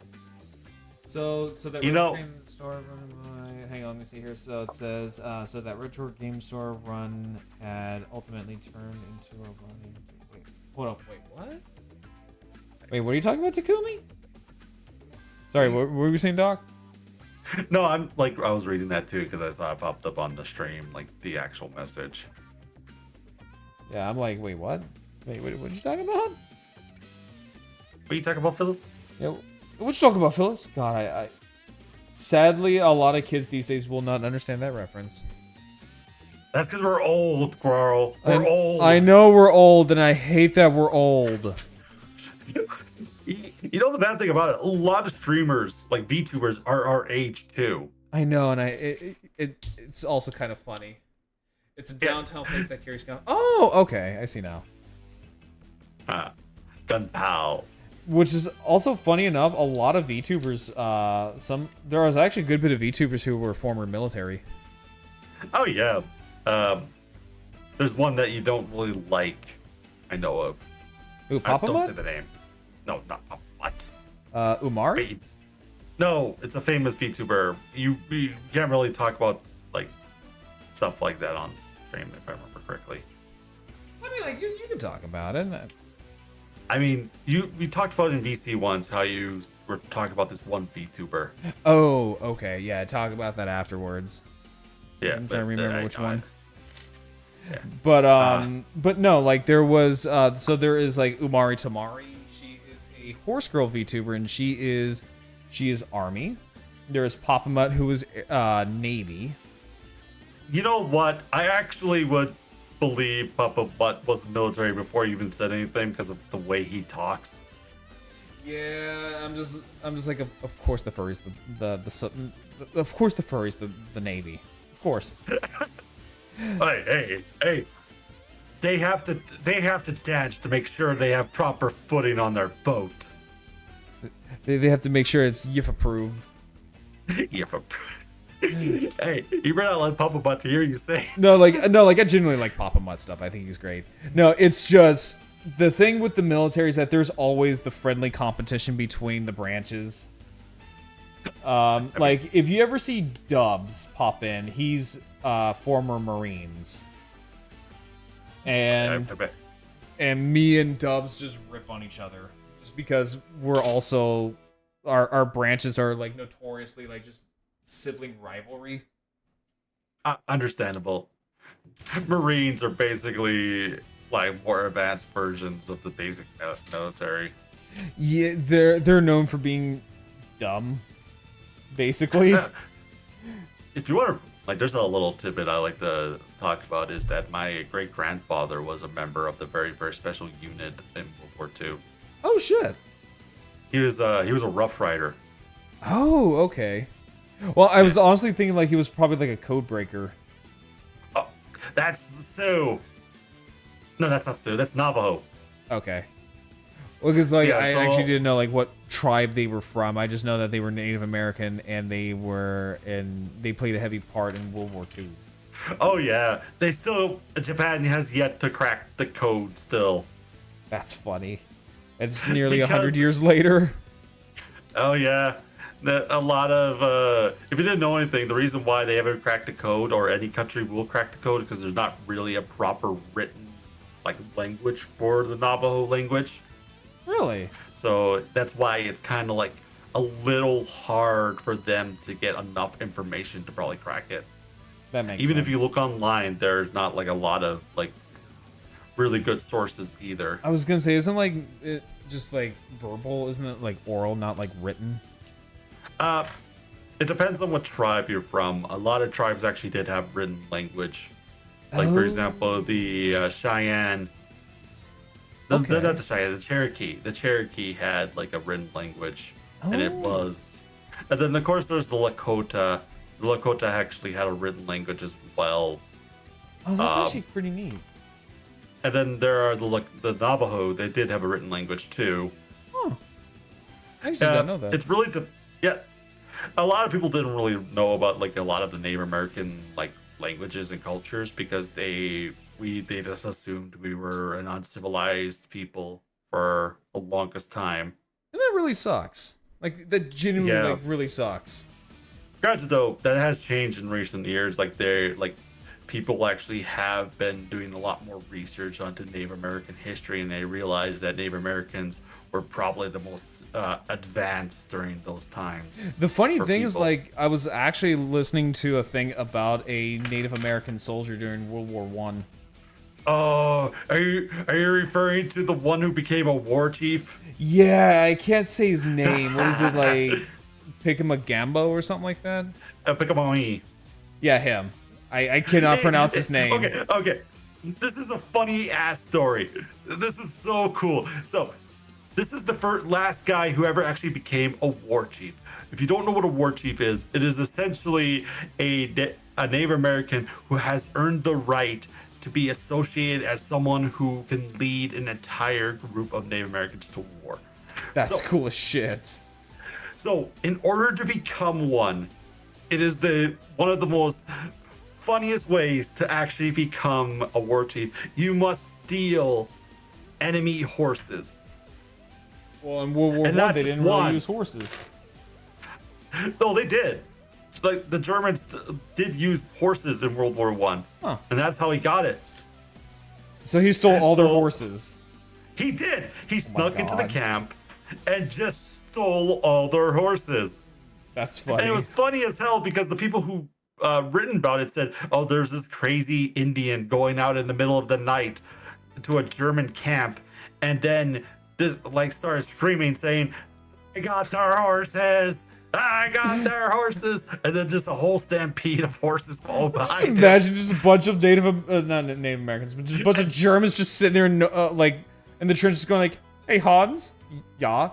So that retro game store run by, hang on, let me see here. So it says so that retro game store run had ultimately turned into a running. Wait, hold up, wait, what? Wait, what are you talking about, Takumi? Sorry, what were you saying, Doc? No, I'm like I was reading that too because I saw it popped up on the stream, like the actual message. Yeah, I'm like, wait, what? Wait, what are you talking about? What are you talking about, Phyllis? Yeah, what you talking about, Phyllis? God, I sadly, a lot of kids these days will not understand that reference. That's because we're old, Carl. We're old. I know we're old, and I hate that we're old. You know the bad thing about it? A lot of streamers, like VTubers, are our age too. I know, and it's also kind of funny. It's a downtown place that carries gun. Oh, okay, I see now. Gun pal. Which is also funny enough. A lot of VTubers, there was actually a good bit of VTubers who were former military. Oh yeah. There's one that you don't really like. I know of. Ooh, Papa Don't say Mutt? the name. No, not Papa Mutt. Umari? Wait. No, it's a famous VTuber. You can't really talk about like stuff like that on stream if I remember correctly. I mean, like you can talk about it. I mean, we talked about in VC once how you were talking about this one VTuber. Oh, okay, yeah. Talk about that afterwards. Yeah, I'm trying to remember which one. Yeah. But no, like there was so there is like Umari Tamari. She is a horse girl VTuber, and she is Army. There is Papa Mutt, who is Navy. You know what? I actually would believe Papa Mutt was military before you even said anything because of the way he talks. Yeah, I'm just like of course the furries of course the furries the Navy, of course. Hey! They have to dance to make sure they have proper footing on their boat. They have to make sure it's YIF approved. Hey, you better not let Papa Mutt hear you say. No, I genuinely like Papa Mutt stuff. I think he's great. No, it's just the thing with the military is that there's always the friendly competition between the branches. Like if you ever see Dubs pop in, he's former Marines. And me and Dubs just rip on each other just because we're also our branches are like notoriously like just sibling rivalry. Understandable. Marines are basically like more advanced versions of the basic military. Yeah, they're known for being dumb, basically. If you want to, like, there's a little tidbit I like to talk about is that my great grandfather was a member of the very first special unit in World War II. Oh shit. He was a Rough Rider. Oh, okay. Well, I was honestly thinking like he was probably like a code breaker. Oh, that's Sioux. No, that's not Sioux. That's Navajo. Okay. Well, because like Yeah, I so- actually didn't know like what tribe they were from. I just know that they were Native American and they played a heavy part in World War II. Oh yeah, Japan has yet to crack the code still. That's funny. It's nearly Because- 100 years later. Oh yeah, a lot of if you didn't know anything, the reason why they haven't cracked the code or any country will crack the code because there's not really a proper written like language for the Navajo language. Really? So that's why it's kind of like a little hard for them to get enough information to probably crack it. That makes Even sense. if you look online, there's not like a lot of like really good sources either. I was gonna say, isn't like it just like verbal? Isn't it like oral, not like written? It depends on what tribe you're from. A lot of tribes actually did have written language. Like for Oh. example, the Cheyenne. Okay. Not the Cheyenne, the Cherokee. The Cherokee had like a written language, and it Oh. was. And then of course there's the Lakota. The Lakota actually had a written language as well. Oh, that's Um, actually pretty neat. And then there are the Navajo. They did have a written language too. Huh. I actually didn't know that. It's really yeah. A lot of people didn't really know about like a lot of the Native American like languages and cultures because they just assumed we were an uncivilized people for the longest time. And that really sucks. Like that genuinely Yeah. like really sucks. Granted though, that has changed in recent years. Like people actually have been doing a lot more research onto Native American history, and they realize that Native Americans were probably the most advanced during those times. The funny for thing is, people. like, I was actually listening to a thing about a Native American soldier during World War One. Oh, are you referring to the one who became a war chief? Yeah, I can't say his name. What is it like? Picamagambo or something like that? Pickamoni. Yeah, him. I cannot pronounce his name. Okay. This is a funny ass story. This is so cool. So, this is the last guy who ever actually became a war chief. If you don't know what a war chief is, it is essentially a Native American who has earned the right to be associated as someone who can lead an entire group of Native Americans to war. That's So- cool as shit. So, in order to become one, it is one of the most funniest ways to actually become a war chief. You must steal enemy horses. Well, in World War And One, not they just didn't really one. use horses. No, they did. Like the Germans did use horses in World War One, Huh. and that's how he got it. So he stole all their So- horses. He did. He snuck into the God. camp and just stole all their horses. That's funny. And it was funny as hell because the people who written about it said, "Oh, there's this crazy Indian going out in the middle of the night to a German camp, and then this like started screaming, saying, 'I got their horses! I got their horses!' And then just a whole stampede of horses followed Just behind him. imagine just a bunch of not Native Americans, but just a bunch of Germans just sitting there, like in the trenches, going like, "Hey Hans, yeah,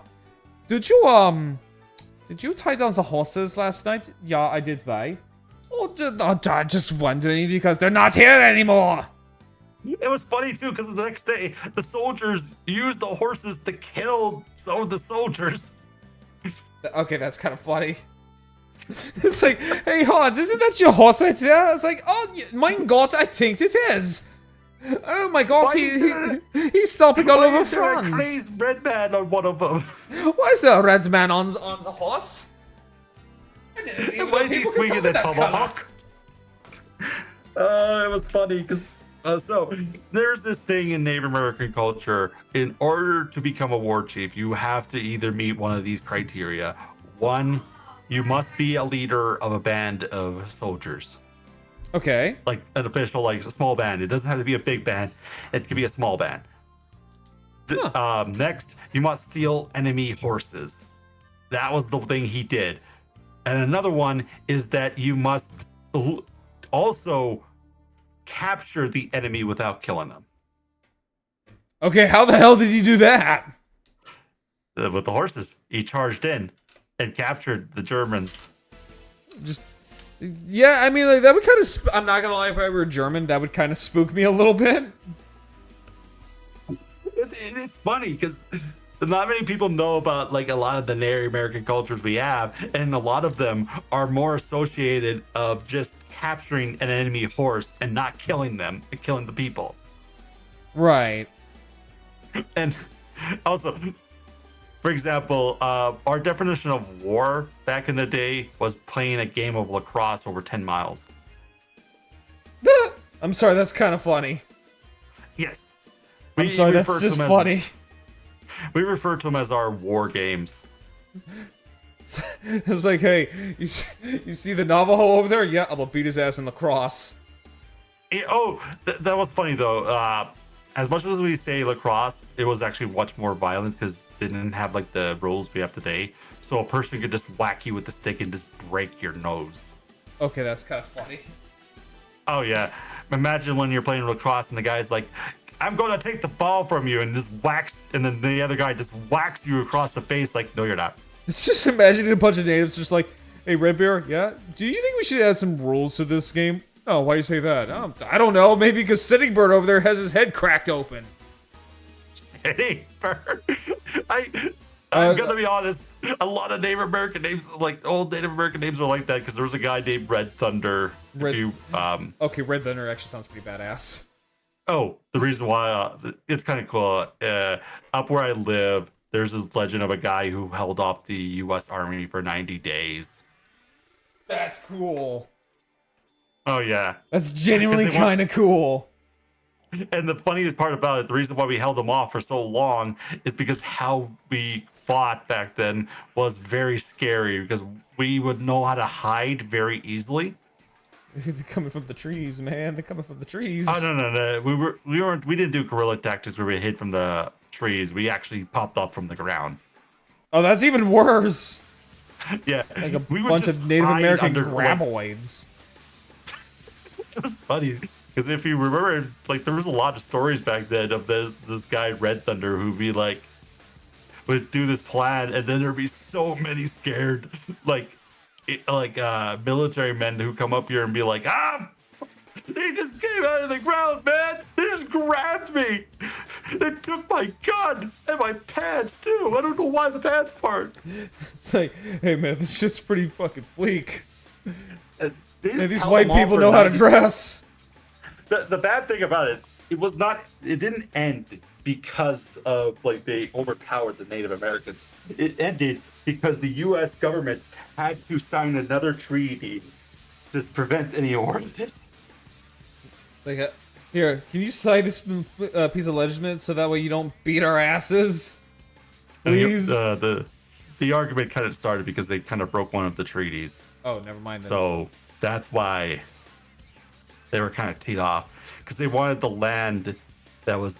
did you tie down the horses last night? Yeah, I did. Why? Oh, just wondering because they're not here anymore." It was funny too because the next day the soldiers used the horses to kill some of the soldiers. Okay, that's kind of funny. It's like, "Hey Hans, isn't that your horse right there?" It's like, "Oh, mein Gott, I think it is." Oh my God, Why is there- he's stomping all Why over is there a France. crazed red man on one of them? Why is there a red man on the horse? I didn't even Why know is he people could swinging come in that color. tomahawk? It was funny because so there's this thing in Native American culture. In order to become a war chief, you have to either meet one of these criteria. One, you must be a leader of a band of soldiers, Okay. like an official, like a small band. It doesn't have to be a big band. It could be a small band. Next, you must steal enemy horses. That was the thing he did. And another one is that you must also capture the enemy without killing them. Okay, how the hell did you do that? With the horses, he charged in and captured the Germans. Just, yeah, I mean, like, that would kind of, I'm not gonna lie, if I were German, that would kind of spook me a little bit. It's funny because not many people know about like a lot of the Native American cultures we have, and a lot of them are more associated of just capturing an enemy horse and not killing them, and killing the people. Right. And also, for example, our definition of war back in the day was playing a game of lacrosse over 10 miles. I'm sorry, that's kind of funny. Yes. I'm sorry, that's just funny. We refer to them as our war games. It's like, hey, you see the Navajo over there? Yeah, I'm gonna beat his ass in lacrosse. That was funny though. As much as we say lacrosse, it was actually much more violent because they didn't have like the rules we have today. So a person could just whack you with the stick and just break your nose. Okay, that's kind of funny. Oh yeah. Imagine when you're playing lacrosse and the guy's like, I'm gonna take the ball from you, and just whacks, and then the other guy just whacks you across the face like, no, you're not. It's just imagining a bunch of natives just like, hey, Red Bear, yeah? Do you think we should add some rules to this game? Oh, why do you say that? I don't know. Maybe because Sitting Bird over there has his head cracked open. Sitting Bird? I'm gonna be honest, a lot of Native American names, like old Native American names, are like that because there was a guy named Red Thunder. Okay, Red Thunder actually sounds pretty badass. Oh, the reason why it's kind of cool. Up where I live, there's a legend of a guy who held off the U.S. Army for 90 days. That's cool. Oh yeah, that's genuinely kind of cool. And the funniest part about it, the reason why we held them off for so long, is because how we fought back then was very scary. Because we would know how to hide very easily. They're coming from the trees, man. They're coming from the trees. Oh no. We didn't do guerrilla tactics where we hid from the trees. We actually popped up from the ground. Oh, that's even worse. Yeah, like a bunch of Native American graboids. It was funny because if you remember, like there was a lot of stories back then of this guy Red Thunder who'd be like, would do this plan, and then there'd be so many scared military men who come up here and be like, they just came out of the ground, man. They just grabbed me. They took my gun and my pants too. I don't know why the pants part. It's like, hey man, this shit's pretty fucking bleak. These white people know how to dress. The bad thing about it, it didn't end because of like they overpowered the Native Americans. It ended because the U.S. government had to sign another treaty to prevent any more of this. Like, here, can you sign this piece of legislation so that way you don't beat our asses? Please. The argument kind of started because they kind of broke one of the treaties. Oh, never mind then. So that's why they were kind of teed off, because they wanted the land that was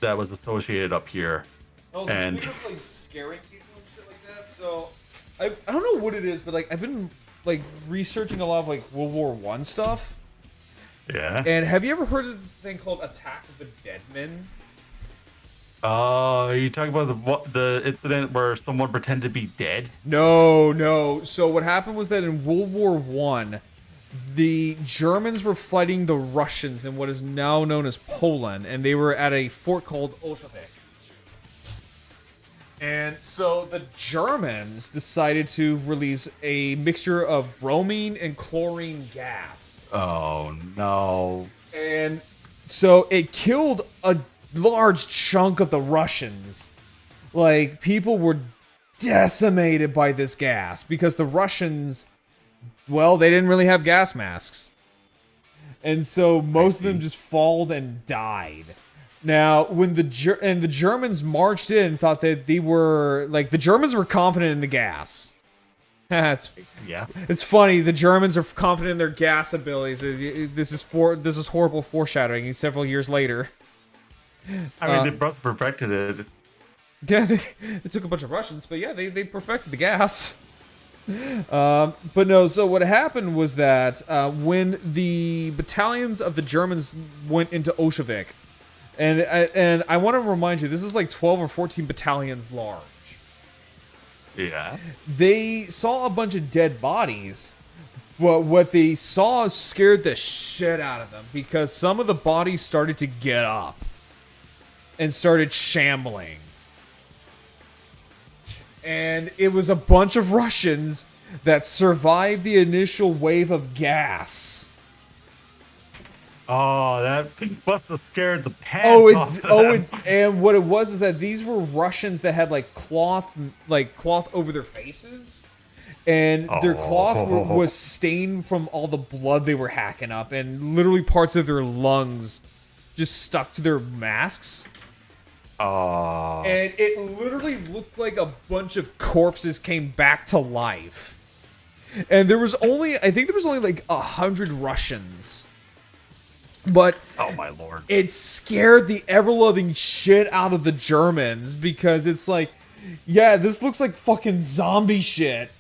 associated up here. Oh, so and speaking of, like, scaring people and shit like that, so I don't know what it is, but like I've been like researching a lot of like World War I stuff. Yeah. And have you ever heard of this thing called Attack of the Dead Men? Are you talking about the incident where someone pretended to be dead? No. So what happened was that in World War I, the Germans were fighting the Russians in what is now known as Poland, and they were at a fort called Auschwitz. And so the Germans decided to release a mixture of bromine and chlorine gas. Oh no. And so it killed a large chunk of the Russians. Like, people were decimated by this gas because the Russians, well, they didn't really have gas masks. And so most of them just falled and died. Now, when the Germans marched in, thought that they were, like, the Germans were confident in the gas. It's funny. The Germans are confident in their gas abilities. This is horrible foreshadowing several years later. I mean, they must have perfected it. Yeah, they took a bunch of Russians, but yeah, they perfected the gas. But no, so what happened was that when the battalions of the Germans went into Auschwitz, and I want to remind you, this is like 12 or 14 battalions large. Yeah. They saw a bunch of dead bodies, but what they saw scared the shit out of them because some of the bodies started to get up and started shambling. And it was a bunch of Russians that survived the initial wave of gas. Oh, that must have scared the pants off of them. And what it was is that these were Russians that had like cloth over their faces, and their cloth was stained from all the blood they were hacking up, and literally parts of their lungs just stuck to their masks. Oh. And it literally looked like a bunch of corpses came back to life. And I think there was only like 100 Russians. But Oh my lord. it scared the ever-loving shit out of the Germans because it's like, yeah, this looks like fucking zombie shit.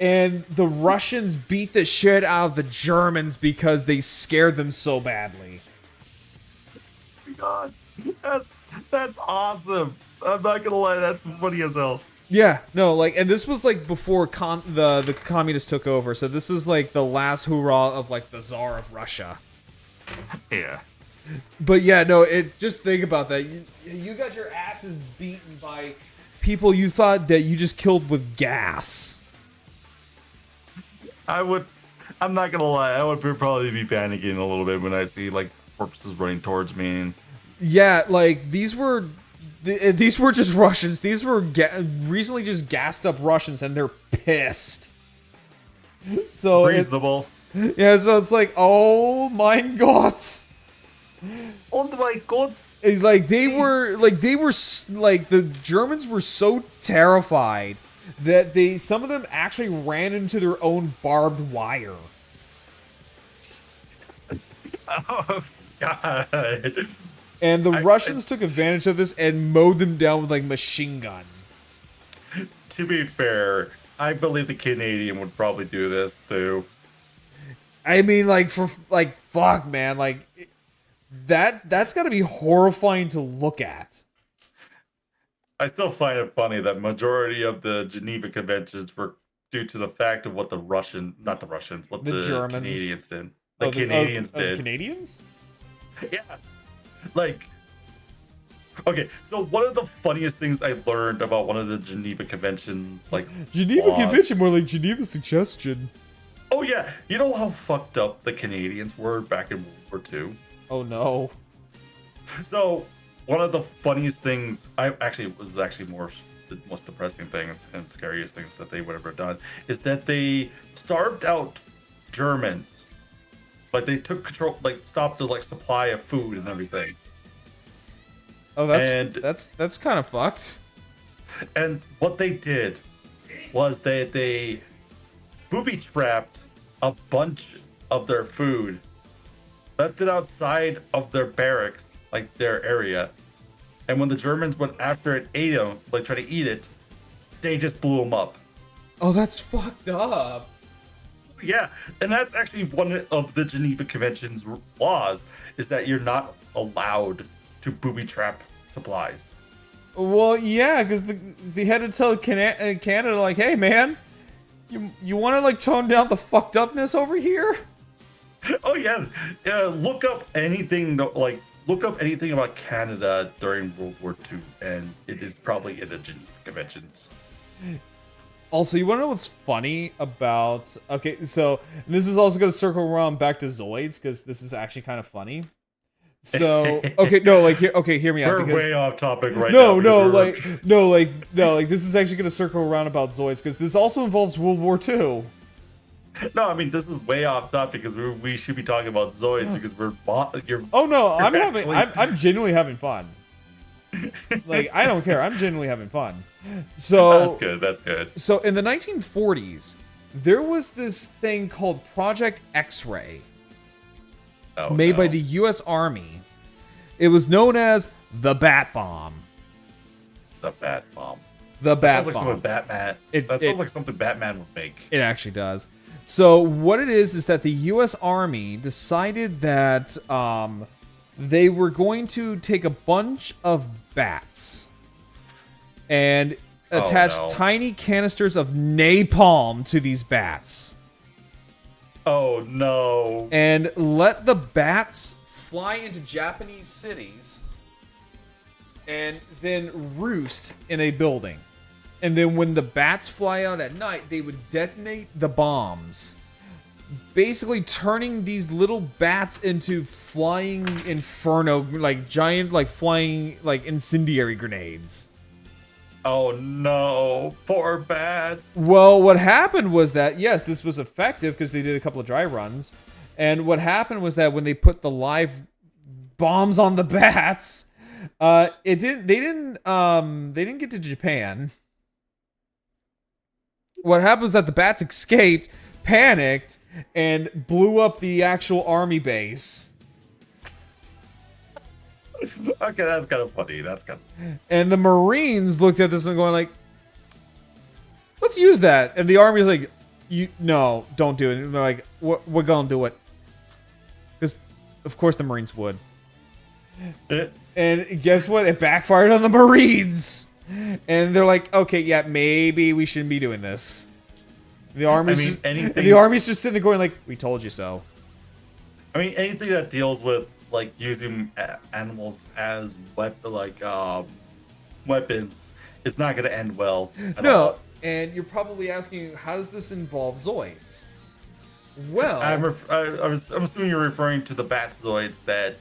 And the Russians beat the shit out of the Germans because they scared them so badly. God, that's awesome. I'm not gonna lie, that's funny as hell. Yeah, no, like, and this was like before the communists took over, so this is like the last hurrah of like the Tsar of Russia. Yeah. But yeah, no, just think about that. You got your asses beaten by people you thought that you just killed with gas. I'm not gonna lie, I would probably be panicking a little bit when I see like corpses running towards me. Yeah, like these were just Russians. These were recently just gassed up Russians, and they're pissed. So Reasonable. yeah, so it's like, oh my god. Oh my god. Like the Germans were so terrified that some of them actually ran into their own barbed wire. Oh god. And the Russians took advantage of this and mowed them down with like machine gun. To be fair, I believe the Canadian would probably do this too. I mean, like, fuck, man, like, that's gotta be horrifying to look at. I still find it funny that majority of the Geneva Conventions were due to the fact of what the Germans. Canadians did. The Canadians did. The Canadians? Yeah. Like, okay, so one of the funniest things I learned about one of the Geneva Convention, like, Geneva laws- Convention, more like Geneva Suggestion. Oh yeah, you know how fucked up the Canadians were back in World War II? Oh no. So one of the funniest things, was actually the most depressing things and scariest things that they would have ever done, is that they starved out Germans. Like they took control, like stopped the like supply of food and everything. Oh, that's kind of fucked. And what they did was they booby trapped a bunch of their food, left it outside of their barracks, like their area. And when the Germans went after it, ate them, like try to eat it, they just blew them up. Oh, that's fucked up. Yeah, and that's actually one of the Geneva Convention's laws, is that you're not allowed to booby trap supplies. Well, yeah, because they had to tell Canada, like, hey, man, you want to, like, tone down the fucked upness over here? Oh, yeah. Look up anything about Canada during World War II, and it is probably in the Geneva Conventions. Also, you want to know what's funny about... Okay, so this is also going to circle around back to Zoids, because this is actually kind of funny. So, okay, no, like, hear me out. We're way off topic right now. No, This is actually going to circle around about Zoids, because this also involves World War II. No, I mean, this is way off topic, because we should be talking about Zoids, because I'm genuinely having fun. Like, I don't care. I'm genuinely having fun. So That's good. So in the 1940s, there was this thing called Project X-Ray, made by the U.S. Army. It was known as the Bat Bomb. The Bat Bomb. The Bat Bomb. Sounds like something Batman would make. It actually does. So what it is that the U.S. Army decided that they were going to take a bunch of bats and attach tiny canisters of napalm to these bats. Oh no. And let the bats fly into Japanese cities and then roost in a building. And then when the bats fly out at night, they would detonate the bombs, basically turning these little bats into flying inferno, like giant, like flying, like incendiary grenades. Oh no, poor bats. Well, what happened was that, yes, this was effective because they did a couple of dry runs. And what happened was that when they put the live bombs on the bats, they didn't get to Japan. What happened was that the bats escaped, panicked, and blew up the actual army base. Okay, that's kind of funny. And the Marines looked at this and going like, let's use that. And the Army's like, no, don't do it. And they're like, we're gonna do it. Because, of course, the Marines would. And guess what? It backfired on the Marines. And they're like, okay, yeah, maybe we shouldn't be doing this. The Army's the Army's just sitting there going like, we told you so. I mean, anything that deals with like using animals as weapons, it's not going to end well. No, and you're probably asking, how does this involve Zoids? Well, I'm assuming you're referring to the bat Zoids that.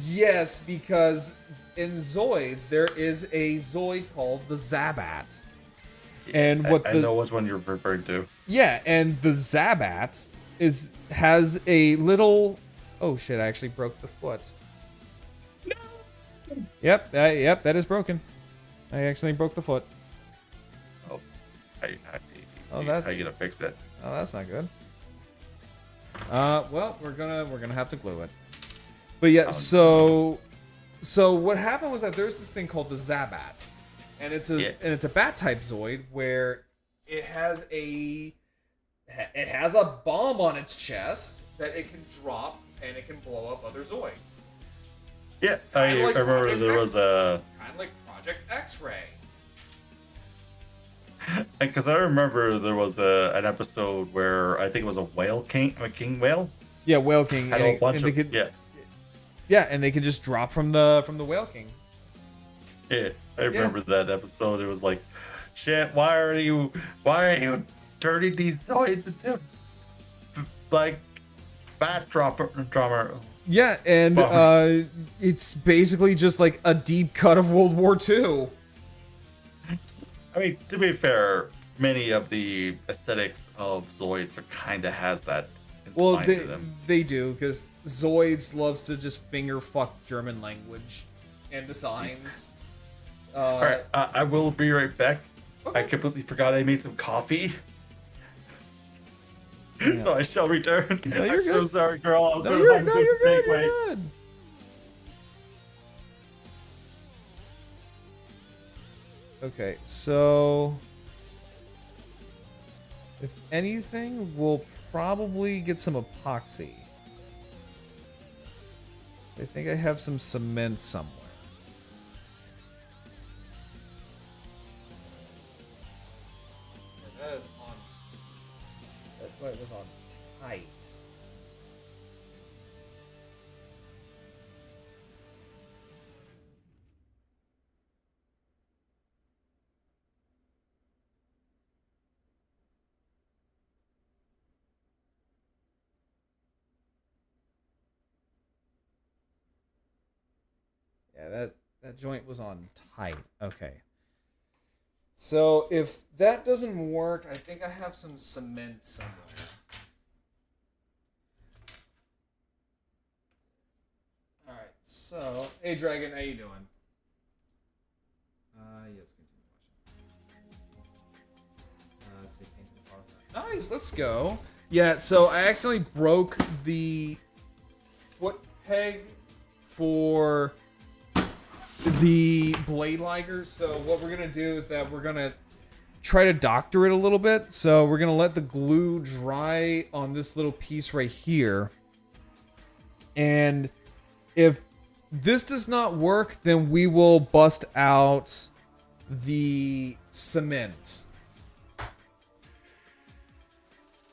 Yes, because in Zoids there is a Zoid called the Zabat. And I know which one you're referring to. Yeah, and the Zabat has a little. Oh shit! I actually broke the foot. No. Yep, that is broken. I accidentally broke the foot. Oh, how you gonna fix it? Oh, that's not good. Well, we're gonna have to glue it. But yeah, so what happened was that there's this thing called the Zabat, and it's a bat type Zoid where it has a bomb on its chest that it can drop and it can blow up other Zoids. Yeah, I remember there was a kind of like Project X-Ray. Because I remember there was an episode where I think it was a king whale. Yeah, Whale King. Had a bunch of yeah, and they could just drop from the Whale King. Yeah, I remember that episode. It was like, shit. Why are you turning these Zoids into like bat drummer? Yeah, and it's basically just like a deep cut of World War II. I mean, to be fair, many of the aesthetics of Zoids are kind of has that. Well, they do, because Zoids loves to just finger fuck German language and designs. All right, I will be right back. Okay. I completely forgot I made some coffee. Yeah. So I shall return. No, you're I'm good. so sorry, girl. I'll No, go you're home good. to You're steak way. good. Okay, so if anything, we'll probably get some epoxy. I think I have some cement somewhere. And that is on. That's why it was on tight. Yeah, that joint was on tight. Okay. So if that doesn't work, I think I have some cement somewhere. All right. So, hey Dragon, how you doing? Yes, continue. Nice. Let's go. Yeah. So I accidentally broke the foot peg for the blade liger. So what we're gonna do is that we're gonna try to doctor it a little bit. So we're gonna let the glue dry on this little piece right here, and if this does not work, then we will bust out the cement.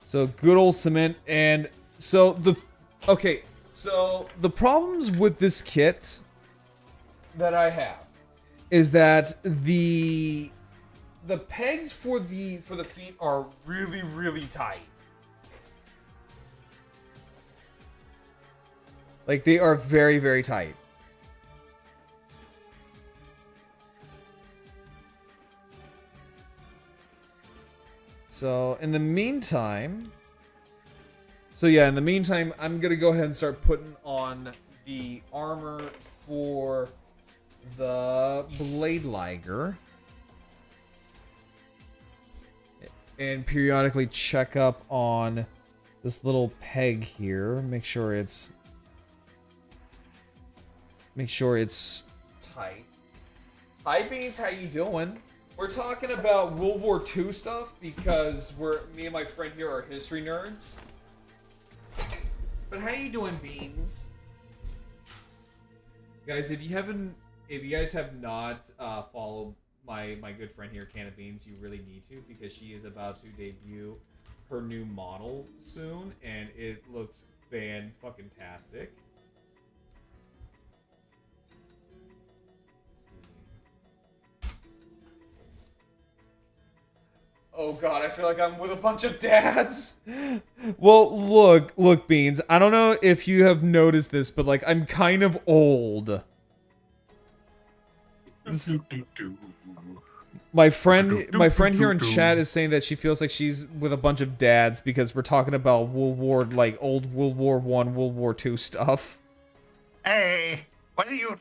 So good old cement. And so the problems with this kit that I have is that the the pegs for the feet are really, really tight. Like, they are very, very tight. So, in the meantime... So, yeah, in the meantime, I'm going to go ahead and start putting on the armor for the blade liger. And periodically check up on this little peg here. Make sure it's tight. Hi Beans, how you doing? We're talking about World War II stuff because me and my friend here are history nerds. But how you doing, Beans? Guys, if you guys have not followed my good friend here, Can of Beans, you really need to, because she is about to debut her new model soon, and it looks fan-fucking-tastic. Oh god, I feel like I'm with a bunch of dads. Well, look, Beans. I don't know if you have noticed this, but like I'm kind of old. My friend here in chat is saying that she feels like she's with a bunch of dads because we're talking about old World War I, World War II stuff. Hey, what are you?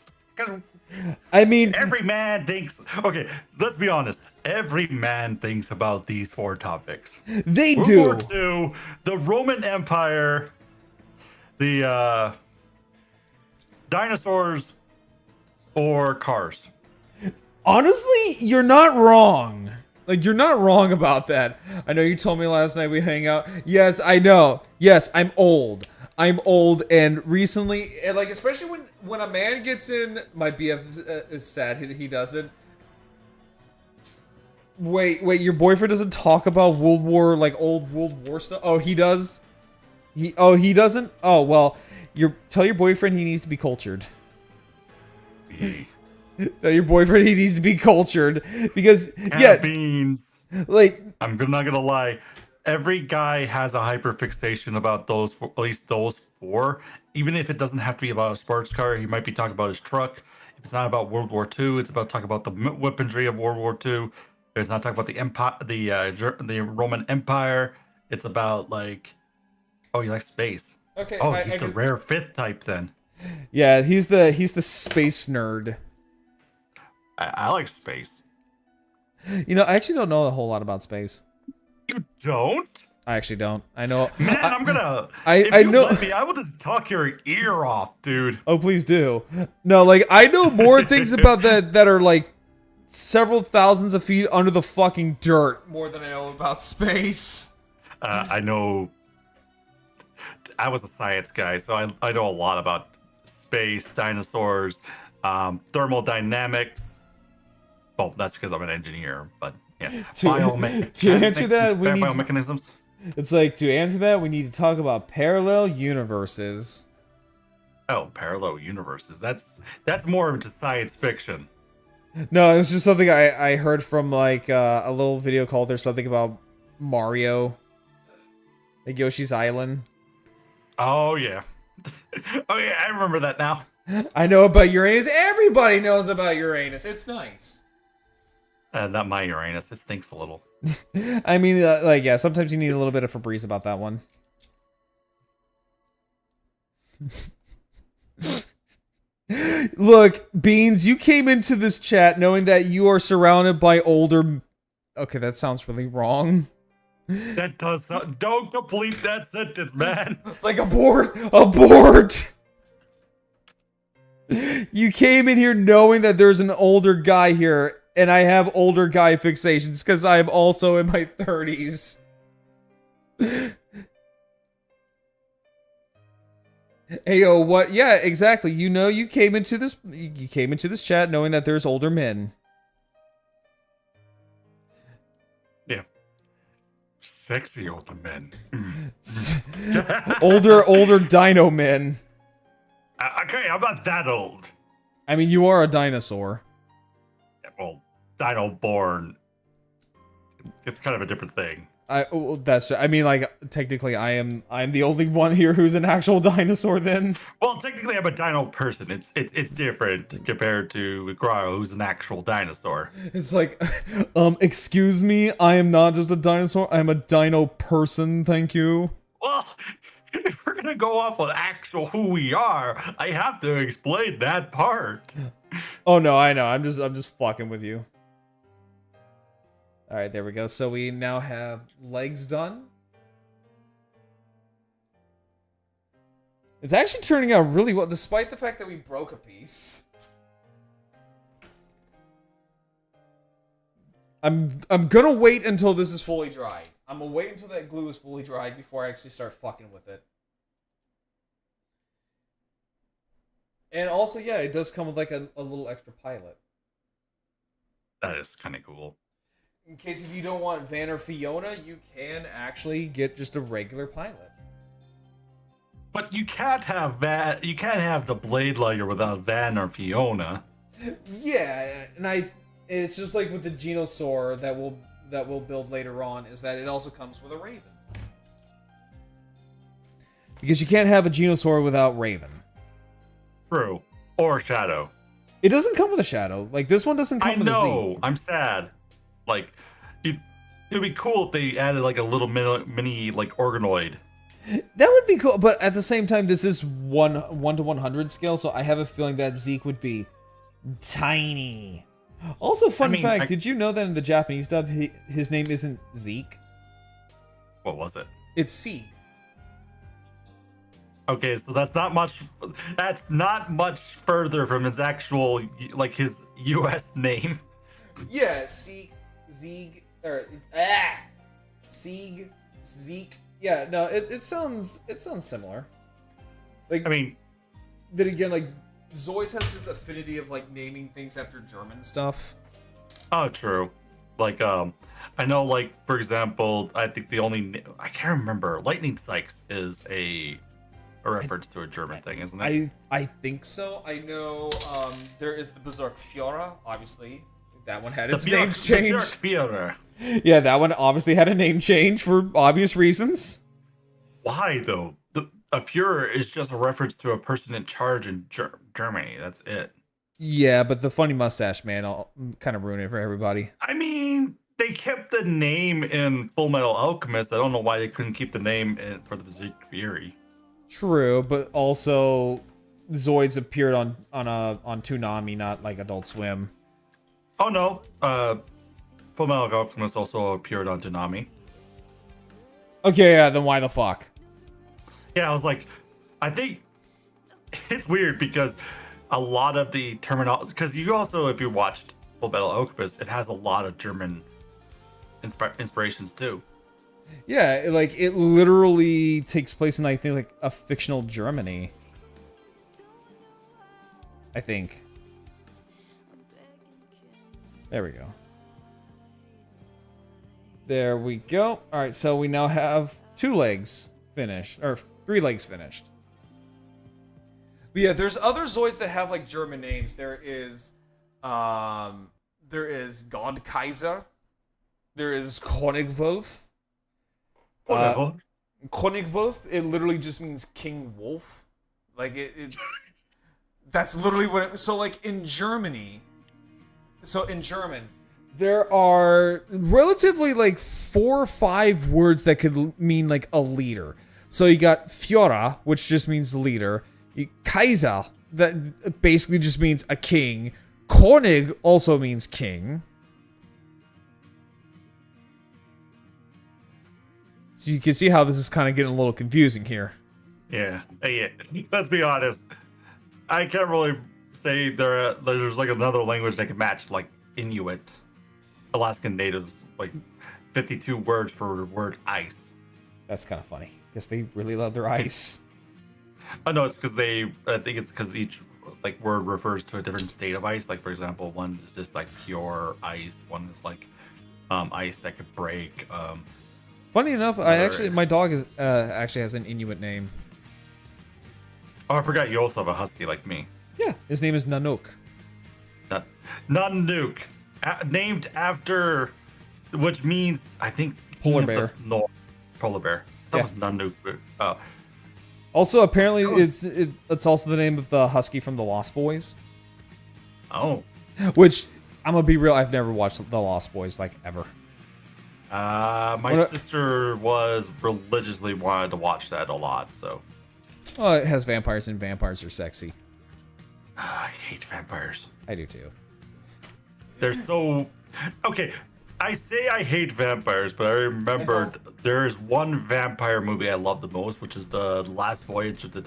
I mean, Every man thinks. Okay, let's be honest. Every man thinks about these 4 topics. They World do. War II, the Roman Empire, the dinosaurs, or cars. Honestly, you're not wrong. Like, you're not wrong about that. I know you told me last night we hang out. Yes, I know. Yes, I'm old. I'm old, and recently, and like, especially when a man gets in, my BF is sad he doesn't. Wait, your boyfriend doesn't talk about old World War stuff? Oh, he does? He doesn't? Oh, well, tell your boyfriend he needs to be cultured. Tell your boyfriend he needs to be cultured, because, yeah. Beans. Like, I'm not gonna lie. Every guy has a hyperfixation about at least those 4. Even if it doesn't have to be about a sports car, he might be talking about his truck. If it's not about World War II, it's about talking about the weaponry of World War II. It's not talking about the empire, the Roman Empire. It's about like, oh, you like space? okay. Oh, he's the rare 5th type then. Yeah, he's the space nerd. I like space. You know, I actually don't know a whole lot about space. You don't? I actually don't. I know. Man, I'm gonna. I If you know. let me, I will just talk your ear off, dude. Oh, please do. No, like, I know more things about that are like several thousands of feet under the fucking dirt more than I know about space. I know. I was a science guy, so I know a lot about space, dinosaurs, thermodynamics. Well, that's because I'm an engineer, but yeah. To answer that, we need biomechanisms. It's like, to answer that, we need to talk about parallel universes. Oh, parallel universes. That's more into science fiction. No, it was just something I heard from like a little video called "There's something about Mario, like Yoshi's Island." Oh yeah. Oh yeah, I remember that now. I know about Uranus. Everybody knows about Uranus. It's nice. Not my Uranus. It stinks a little. I mean, like, yeah, sometimes you need a little bit of Febreze about that one. Look, Beans, you came into this chat knowing that you are surrounded by older... Okay, that sounds really wrong. That does sound... Don't complete that sentence, man. It's like, abort! Abort! You came in here knowing that there's an older guy here, and I have older guy fixations because I am also in my 30s. Heyo, what? Yeah, exactly. You know, you came into this chat knowing that there's older men. Yeah. Sexy older men. older dino men. Okay, I'm not that old. I mean, you are a dinosaur. Well, dino born it's kind of a different thing. I mean, like, technically, I'm the only one here who's an actual dinosaur. Then, Well, technically, I'm a dino person. It's different compared to Graro, who's an actual dinosaur. it's like, excuse me, I am not just a dinosaur. I'm a dino person. Thank you. Well, if we're gonna go off with actual who we are, I have to explain that part. Oh no, I know. I'm just fucking with you. All right, there we go. So we now have legs done. It's actually turning out really well, despite the fact that we broke a piece. I'm gonna wait until this is fully dry. I'm gonna wait until that glue is fully dried before I actually start fucking with it. And also, yeah, it does come with like a little extra pilot. That is kind of cool. In case if you don't want Van or Fiona, you can actually get just a regular pilot. But you can't have that. You can't have the Blade Liger without Van or Fiona. Yeah, and it's just like with the Genosaur that we'll build later on, is that it also comes with a Raven. Because you can't have a Genosaur without Raven. True. Or Shadow. It doesn't come with a Shadow. Like, this one doesn't come I with a Z. know. I'm sad. Like, it'd be cool if they added like a little mini like organoid. That would be cool, but at the same time, this is 1 to 100 scale, so I have a feeling that Zeke would be tiny. Also, fun fact, did you know that in the Japanese dub, his name isn't Zeke? What was it? It's Zeke. Okay, so that's not much. That's not much further from his actual, like his U.S. name. Yeah, Zeke, Zeke. Yeah, no, it sounds similar. Like, I mean, then again, like, Zoids has this affinity of like naming things after German stuff. oh, true. Like, I know, like for example, I think I can't remember. Lightning Sykes is a reference to a German thing, isn't it? I think so. I know there is the Berserk Fiora, obviously. That one had its name changed. Yeah, that one obviously had a name change for obvious reasons. Why though? A Führer is just a reference to a person in charge in Germany. That's it. Yeah, but the funny mustache man, I'll kind of ruin it for everybody. I mean, they kept the name in Full Metal Alchemist. I don't know why they couldn't keep the name for the Berserk Fury. True, but also Zoids appeared on Toonami, not like Adult Swim. Oh no, Full Metal Alchemist also appeared on Toonami. Okay, yeah, then why the fuck? Yeah, I was like, I think it's weird because a lot of the terminology, because you also, if you watched Full Metal Alchemist, it has a lot of German inspirations too. Yeah, like it literally takes place in, I think, like a fictional Germany. I think. There we go. There we go. All right, so we now have 2 legs finished, or 3 legs finished. But yeah, there's other Zoids that have like German names. There is God Kaiser. There is Konigwolf. Konigwolf. It literally just means King Wolf. Like it that's literally what it, so like in Germany. So in German, there are relatively like 4 or 5 words that could mean like a leader. So you got Führer, which just means leader. Kaiser, that basically just means a king. König also means king. So you can see how this is kind of getting a little confusing here. Yeah. Let's be honest. I can't really say there's like another language that can match like Inuit, Alaskan natives, like 52 words for the word ice. That's kind of funny because they really love their ice. Oh no, it's because I think it's because each like word refers to a different state of ice. Like for example, one is just like pure ice. One is like ice that could break. Funny enough, my dog is actually has an Inuit name. Oh, I forgot you also have a husky like me. Yeah, his name is Nanook. Nanook, named after which means I think Polar bear. No, polar bear. That Yeah. was Nanook. Oh, Also, apparently, it's also the name of the husky from the Lost Boys. oh. Which I'm gonna be real. I've never watched the Lost Boys like ever. My What- sister was religiously wanted to watch that a lot, so Well, it has vampires, and vampires are sexy. I hate vampires. I do too. They're so okay. I say I hate vampires, but I remembered there's one vampire movie I love the most, which is the Last Voyage of the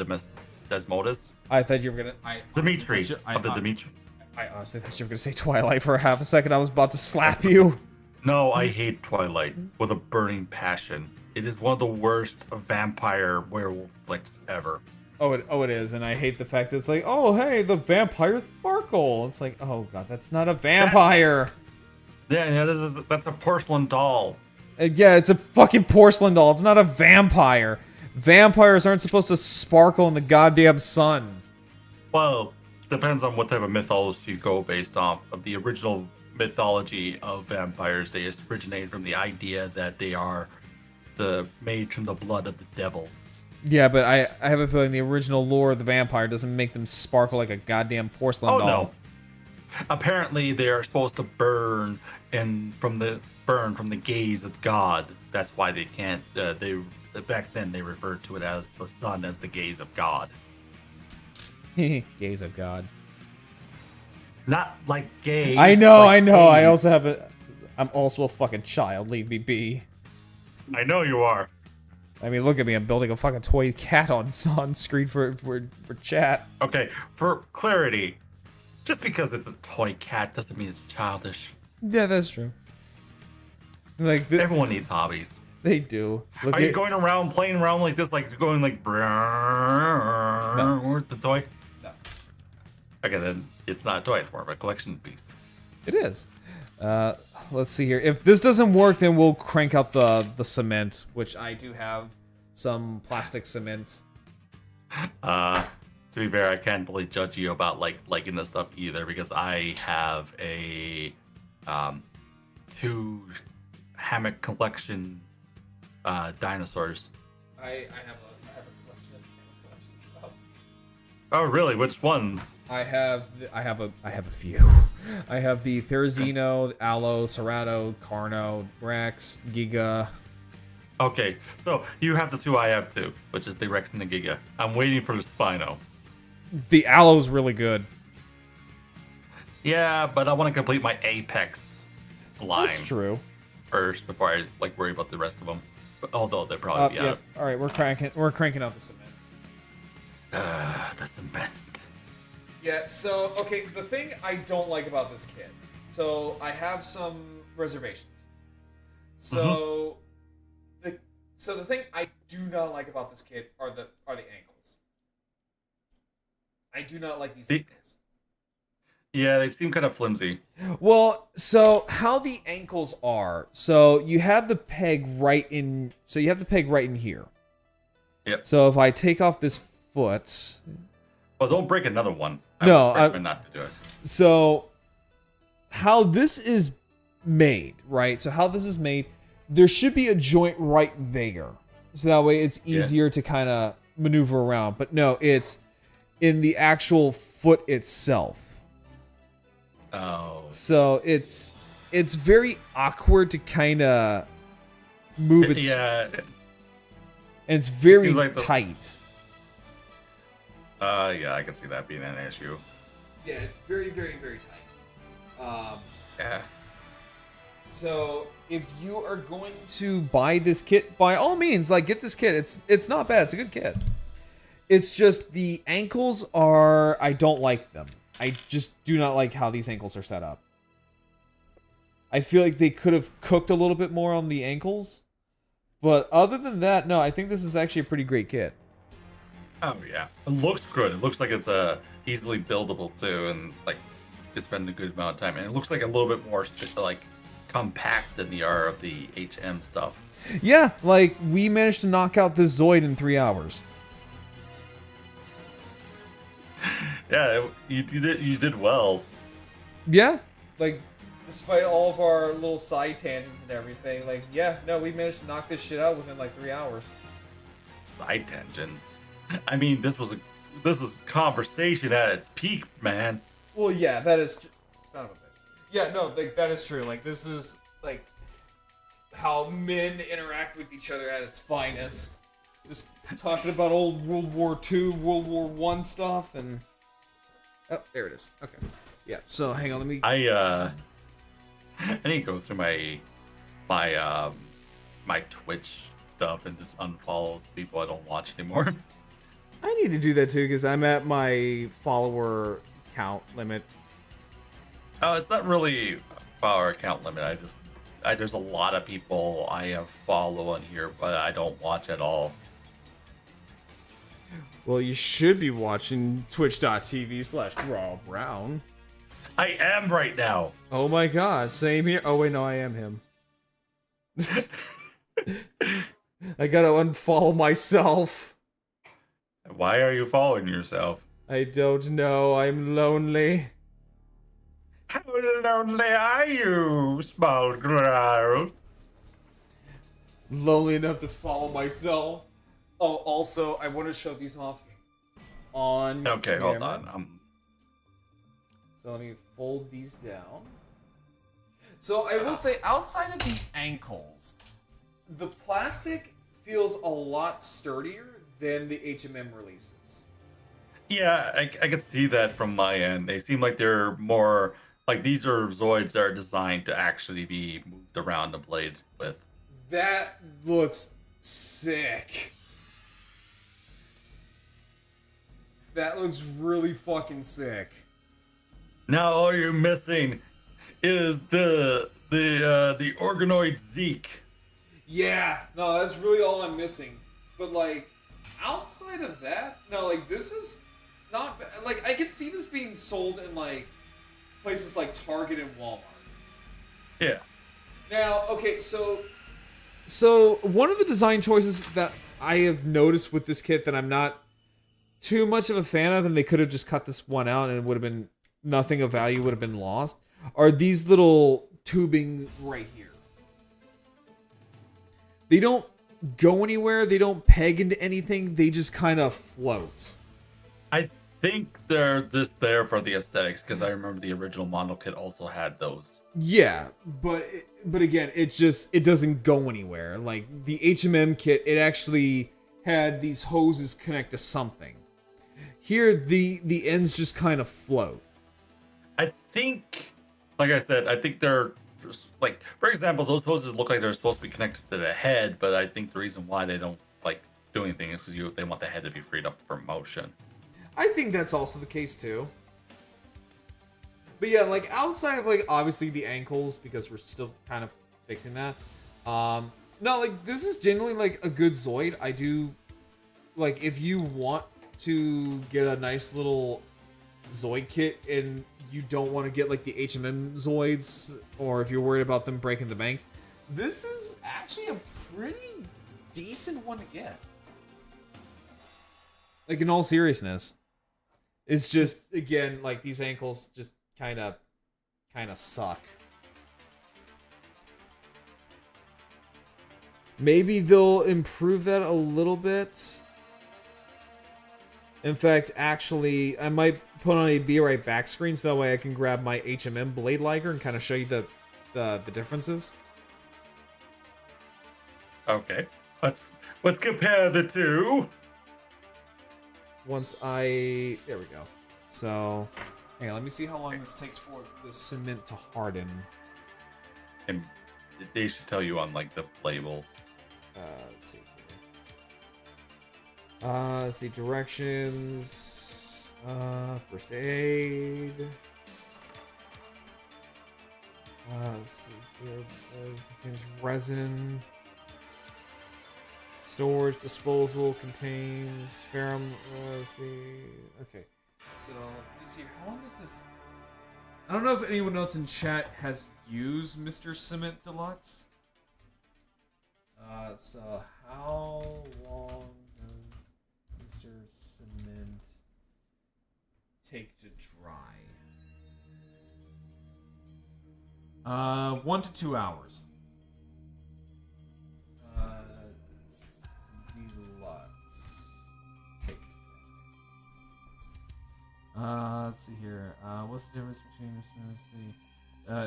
Desmodus. I thought you were gonna. Dimitri I of the Dimitri. honestly thought you were gonna say Twilight for a half a second. I was about to slap you. No, I hate Twilight with a burning passion. It is one of the worst vampire werewolf flicks ever. Oh, it is, and I hate the fact that it's like, oh, hey, the vampire sparkle. It's like, oh god, that's not a vampire. Yeah, that's a porcelain doll. Yeah, it's a fucking porcelain doll. It's not a vampire. Vampires aren't supposed to sparkle in the goddamn sun. Well, depends on what type of mythology you go based off of the original mythology of vampires. They originate from the idea that they are made from the blood of the devil. Yeah, but I have a feeling the original lore of the vampire doesn't make them sparkle like a goddamn porcelain Oh doll. no. Apparently they are supposed to burn from the gaze of God. That's why they can't back then they referred to it as the sun as the gaze of God. Gaze of God. Not like gay. I know. like I gaze. also have a. I'm also a fucking child. Leave me be. I know you are. I mean, look at me. I'm building a fucking toy cat on screen for chat. Okay, for clarity, just because it's a toy cat doesn't mean it's childish. Yeah, that's true. Like Everyone needs hobbies. they do. Look Are you going around playing around like this, like going like with the toy? No. Okay, then it's not a toy. It's more of a collection piece. It is. Let's see here. If this doesn't work, then we'll crank out the cement, which I do have some plastic cement. To be fair, I can't really judge you about liking this stuff either because I have a 2 hammock collection dinosaurs. I have a collection of stuff. Oh, really? Which ones? I have a few. I have the Therizino, Allo, Cerato, Carno, Rex, Giga. Okay, so you have the 2 I have too, which is the Rex and the Giga. I'm waiting for the Spino. The Allo's really good. Yeah, but I want to complete my Apex line That's true. first before I worry about the rest of them. But, although they'll probably be Yeah. out. All right, we're cranking out the cement. The cement. Yeah. So okay, the thing I don't like about this kit. So I have some reservations. So the thing I do not like about this kit are the ankles. I do not like these ankles. Yeah, they seem kind of flimsy. Well, so how the ankles are. So you have the peg right in. So you have the peg right in here. Yep. So if I take off this foot. Well, don't break another one. No, I would recommend not to do it. So how this is made, right? So how this is made, there should be a joint right there. So that way it's easier to kind of maneuver around. But no, it's in the actual foot itself. Oh. So it's very awkward to kind of move it. Yeah. And it's very seems like tight. Yeah, I can see that being an issue. Yeah, it's very, very, very tight. Yeah. So if you are going to buy this kit, by all means, get this kit. It's not bad. It's a good kit. It's just the ankles are. I don't like them. I just do not like how these ankles are set up. I feel like they could have cooked a little bit more on the ankles. But other than that, no, I think this is actually a pretty great kit. Oh yeah, it looks good. It looks like it's easily buildable too, and you spend a good amount of time. And it looks like a little bit more compact than the R of the HM stuff. Yeah, we managed to knock out this Zoid in 3 hours. Yeah, you did well. Yeah, Despite all of our little side tangents and everything, like, yeah, no, we managed to knock this shit out within like 3 hours. Side tangents. I mean, this was conversation at its peak, man. Well, yeah, that is son of a bitch. Yeah, no, like that is true. Like this is like how men interact with each other at its finest. Just talking about old World War II, World War One stuff, and oh, there it is. Okay, yeah. So hang on, let me. I need to go through my Twitch stuff and just unfollow people I don't watch anymore. I need to do that too because I'm at my follower count limit. Oh, it's not really follower account limit. There's a lot of people I follow on here, but I don't watch at all. Well, you should be watching twitch.tv/GrawlBrown. I am right now. Oh my god, same here. Oh wait, no, I am him. I gotta unfollow myself. Why are you following yourself? I don't know, I'm lonely. How lonely are you, small girl? Lonely enough to follow myself. Oh, also, I want to show these off on Okay, hold camera. on. So let me fold these down. So I will say, outside of the ankles, the plastic feels a lot sturdier than the HMM releases. Yeah, I could see that from my end. They seem like they're more like these are Zoids that are designed to actually be moved around the blade with. That looks sick. That looks really fucking sick. Now all you're missing is the organoid Zeke. Yeah, no, that's really all I'm missing. But like, outside of that, no, like this is not like I could see this being sold in like places like Target and Walmart. Yeah. Now, okay, so one of the design choices that I have noticed with this kit that I'm not too much of a fan of, and they could have just cut this one out and it would have been nothing of value would have been lost, are these little tubing right here. They don't go anywhere, they don't peg into anything, they just kind of float. I think they're just there for the aesthetics because I remember the original model kit also had those. Yeah, but again, it doesn't go anywhere. Like the HMM kit, it actually had these hoses connect to something. Here, the ends just kind of float. I think, like I said, I think they're just, like, for example, those hoses look like they're supposed to be connected to the head, but I think the reason why they don't like do anything is because they want the head to be freed up for motion. I think that's also the case too. But yeah, like outside of like obviously the ankles, because we're still kind of fixing that. No, like this is genuinely like a good Zoid. I do like if you want to get a nice little Zoid kit and you don't want to get like the HMM Zoids, or if you're worried about them breaking the bank, this is actually a pretty decent one to get. Like in all seriousness. It's just, again, like these ankles just kind of suck. Maybe they'll improve that a little bit. In fact, actually, I might put on a Be Right Back screen so that way I can grab my HMM blade liger and kind of show you the differences. Okay, let's compare the two. There we go. So, hang on, let me see how long this takes for the cement to harden. And they should tell you on like the label. Let's see here. Let's see, directions. First aid. Let's see here. Contains resin. Storage disposal contains ferrum. Let's see. Okay. So let me see. How long is this? I don't know if anyone else in chat has used Mr. Cement Deluxe. So how long does Mr. Cement take to dry? 1 to 2 hours. Deluxe. Let's see here. What's the difference between this and this?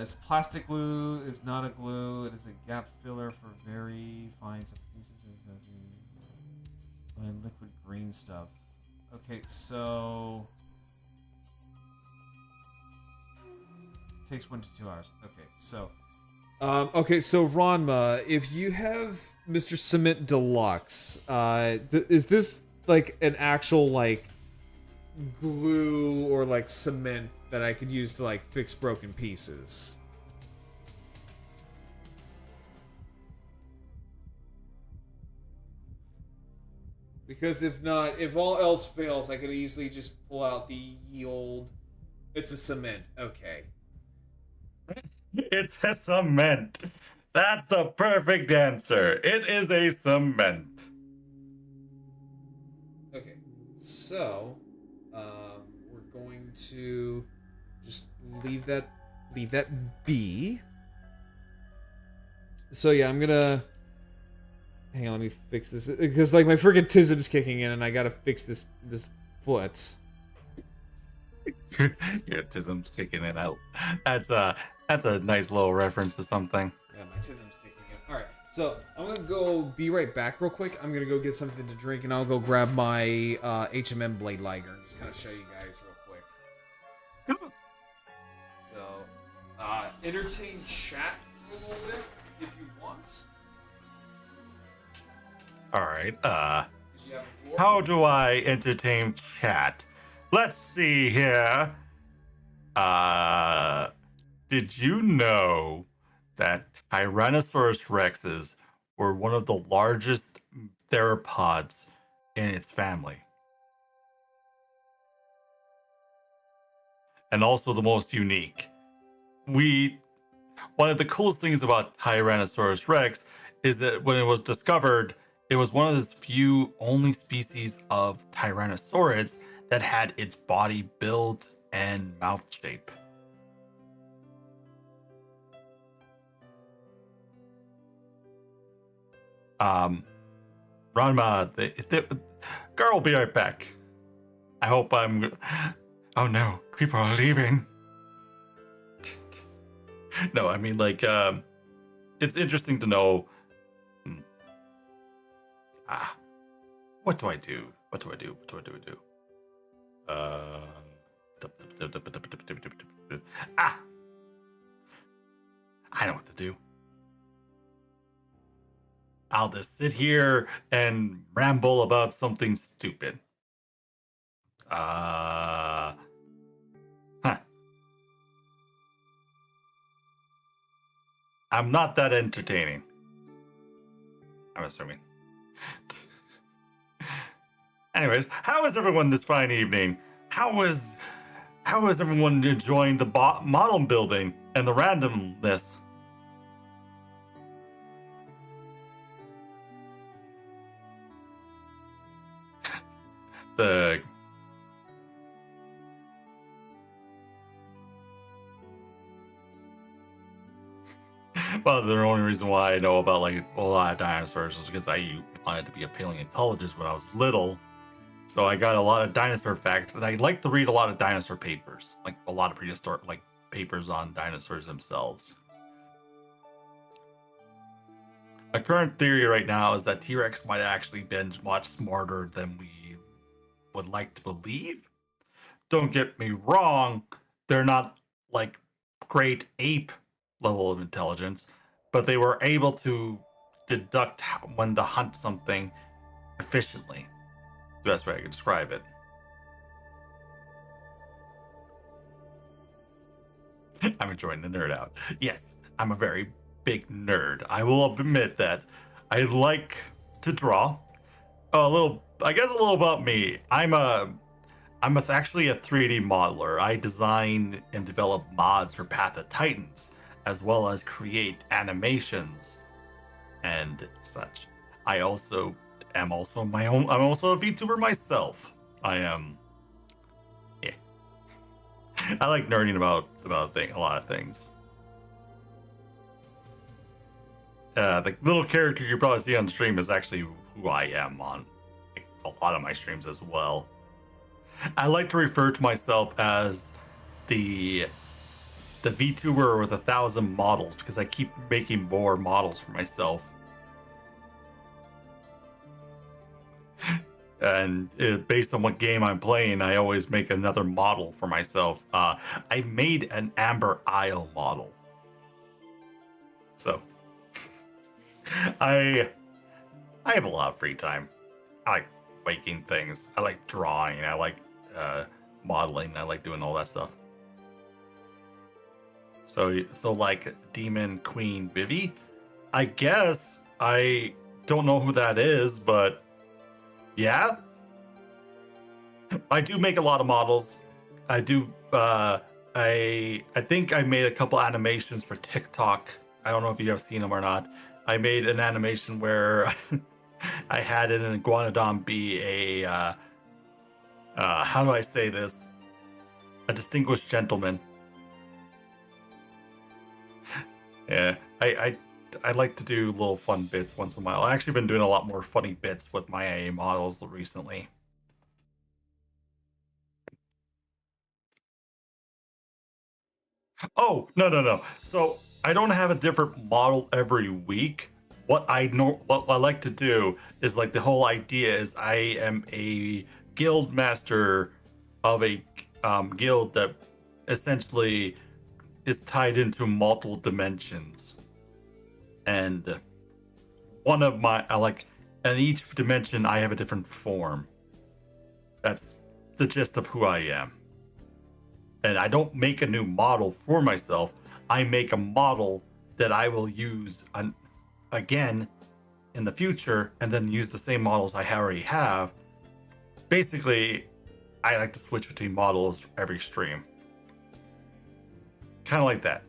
It's plastic glue. It's not a glue. It is a gap filler for very fine pieces of liquid green stuff. Okay, so takes 1 to 2 hours. Okay, so Ranma, if you have Mr. Cement Deluxe, is this like an actual like glue or like cement that I could use to like fix broken pieces? Because if not, if all else fails, I could easily just pull out the old. It's a cement. Okay. It's a cement. That's the perfect answer. It is a cement. Okay. So, we're going to just leave that be. So yeah, I'm gonna. Hang on, let me fix this because like my freaking tism's kicking in, and I gotta fix this foot. Your tism's kicking it out. That's a nice little reference to something. Yeah, my tism's kicking in. All right, so I'm gonna go be right back real quick. I'm gonna go get something to drink, and I'll go grab my HMM blade liger and just kind of show you guys real quick. So, entertain chat a little bit if you want. All right. You have the floor. How do I entertain chat? Let's see here. Did you know that Tyrannosaurus rexes were one of the largest theropods in its family? And also the most unique. One of the coolest things about Tyrannosaurus rex is that when it was discovered, it was one of the few only species of Tyrannosaurids that had its body build and mouth shape. Ranma, the girl will be right back. I hope I'm. Oh no, people are leaving. No, I mean like, it's interesting to know. What do I do? What do I do? I know what to do. I'll just sit here and ramble about something stupid. Huh. I'm not that entertaining. I'm assuming. Anyways, how is everyone this fine evening? How is everyone enjoying the model building and the randomness? Well, the only reason why I know about like a lot of dinosaurs is because I wanted to be a paleontologist when I was little. So I got a lot of dinosaur facts, and I like to read a lot of dinosaur papers, like a lot of prehistoric like papers on dinosaurs themselves. A current theory right now is that T-Rex might actually been much smarter than we would like to believe. Don't get me wrong, they're not like great ape level of intelligence, but they were able to deduct when to hunt something efficiently. The best way I could describe it. I'm enjoying the nerd out. Yes, I'm a very big nerd. I will admit that. I like to draw. A little about me. I'm actually a 3D modeler. I design and develop mods for Path of Titans, as well as create animations and such. I'm also a VTuber myself. Yeah. I like nerding about a lot of things. the little character you probably see on stream is actually who I am on like, a lot of my streams as well. I like to refer to myself as the VTuber with 1,000 models because I keep making more models for myself. And based on what game I'm playing, I always make another model for myself. I made an Amber Isle model. So I have a lot of free time. I like making things. I like drawing. I like modeling. I like doing all that stuff. So like Demon Queen Vivi, I guess I don't know who that is, but yeah, I do make a lot of models. I do. I think I made a couple animations for TikTok. I don't know if you have seen them or not. I made an animation where I had an iguanodon be a how do I say this? A distinguished gentleman. Yeah, I like to do little fun bits once in a while. I've actually been doing a lot more funny bits with my AA models recently. Oh, no. So I don't have a different model every week. What I like to do is like the whole idea is I am a guild master of a guild that essentially is tied into multiple dimensions. And one of my in each dimension I have a different form. That's the gist of who I am. And I don't make a new model for myself. I make a model that I will use again in the future, and then use the same models I already have. Basically, I like to switch between models every stream. Kind of like that.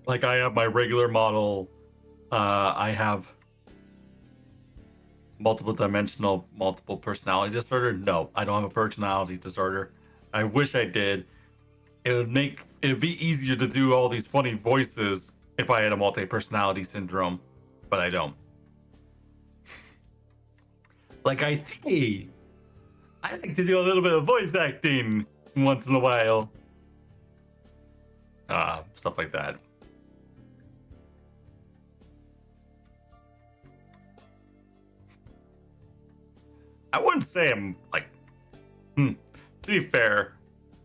Like I have my regular model. I have multiple dimensional, multiple personality disorder. No, I don't have a personality disorder. I wish I did. It'd be easier to do all these funny voices if I had a multi-personality syndrome, but I don't. Like I like to do a little bit of voice acting once in a while. Stuff like that. I wouldn't say I'm like, to be fair,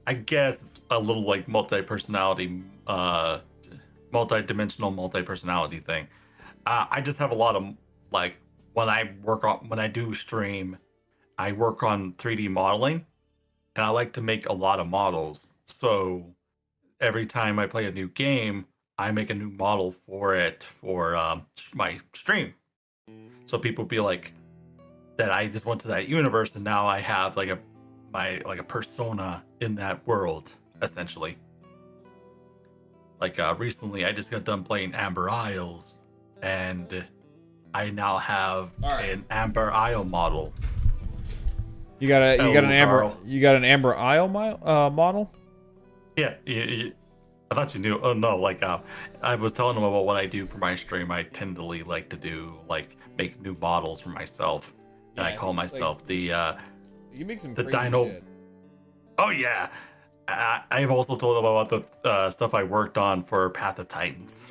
I guess it's a little like multi-personality, multi-dimensional multi-personality thing. I just have a lot of like when I do stream, I work on 3D modeling, and I like to make a lot of models. So every time I play a new game, I make a new model for it for my stream. So people be like, that I just went to that universe, and now I have like a persona in that world, essentially. Like recently, I just got done playing Amber Isles, and I now have an Amber Isle model. You got an Amber Isle model? Yeah, I thought you knew. Oh no, like I was telling them about what I do for my stream. I tend to like to do like make new models for myself. And I call myself you make some crazy Dino. shit. Oh yeah, I've also told them about the stuff I worked on for Path of Titans.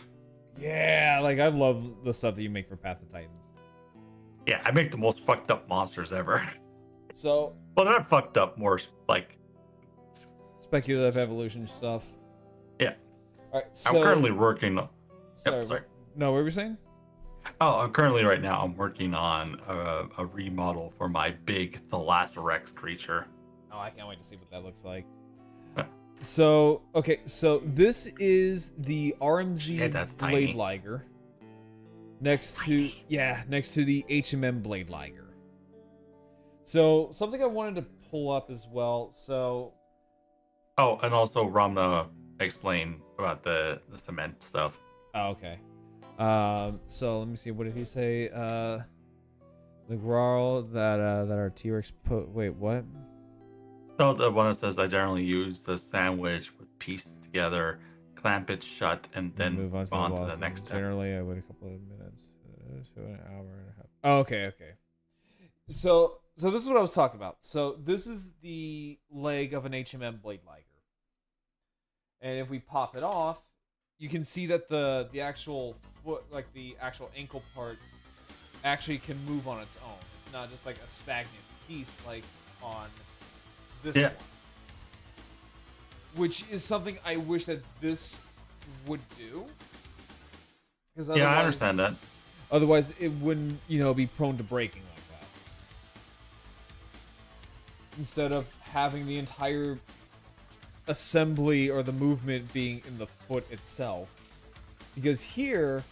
Yeah, like I love the stuff that you make for Path of Titans. Yeah, I make the most fucked up monsters ever. So, well, they're not fucked up, more like speculative evolution stuff. Yeah. All right, so I'm currently working on. Sorry. No, what were you saying? Oh, I'm working on a remodel for my big Thalassorex creature. Oh, I can't wait to see what that looks like. So, okay, so this is the RMZ Blade Liger. Next to the HMM Blade Liger. So, something I wanted to pull up as well. So, oh, and also Ramna explained about the cement stuff. Oh, okay. So let me see. What did he say? The growl that our T-Rex put. Wait, what? So the one that says I generally use the sandwich with piece together, clamp it shut, and then move on to on the to boss. the next step. Generally, I wait a couple of minutes to an hour and a half. Oh, okay. So this is what I was talking about. So this is the leg of an HMM blade liger, and if we pop it off, you can see that the actual foot, like the actual ankle part, actually can move on its own. It's not just like a stagnant piece like on this one. Which is something I wish that this would do. Yeah, I understand that. Otherwise, it wouldn't, be prone to breaking like that. Instead of having the entire assembly or the movement being in the foot itself. Because here,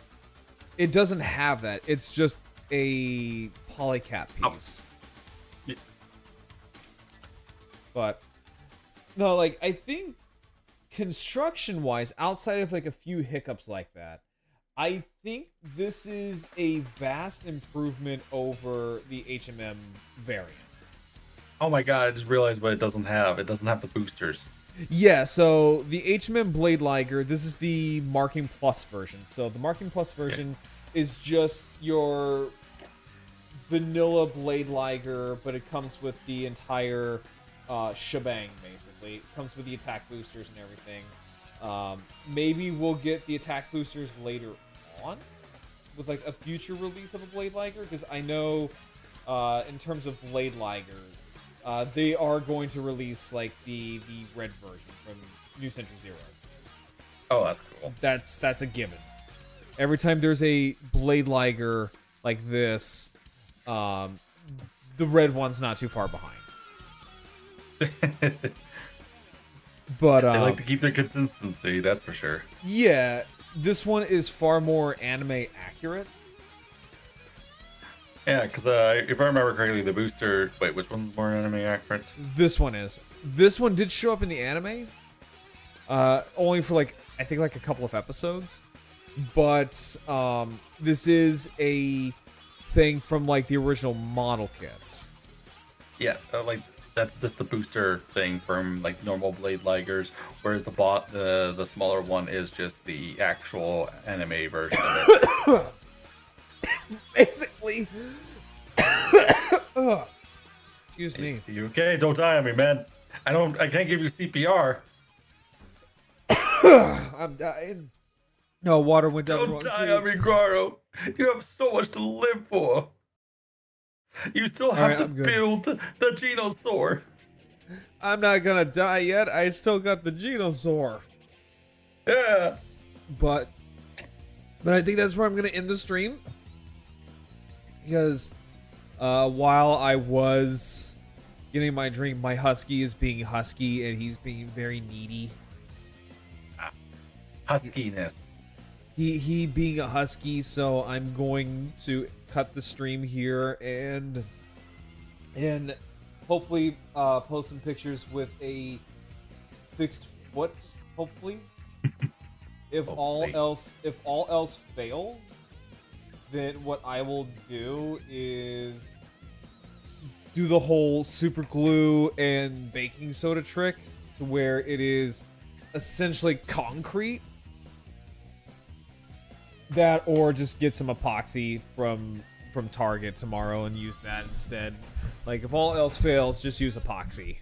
it doesn't have that. It's just a polycap piece. Yeah. But no, like I think construction-wise, outside of like a few hiccups like that, I think this is a vast improvement over the HMM variant. Oh my god, I just realized what it doesn't have. It doesn't have the boosters. Yeah, so the HMM Blade Liger, this is the Marking Plus version. So the Marking Plus version is just your vanilla Blade Liger, but it comes with the entire shebang, basically. It comes with the attack boosters and everything. Maybe we'll get the attack boosters later on with like a future release of a Blade Liger, because I know in terms of Blade Ligers, they are going to release like the red version from New Century Zero. Oh, that's cool. That's a given. Every time there's a Blade Liger like this, the red one's not too far behind. But they like to keep their consistency, that's for sure. Yeah, this one is far more anime accurate. Yeah, because if I remember correctly, the booster. Wait, which one's more anime accurate? This one is. This one did show up in the anime, only for like I think like a couple of episodes, but this is a thing from like the original model kits. Yeah, like that's just the booster thing from like normal Blade Ligers, whereas the smaller one is just the actual anime version of it. Basically. Excuse me. You okay? Don't die on me, man. I can't give you CPR. I'm dying. No, water went down the wrong Don't die on me, Garo. You have so much to live for. You still have to build the Genosaur. I'm not gonna die yet. I still got the Genosaur. Yeah. But I think that's where I'm gonna end the stream. Because while I was getting my drink, my husky is being husky and he's being very needy. Huskiness. He being a husky, so I'm going to cut the stream here and hopefully post some pictures with a fixed foot. Hopefully, if all else fails, then what I will do is do the whole super glue and baking soda trick to where it is essentially concrete. That, or just get some epoxy from Target tomorrow and use that instead. Like, if all else fails, just use epoxy.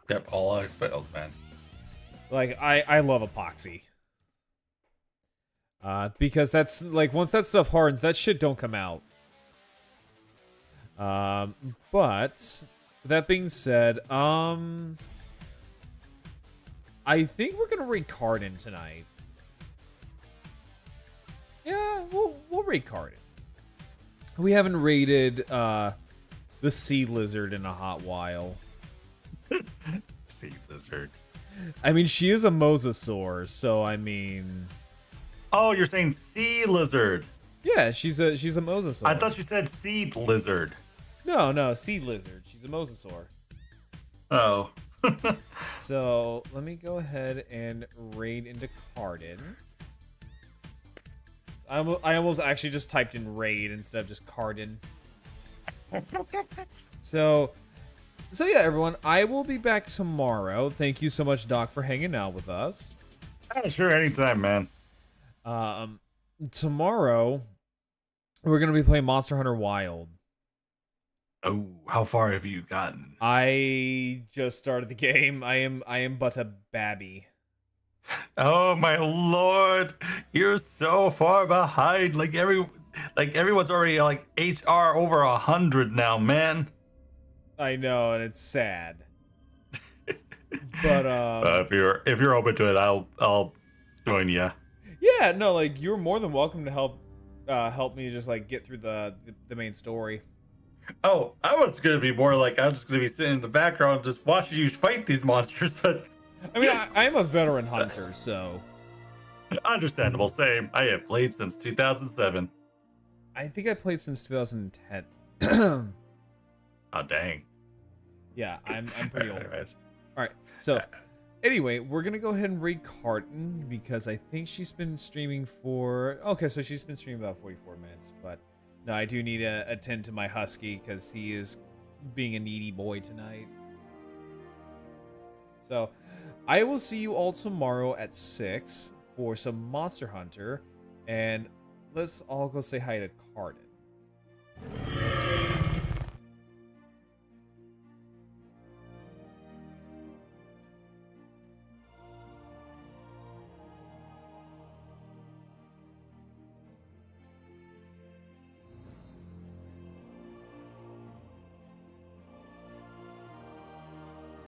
Yep, all else fails, man. Like, I love epoxy. Because that's, like, once that stuff hardens, that shit don't come out. But, that being said, I think we're gonna read Cardin tonight. Yeah, we'll raid Cardin. We haven't raided the sea lizard in a hot while. Sea lizard. I mean, she is a mosasaur, so I mean. Oh, you're saying sea lizard? Yeah, she's a mosasaur. I thought you said seed lizard. No, sea lizard. She's a mosasaur. Oh. So let me go ahead and raid into Cardin. I almost actually just typed in raid instead of just Cardin. So, So yeah, everyone, I will be back tomorrow. Thank you so much, Doc, for hanging out with us. Sure, anytime, man. Tomorrow we're gonna be playing Monster Hunter Wild. Oh, how far have you gotten? I just started the game. I am but a babby. Oh my lord, you're so far behind. Like everyone's already like HR over 100 now, man. I know, and it's sad. But if you're open to it, I'll join you. yeah, no, like you're more than welcome to help me just like get through the main story. Oh, I was gonna be more like I'm just gonna be sitting in the background just watching you fight these monsters, but I mean, I am a veteran hunter, so understandable. Same. I have played since 2007. I think I played since 2010. Oh dang. Yeah, I'm pretty old. Anyways. All right, so anyway, we're gonna go ahead and raid Carton because I think she's been streaming for. Okay, so she's been streaming about 44 minutes, but no, I do need to attend to my husky because he is being a needy boy tonight. So, I will see you all tomorrow at 6 for some Monster Hunter, and let's all go say hi to Carton.